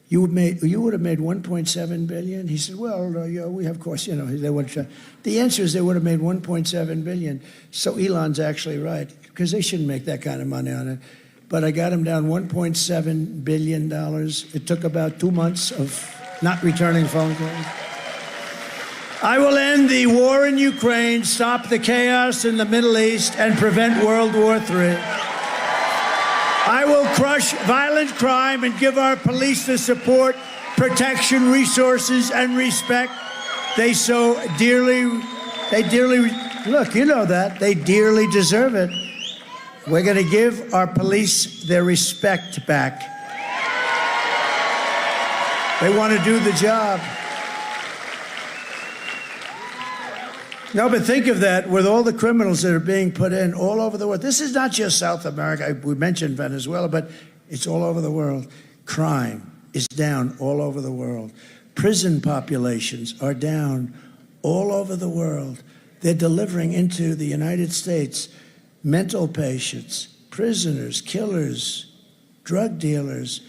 You would have made $1.7 billion? He said, well, we have, of course, you know, they would. The answer is they would have made $1.7 billion. So Elon's actually right, because they shouldn't make that kind of money on it. But I got him down $1.7 billion. It took about 2 months of not returning phone calls. I will end the war in Ukraine, stop the chaos in the Middle East, and prevent World War III. I will crush violent crime and give our police the support, protection, resources, and respect they so dearly, look, you know that, they dearly deserve it. We're going to give our police their respect back. They want to do the job. No, but think of that, with all the criminals that are being put in all over the world. This is not just South America. We mentioned Venezuela, but it's all over the world. Crime is down all over the world. Prison populations are down all over the world. They're delivering into the United States mental patients, prisoners, killers, drug dealers,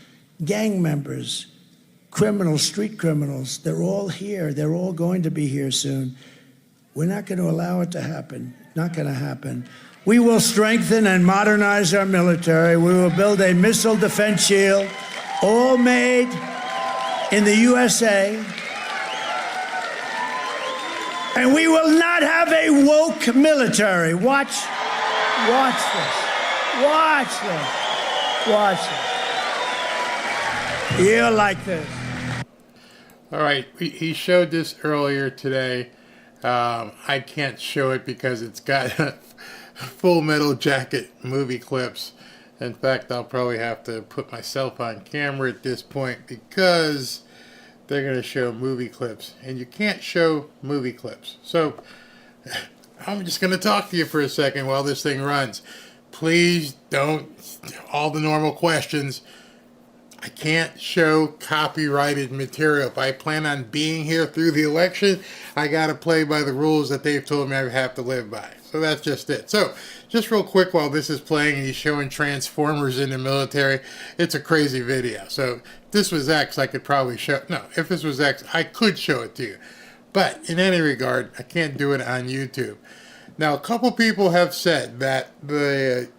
gang members, criminals, street criminals. They're all here. They're all going to be here soon. We're not going to allow it to happen. Not going to happen. We will strengthen and modernize our military. We will build a missile defense shield, all made in the USA. And we will not have a woke military. Watch this. Watch this. Watch this. You'll like this. All right, he showed this earlier today. I can't show it because it's got Full Metal Jacket movie clips. In fact, I'll probably have to put myself on camera at this point because they're going to show movie clips. And you can't show movie clips. So I'm just going to talk to you for a second while this thing runs. Please don't, all the normal questions. I can't show copyrighted material. If I plan on being here through the election, I got to play by the rules that they've told me I have to live by. So that's just it. So just real quick while this is playing and he's showing Transformers in the military, it's a crazy video. So if this was X, I could probably show, no, if this was X, I could show it to you. But in any regard, I can't do it on YouTube. Now, a couple people have said that the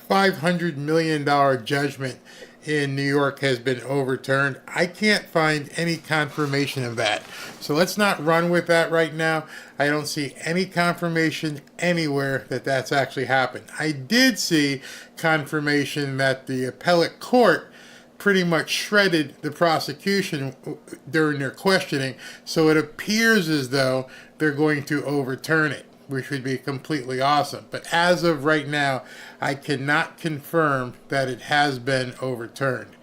$500 million judgment in New York has been overturned. I can't find any confirmation of that. So let's not run with that right now. I don't see any confirmation anywhere that that's actually happened. I did see confirmation that the appellate court pretty much shredded the prosecution during their questioning, so it appears as though they're going to overturn it, which would be completely awesome. But as of right now, I cannot confirm that it has been overturned.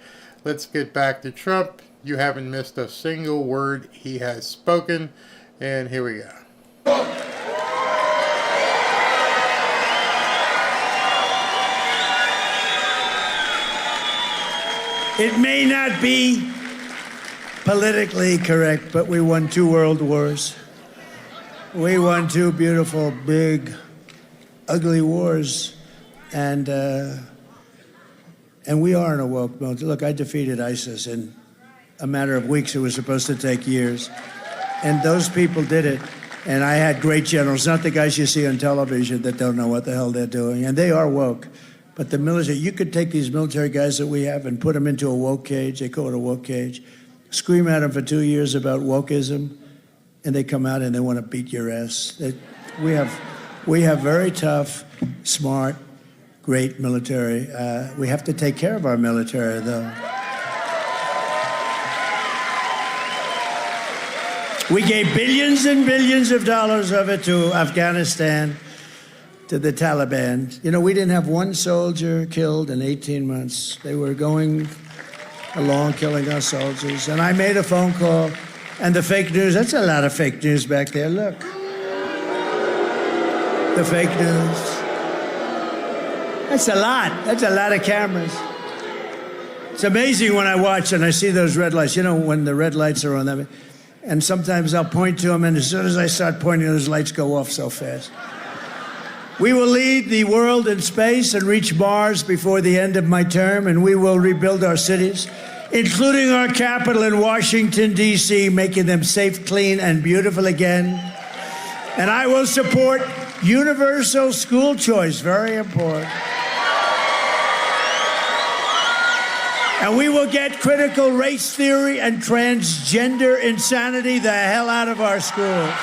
Let's get back to Trump. You haven't missed a single word he has spoken. And here we go. It may not be politically correct, but we won 2 world wars. We won 2 beautiful, big, ugly wars, and we are in a woke mode. Look, I defeated ISIS in a matter of weeks. It was supposed to take years, and those people did it. And I had great generals, not the guys you see on television that don't know what the hell they're doing, and they are woke. But the military, you could take these military guys that we have and put them into a woke cage. They call it a woke cage. Scream at them for 2 years about wokeism, and they come out and they want to beat your ass. We have very tough, smart, great military. We have to take care of our military, though. We gave billions and billions of dollars of it to Afghanistan, to the Taliban. You know, we didn't have one soldier killed in 18 months. They were going along killing our soldiers. And I made a phone call. And the fake news, that's a lot of fake news back there, look. The fake news. That's a lot of cameras. It's amazing when I watch and I see those red lights, you know, when the red lights are on them. And sometimes I'll point to them, and as soon as I start pointing, those lights go off so fast. We will lead the world in space and reach Mars before the end of my term, and we will rebuild our cities, including our capital in Washington, D.C., making them safe, clean, and beautiful again. And I will support universal school choice, very important. And we will get critical race theory and transgender insanity the hell out of our schools.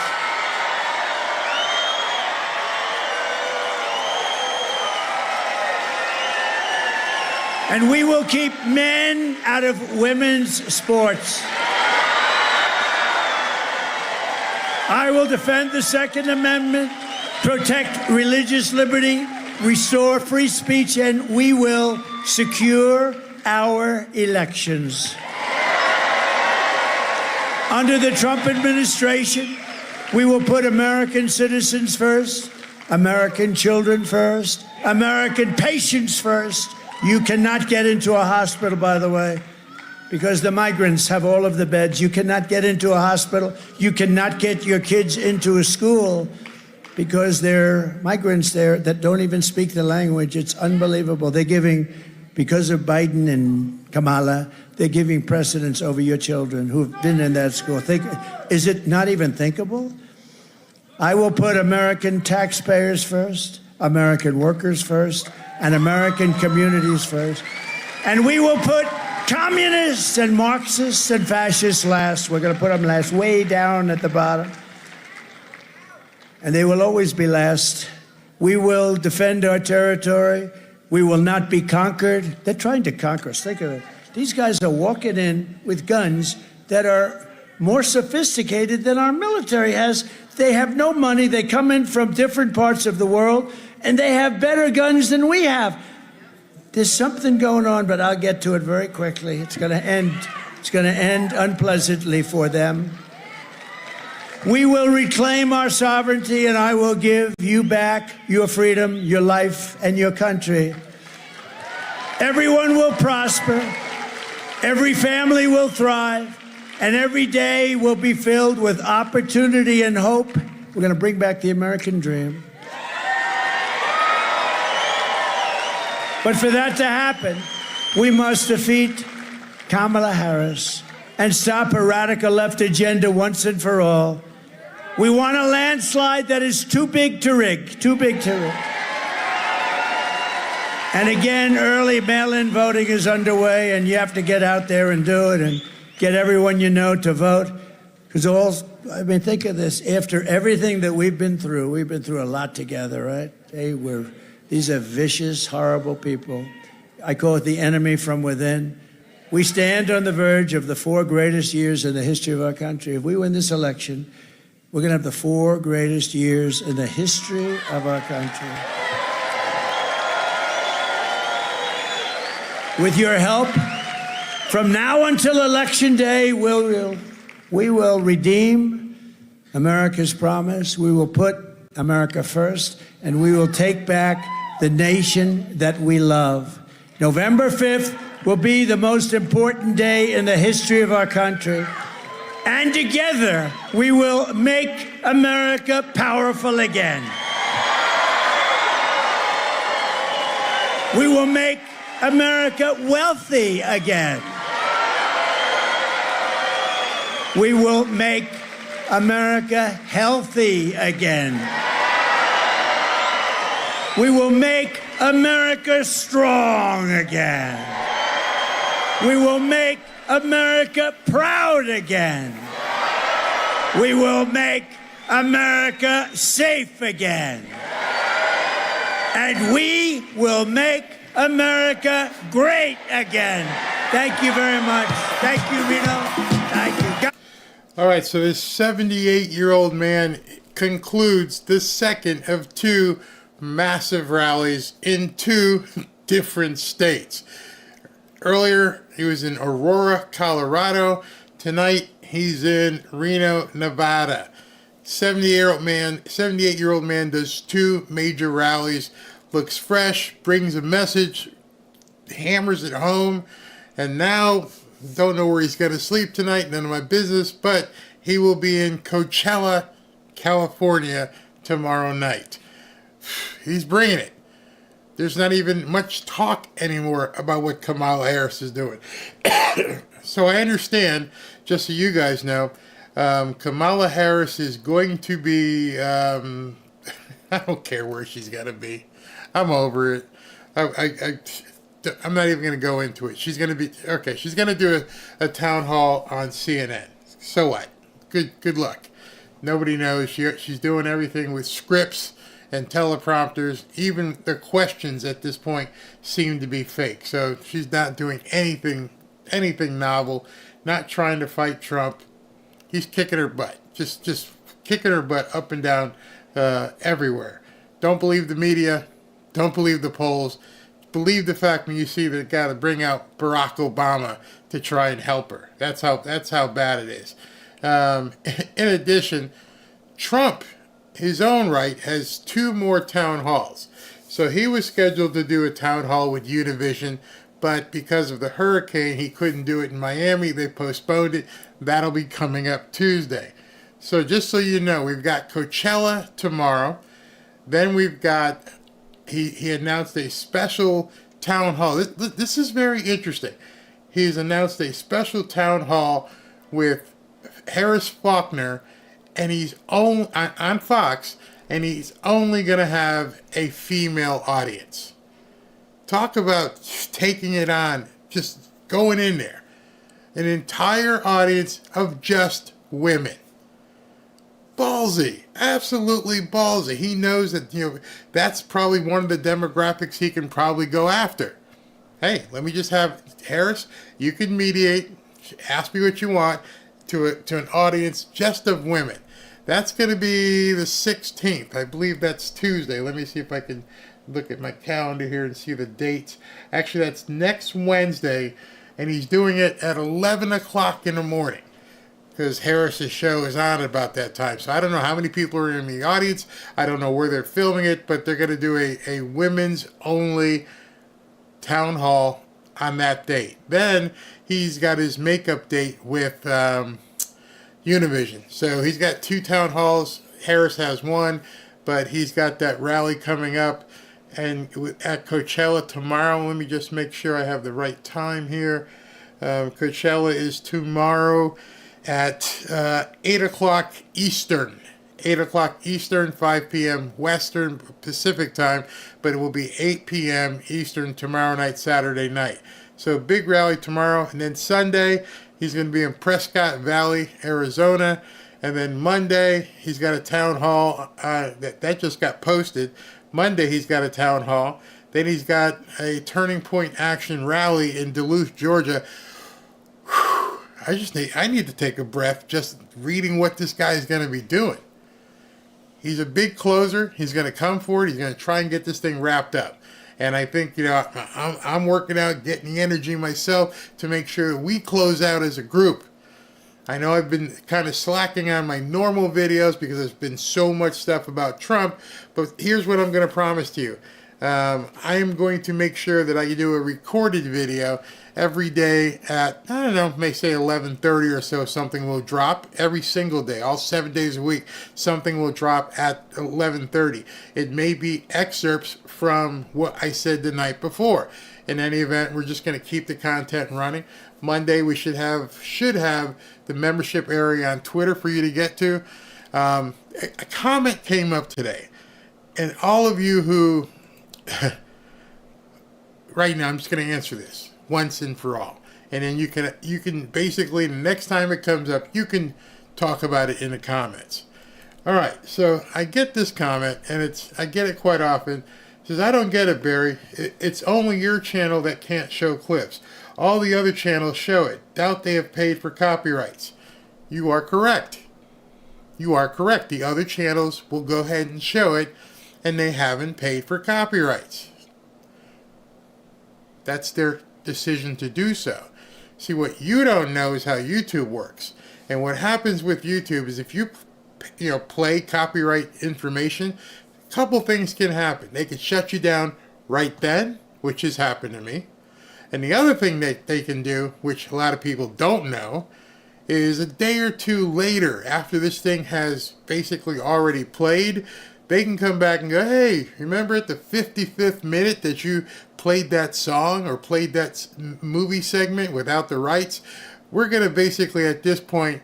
And we will keep men out of women's sports. I will defend the Second Amendment, protect religious liberty, restore free speech, and we will secure our elections. Under the Trump administration, we will put American citizens first, American children first, American patients first. You cannot get into a hospital, by the way, because the migrants have all of the beds. You cannot get into a hospital. You cannot get your kids into a school because they're migrants there that don't even speak the language. It's unbelievable. They're giving, because of Biden and Kamala, they're giving precedence over your children who've been in that school. Is it not even thinkable? I will put American taxpayers first, American workers first, and American communities first. And we will put communists and Marxists and fascists last. We're going to put them last, way down at the bottom. And they will always be last. We will defend our territory. We will not be conquered. They're trying to conquer us. Think of it. These guys are walking in with guns that are more sophisticated than our military has. They have no money. They come in from different parts of the world, and they have better guns than we have. There's something going on, but I'll get to it very quickly. It's going to end. It's going to end unpleasantly for them. We will reclaim our sovereignty, and I will give you back your freedom, your life, and your country. Everyone will prosper. Every family will thrive. And every day will be filled with opportunity and hope. We're going to bring back the American dream. But for that to happen, we must defeat Kamala Harris and stop a radical left agenda once and for all. We want a landslide that is too big to rig, too big to rig. And again, early mail-in voting is underway, and you have to get out there and do it and get everyone you know to vote. Because think of this. After everything that we've been through a lot together, right? These are vicious, horrible people. I call it the enemy from within. We stand on the verge of the 4 greatest years in the history of our country. If we win this election, we're going to have the 4 greatest years in the history of our country. With your help, from now until Election Day, we will redeem America's promise. We will put America first, and we will take back the nation that we love. November 5th will be the most important day in the history of our country. And together, we will make America powerful again. We will make America wealthy again. We will make America healthy again. We will make America strong again. We will make America proud again. We will make America safe again. And we will make America great again. Thank you very much. Thank you, Reno. Thank you. All right, so this 78-year-old man concludes the second of 2 massive rallies in 2 different states. Earlier, he was in Aurora, Colorado. Tonight, he's in Reno, Nevada. 78-year-old man does 2 major rallies, looks fresh, brings a message, hammers it home, and now don't know where he's going to sleep tonight, none of my business, but he will be in Coachella, California tomorrow night. He's bringing it. There's not even much talk anymore about what Kamala Harris is doing. So I understand, just so you guys know, Kamala Harris is going to be, I don't care where she's going to be. I'm over it. I'm not even going to go into it. She's going to be, okay, she's going to do a town hall on CNN. So what? Good luck. Nobody knows. She's doing everything with scripts and teleprompters. Even the questions at this point seem to be fake. So she's not doing anything novel, not trying to fight Trump. He's kicking her butt. Just kicking her butt up and down everywhere. Don't believe the media. Don't believe the polls. Believe the fact when you see the guy to bring out Barack Obama to try and help her. That's how bad it is. In addition, Trump, his own right, has 2 more town halls. So he was scheduled to do a town hall with Univision, but because of the hurricane, he couldn't do it in Miami. They postponed it. That'll be coming up Tuesday. So just so you know, we've got Coachella tomorrow. Then we've got... He announced a special town hall. This is very interesting. He's announced a special town hall with Harris Faulkner, and he's on Fox, and he's only going to have a female audience. Talk about taking it on, just going in there. An entire audience of just women. ballsy, absolutely ballsy. He knows that, that's probably one of the demographics he can probably go after. Hey, let me just have Harris, you can mediate, ask me what you want to an audience just of women. That's going to be the 16th. I believe that's Tuesday. Let me see if I can look at my calendar here and see the dates. Actually, that's next Wednesday, and he's doing it at 11 o'clock in the morning because Harris's show is on at about that time. So I don't know how many people are in the audience. I don't know where they're filming it, but they're going to do a women's only town hall on that date. Then he's got his makeup date with Univision. So he's got 2 town halls. Harris has 1, but he's got that rally coming up. And at Coachella tomorrow, let me just make sure I have the right time here. Coachella is tomorrow at 8 o'clock Eastern. 8 o'clock Eastern, 5 p.m. Western Pacific time, but it will be 8 p.m. Eastern tomorrow night, Saturday night. So big rally tomorrow, and then Sunday, he's going to be in Prescott Valley, Arizona, and then Monday, he's got a town hall that just got posted. Monday, he's got a town hall. Then he's got a Turning Point Action rally in Duluth, Georgia. I need to take a breath just reading what this guy is going to be doing. He's a big closer. He's going to come forward. He's going to try and get this thing wrapped up. And I think, I'm working out, getting the energy myself to make sure we close out as a group. I know I've been kind of slacking on my normal videos because there's been so much stuff about Trump. But here's what I'm going to promise to you. I am going to make sure that I do a recorded video every day at, I don't know, may say 11:30 or so, something will drop every single day, all 7 days a week, something will drop at 11:30. It may be excerpts from what I said the night before. In any event, we're just going to keep the content running. Monday, we should have the membership area on Twitter for you to get to. A comment came up today, and all of you who, right now, I'm just going to answer this once and for all, and then you can basically, the next time it comes up, you can talk about it in the comments. All right, so I get this comment, and I get it quite often. It says, I don't get it, Barry. It's only your channel that can't show clips. All the other channels show it. Doubt they have paid for copyrights. You are correct. You are correct. The other channels will go ahead and show it, and they haven't paid for copyrights. That's their decision to do so. See, what you don't know is how YouTube works. And what happens with YouTube is if you play copyright information, a couple things can happen. They can shut you down right then, which has happened to me. And the other thing that they can do, which a lot of people don't know, is a day or two later, after this thing has basically already played, they can come back and go, hey, remember at the 55th minute that you played that song or played that movie segment without the rights? We're going to basically at this point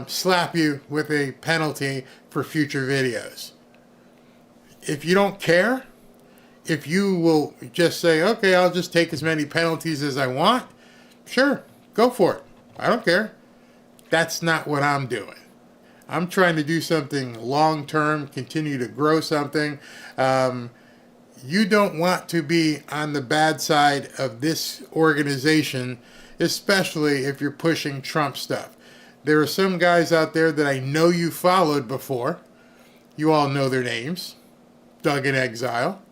slap you with a penalty for future videos. If you don't care, if you will just say, okay, I'll just take as many penalties as I want, sure, go for it. I don't care. That's not what I'm doing. I'm trying to do something long-term, continue to grow something. You don't want to be on the bad side of this organization, especially if you're pushing Trump stuff. There are some guys out there that I know you followed before. You all know their names. Doug in Exile.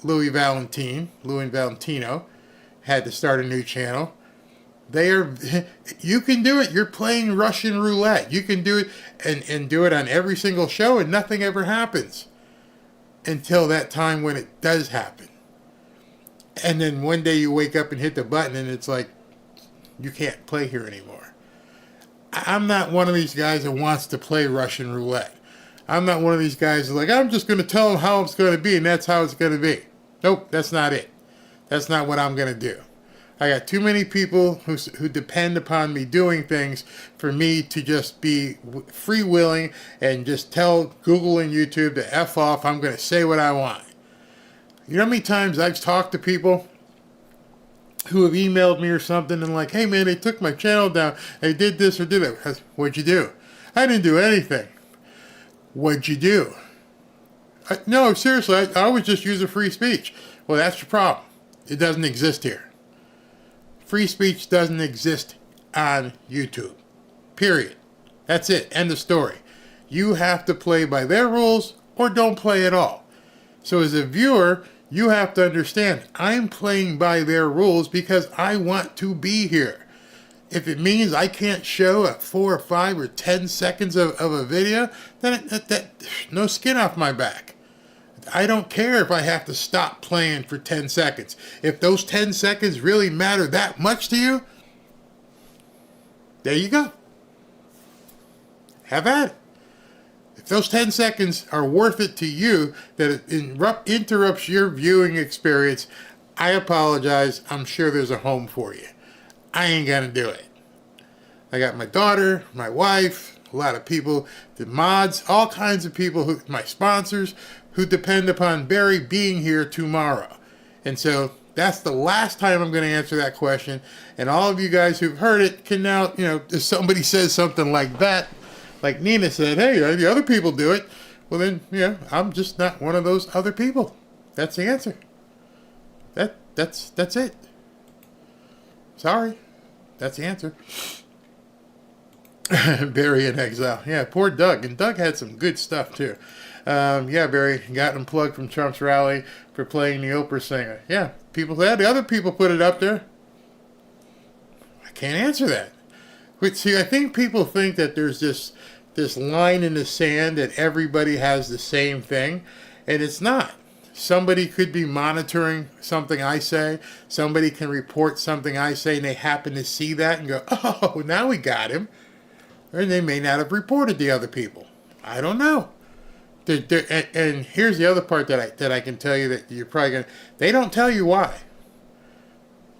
Louis Valentino had to start a new channel. You can do it. You're playing Russian roulette. You can do it and do it on every single show, and nothing ever happens until that time when it does happen. And then one day you wake up and hit the button and it's like, you can't play here anymore. I'm not one of these guys that wants to play Russian roulette. I'm not one of these guys that's like, I'm just going to tell them how it's going to be and that's how it's going to be. Nope, that's not it. That's not what I'm going to do. I got too many people who depend upon me doing things for me to just be freewheeling and just tell Google and YouTube to F off. I'm going to say what I want. You know how many times I've talked to people who have emailed me or something and like, hey man, they took my channel down. They did this or did that. What'd you do? I didn't do anything. What'd you do? No, seriously, I was just using free speech. Well, that's your problem. It doesn't exist here. Free speech doesn't exist on YouTube. Period. That's it. End of story. You have to play by their rules or don't play at all. So as a viewer, you have to understand, I'm playing by their rules because I want to be here. If it means I can't show a 4 or 5 or 10 seconds of a video, then no skin off my back. I don't care if I have to stop playing for 10 seconds. If those 10 seconds really matter that much to you, there you go. Have at it. If those 10 seconds are worth it to you, that it interrupts your viewing experience, I apologize. I'm sure there's a home for you. I ain't gonna do it. I got my daughter, my wife, a lot of people, the mods, all kinds of people, my sponsors, who depend upon Barry being here tomorrow. And so that's the last time I'm going to answer that question. And all of you guys who've heard it can now, if somebody says something like that, like Nina said, hey, the other people do it. Well then, I'm just not one of those other people. That's the answer. That's it. Sorry. That's the answer. Barry in exile. Yeah, poor Doug. And Doug had some good stuff too. Yeah, Barry got unplugged from Trump's rally for playing the Oprah singer. Yeah, people said the other people put it up there. I can't answer that. But see, I think people think that there's this line in the sand that everybody has the same thing, and it's not. Somebody could be monitoring something I say. Somebody can report something I say, and they happen to see that and go, oh, now we got him. And they may not have reported the other people. I don't know. And here's the other part that I can tell you that you're probably going to... They don't tell you why.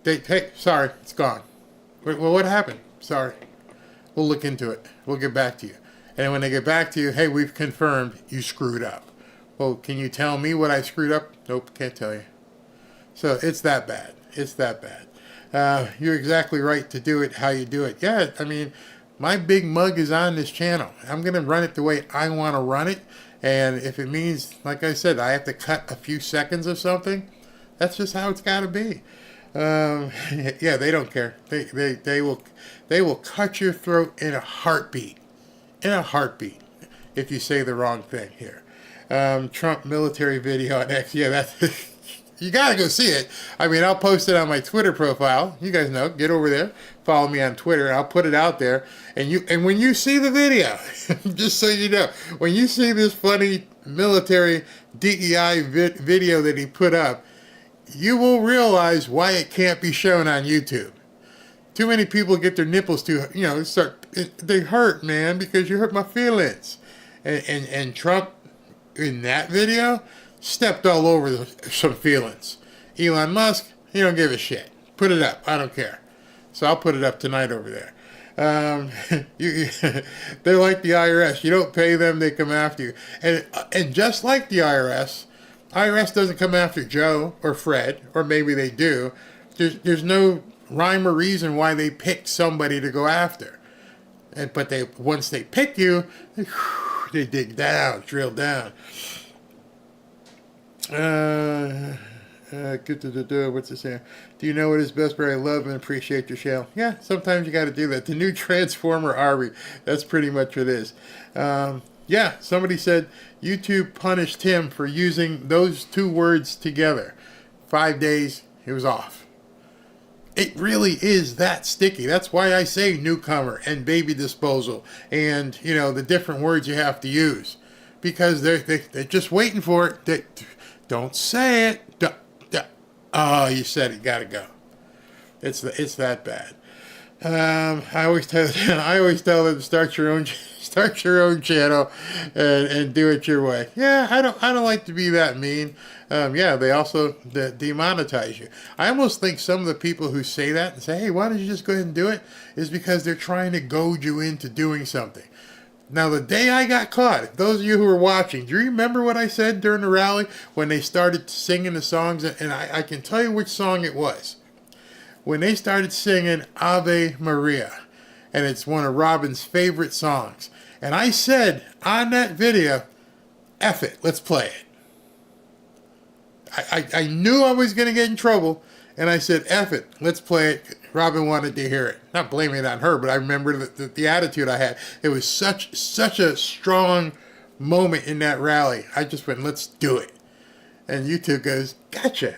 Hey, sorry, it's gone. Well, what happened? Sorry. We'll look into it. We'll get back to you. And when they get back to you, hey, we've confirmed you screwed up. Well, can you tell me what I screwed up? Nope, can't tell you. So it's that bad. It's that bad. You're exactly right to do it how you do it. Yeah, I mean, my big mug is on this channel. I'm going to run it the way I want to run it. And if it means, like I said, I have to cut a few seconds of something, that's just how it's got to be. Yeah, they don't care. They will cut your throat in a heartbeat. In a heartbeat, if you say the wrong thing here. Trump military video on X. Yeah, that's you gotta go see it. I mean, I'll post it on my Twitter profile. You guys know, get over there, follow me on Twitter, and I'll put it out there. And when you see the video, just so you know, when you see this funny military DEI video that he put up, you will realize why it can't be shown on YouTube. Too many people get their nipples they hurt, man, because you hurt my feelings. And Trump, in that video, stepped all over some feelings. Elon Musk, he don't give a shit. Put it up. I don't care. So I'll put it up tonight over there. They're like the IRS. You don't pay them, they come after you. And just like the IRS doesn't come after Joe or Fred, or maybe they do. There's no rhyme or reason why they picked somebody to go after. But once they pick you, they dig down, drill down. What's this here? Do you know what is best? But I love and appreciate your channel. Yeah, sometimes you got to do that. The new Transformer Army. That's pretty much what it is. Yeah, somebody said YouTube punished him for using those two words together. 5 days, he was off. It really is that sticky. That's why I say newcomer and baby disposal and, the different words you have to use. Because they're just waiting for it. Don't say it. Oh, you said it. Gotta go. It's that bad. I always tell them to start your own channel and do it your way. Yeah, I don't like to be that mean. Yeah, they also demonetize you. I almost think some of the people who say that and say, hey, why don't you just go ahead and do it, is because they're trying to goad you into doing something. Now, the day I got caught, those of you who were watching, do you remember what I said during the rally when they started singing the songs? And I can tell you which song it was. When they started singing Ave Maria, and it's one of Robin's favorite songs. And I said on that video, F it, let's play it. I knew I was going to get in trouble, and I said, F it, let's play it. Robin wanted to hear it. Not blaming it on her, but I remember the attitude I had. It was such a strong moment in that rally. I just went, let's do it. And YouTube goes, gotcha.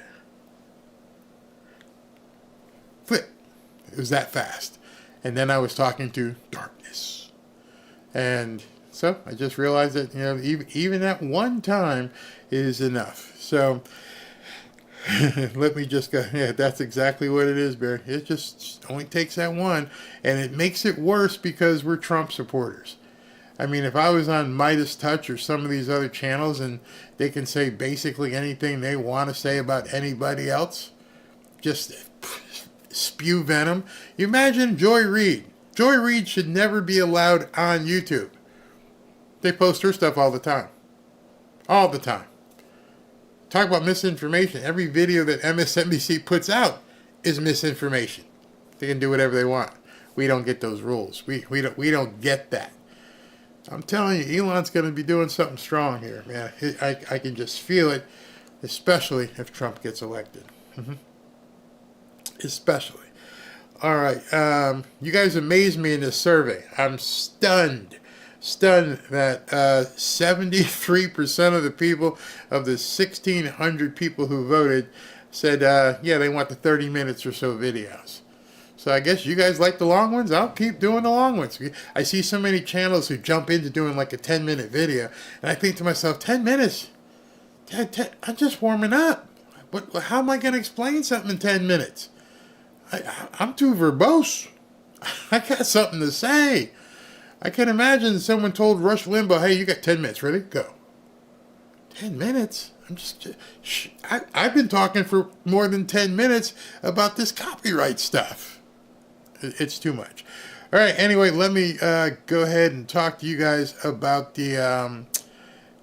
Flip. It was that fast. And then I was talking to darkness. And so I just realized that, even that one time is enough. So let me just go, yeah, that's exactly what it is, Barry. It just only takes that one. And it makes it worse because we're Trump supporters. I mean, if I was on Midas Touch or some of these other channels and they can say basically anything they want to say about anybody else, just spew venom. You imagine Joy Reid. Joy Reid should never be allowed on YouTube. They post her stuff all the time. All the time. Talk about misinformation. Every video that MSNBC puts out is misinformation. They can do whatever they want. We don't get those rules. We don't get that. I'm telling you, Elon's going to be doing something strong here, man. I can just feel it, especially if Trump gets elected. Especially. All right. You guys amazed me in this survey. I'm stunned that 73% of the people, of the 1,600 people who voted, said, yeah, they want the 30 minutes or so videos. So I guess you guys like the long ones. I'll keep doing the long ones. I see so many channels who jump into doing like a 10-minute video, and I think to myself, 10 minutes? I'm just warming up. How am I going to explain something in 10 minutes? I'm too verbose. I got something to say. I can imagine someone told Rush Limbaugh, hey, you got 10 minutes. Ready? Go. 10 minutes? I've been talking for more than 10 minutes about this copyright stuff. It's too much. All right, anyway, let me go ahead and talk to you guys about the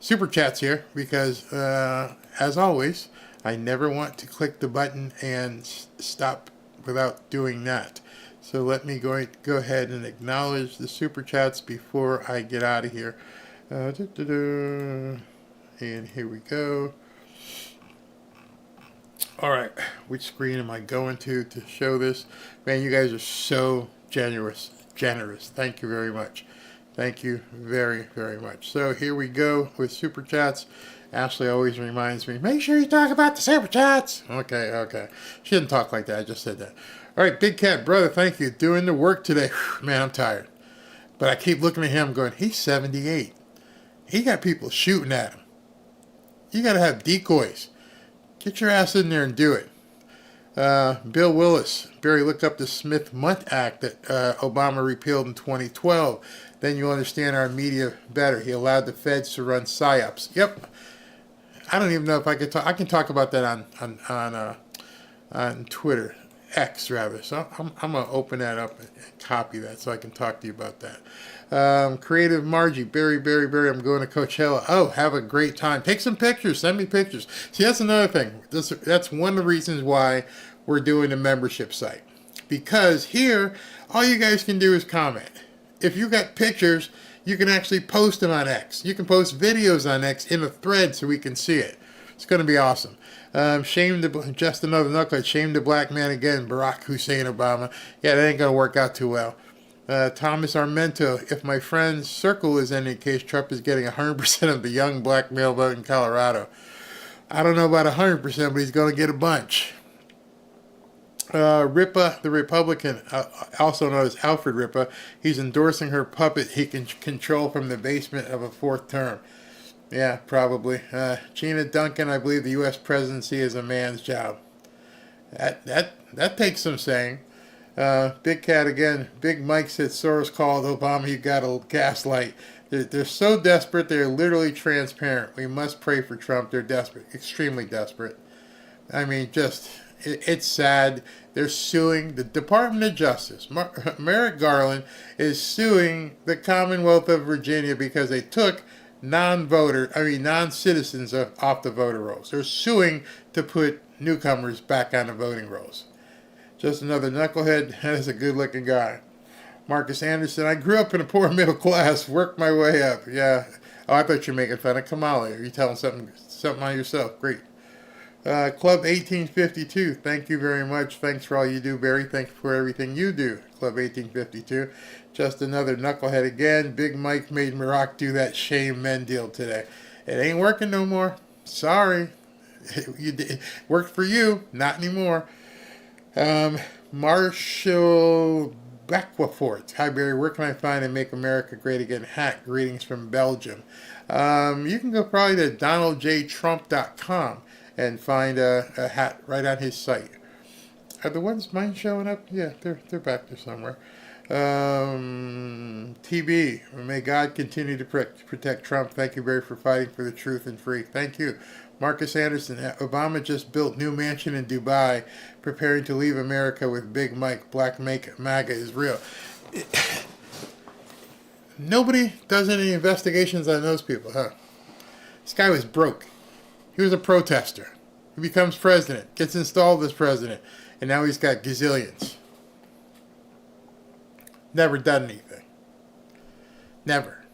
Super Chats here, because, as always, I never want to click the button and stop without doing that. So let me go ahead and acknowledge the Super Chats before I get out of here. And here we go. All right, which screen am I going to show this? Man, you guys are so generous. Thank you very much. Thank you very, very much. So here we go with Super Chats. Ashley always reminds me, make sure you talk about the Super Chats. Okay. She didn't talk like that. I just said that. All right, Big Cat Brother, thank you. Doing the work today. Whew, man, I'm tired. But I keep looking at him going, he's 78. He got people shooting at him. You got to have decoys. Get your ass in there and do it. Bill Willis, Barry, look up the Smith-Mundt Act that Obama repealed in 2012. Then you'll understand our media better. He allowed the feds to run psyops. Yep. I don't even know if I could talk. I can talk about that on Twitter, X rather. So I'm gonna open that up and copy that so I can talk to you about that. Creative Margie, Barry, I'm going to Coachella. Oh, have a great time. Take some pictures. Send me pictures. See, that's another thing. That's one of the reasons why we're doing a membership site. Because here, all you guys can do is comment. If you got pictures, you can actually post them on X. You can post videos on X in a thread so we can see it. It's going to be awesome. Just another knucklehead. Shame the black man again. Barack Hussein Obama. Yeah, that ain't going to work out too well. Thomas Armento, if my friend's circle is any case, Trump is getting 100% of the young black male vote in Colorado. I don't know about 100%, but he's going to get a bunch. Ripa, the Republican, also known as Alfred Ripa, he's endorsing her puppet he can control from the basement of a fourth term. Yeah, probably. Gina Duncan, I believe the U.S. presidency is a man's job. That takes some saying. Big Cat again. Big Mike said Soros called Obama, you got a gaslight. They're so desperate, they're literally transparent. We must pray for Trump. They're desperate, extremely desperate. I mean, it's sad. They're suing the Department of Justice. Merrick Garland is suing the Commonwealth of Virginia because they took non-citizens off the voter rolls. They're suing to put newcomers back on the voting rolls. Just another knucklehead. That is a good-looking guy. Marcus Anderson, I grew up in a poor middle class, worked my way up. Yeah. Oh, I thought you were making fun of Kamala. Are you telling something on yourself? Great. Club 1852, thank you very much. Thanks for all you do, Barry. Thanks for everything you do, Club 1852. Just another knucklehead again. Big Mike made Maroc do that shame men deal today. It ain't working no more. Sorry. It worked for you. Not anymore. Marshall Bequafort. Hi, Barry. Where can I find and Make America Great Again hat? Greetings from Belgium. You can go probably to donaldjtrump.com and find a hat right on his site. Are the ones mine showing up? Yeah, they're back there somewhere. TB, may God continue to protect Trump. Thank you, Barry, for fighting for the truth and free. Thank you. Marcus Anderson, Obama just built new mansion in Dubai, preparing to leave America with Big Mike. Black MAGA is real. Nobody does any investigations on those people, huh? This guy was broke. He was a protester. He becomes president, gets installed as president, and now he's got gazillions. Never done anything. Never.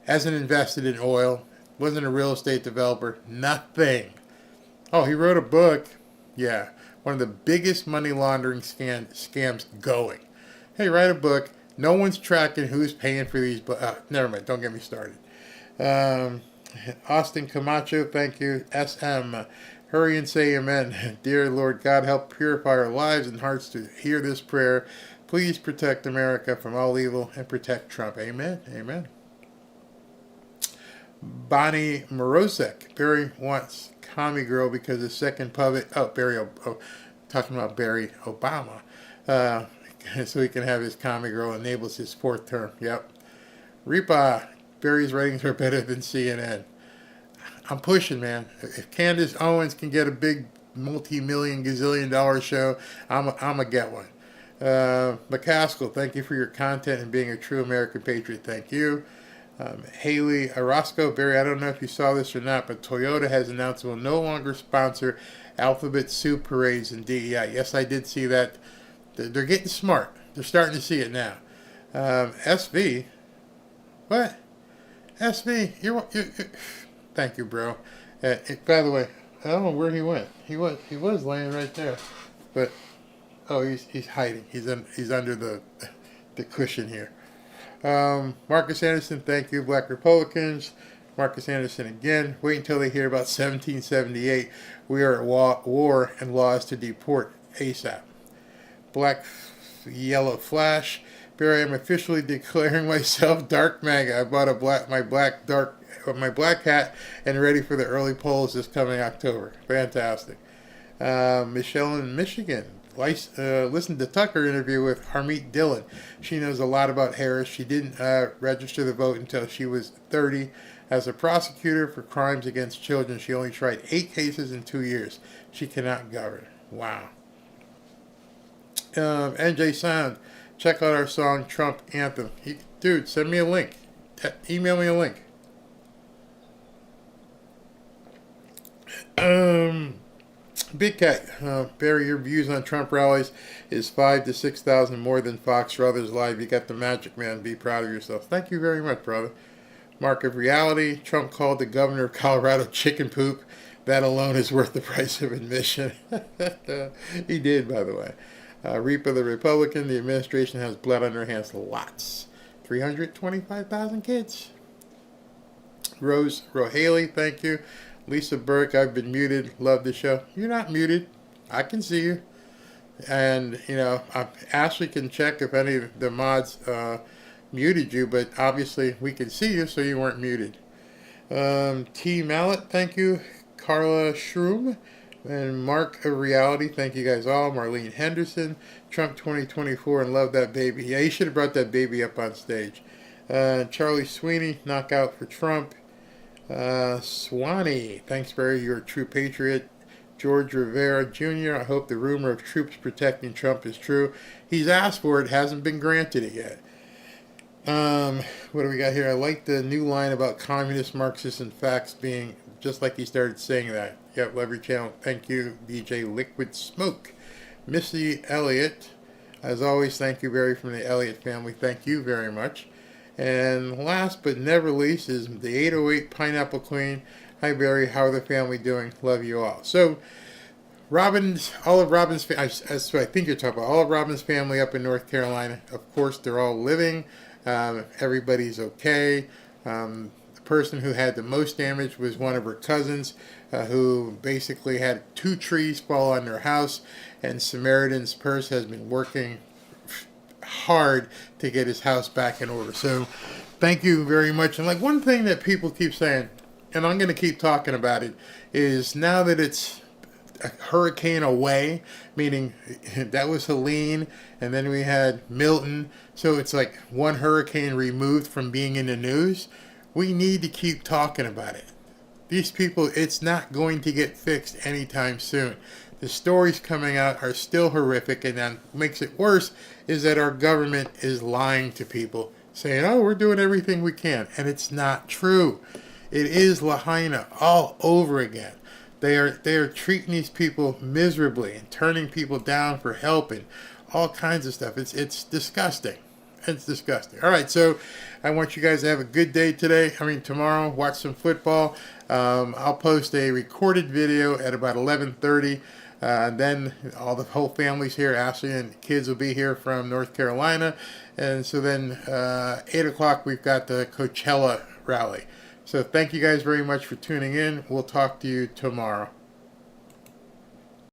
Hasn't invested in oil. Wasn't a real estate developer. Nothing. Oh, he wrote a book. Yeah. One of the biggest money laundering scams going. Hey, write a book. No one's tracking who's paying for these. Never mind. Don't get me started. Austin Camacho, thank you. SM, hurry and say amen. Dear Lord God, help purify our lives and hearts to hear this prayer. Please protect America from all evil and protect Trump. Amen. Amen. Bonnie Morozek. Barry wants Commie Girl because the second puppet. Talking about Barry Obama. So he can have his Commie Girl, enables his fourth term. Yep. Repa. Barry's ratings are better than CNN. I'm pushing, man. If Candace Owens can get a big multi-million gazillion dollar show, I'm a get one. McCaskill, thank you for your content and being a true American patriot. Thank you. Haley Orozco, Barry, I don't know if you saw this or not, but Toyota has announced it will no longer sponsor alphabet soup parades in DEI. Yes, I did see that. They're getting smart. They're starting to see it now. SV, what? SV, you're thank you, bro. By the way, I don't know where he went. He was laying right there, but he's hiding. He's under the cushion here. Marcus Anderson, thank you. Black Republicans. Marcus Anderson again. Wait until they hear about 1778. We are at war and laws to deport ASAP. Black Yellow Flash. Barry, I'm officially declaring myself Dark MAGA. I bought my black hat and ready for the early polls this coming October. Fantastic. Michelle in Michigan. Listen to Tucker interview with Harmeet Dillon. She knows a lot about Harris. She didn't register the vote until she was 30. As a prosecutor for crimes against children, she only tried 8 cases in 2 years. She cannot govern. Wow. NJ Sound. Check out our song, Trump Anthem. Dude, send me a link. Email me a link. Big Cat. Barry, your views on Trump rallies is 5,000 to 6,000 more than Fox or others live. You got the magic, man. Be proud of yourself. Thank you very much, brother. Mark of Reality. Trump called the governor of Colorado chicken poop. That alone is worth the price of admission. He did, by the way. Reaper the Republican, the administration has blood on their hands. Lots. 325,000 kids. Rose Rohaley, thank you. Lisa Burke, I've been muted. Love the show. You're not muted. I can see you. And, Ashley can check if any of the mods muted you, but obviously we can see you, so you weren't muted. T. Mallet, thank you. Carla Shroom. And Mark of Reality, thank you guys all. Marlene Henderson, Trump 2024, and love that baby. Yeah, you should have brought that baby up on stage. Charlie Sweeney, knockout for Trump. Swanee, thanks Barry, you're a true patriot. George Rivera Jr., I hope the rumor of troops protecting Trump is true. He's asked for it, hasn't been granted it yet. What do we got here? I like the new line about communist, Marxists, and facts being just like he started saying that. Yep, love your channel. Thank you, DJ Liquid Smoke. Missy Elliott. As always, thank you, Barry, from the Elliott family. Thank you very much. And last but never least is the 808 Pineapple Queen. Hi, Barry. How are the family doing? Love you all. So, all of Robin's, that's what I think you're talking about. All of Robin's family up in North Carolina. Of course, they're all living. Everybody's okay. The person who had the most damage was one of her cousins, who basically had 2 trees fall on their house, and Samaritan's Purse has been working hard to get his house back in order. So thank you very much. And like one thing that people keep saying, and I'm going to keep talking about it, is now that it's a hurricane away, meaning that was Helene, and then we had Milton, so it's like one hurricane removed from being in the news. We need to keep talking about it. These people, it's not going to get fixed anytime soon. The stories coming out are still horrific, and then what makes it worse is that our government is lying to people, saying, oh, we're doing everything we can, and it's not true. It is Lahaina all over again. They are treating these people miserably and turning people down for help and all kinds of stuff. It's disgusting. It's disgusting. All right, so I want you guys to have a good day tomorrow. Watch some football. I'll post a recorded video at about 11:30. Then the whole family's here. Ashley and the kids will be here from North Carolina. And so then 8 o'clock, we've got the Coachella rally. So thank you guys very much for tuning in. We'll talk to you tomorrow.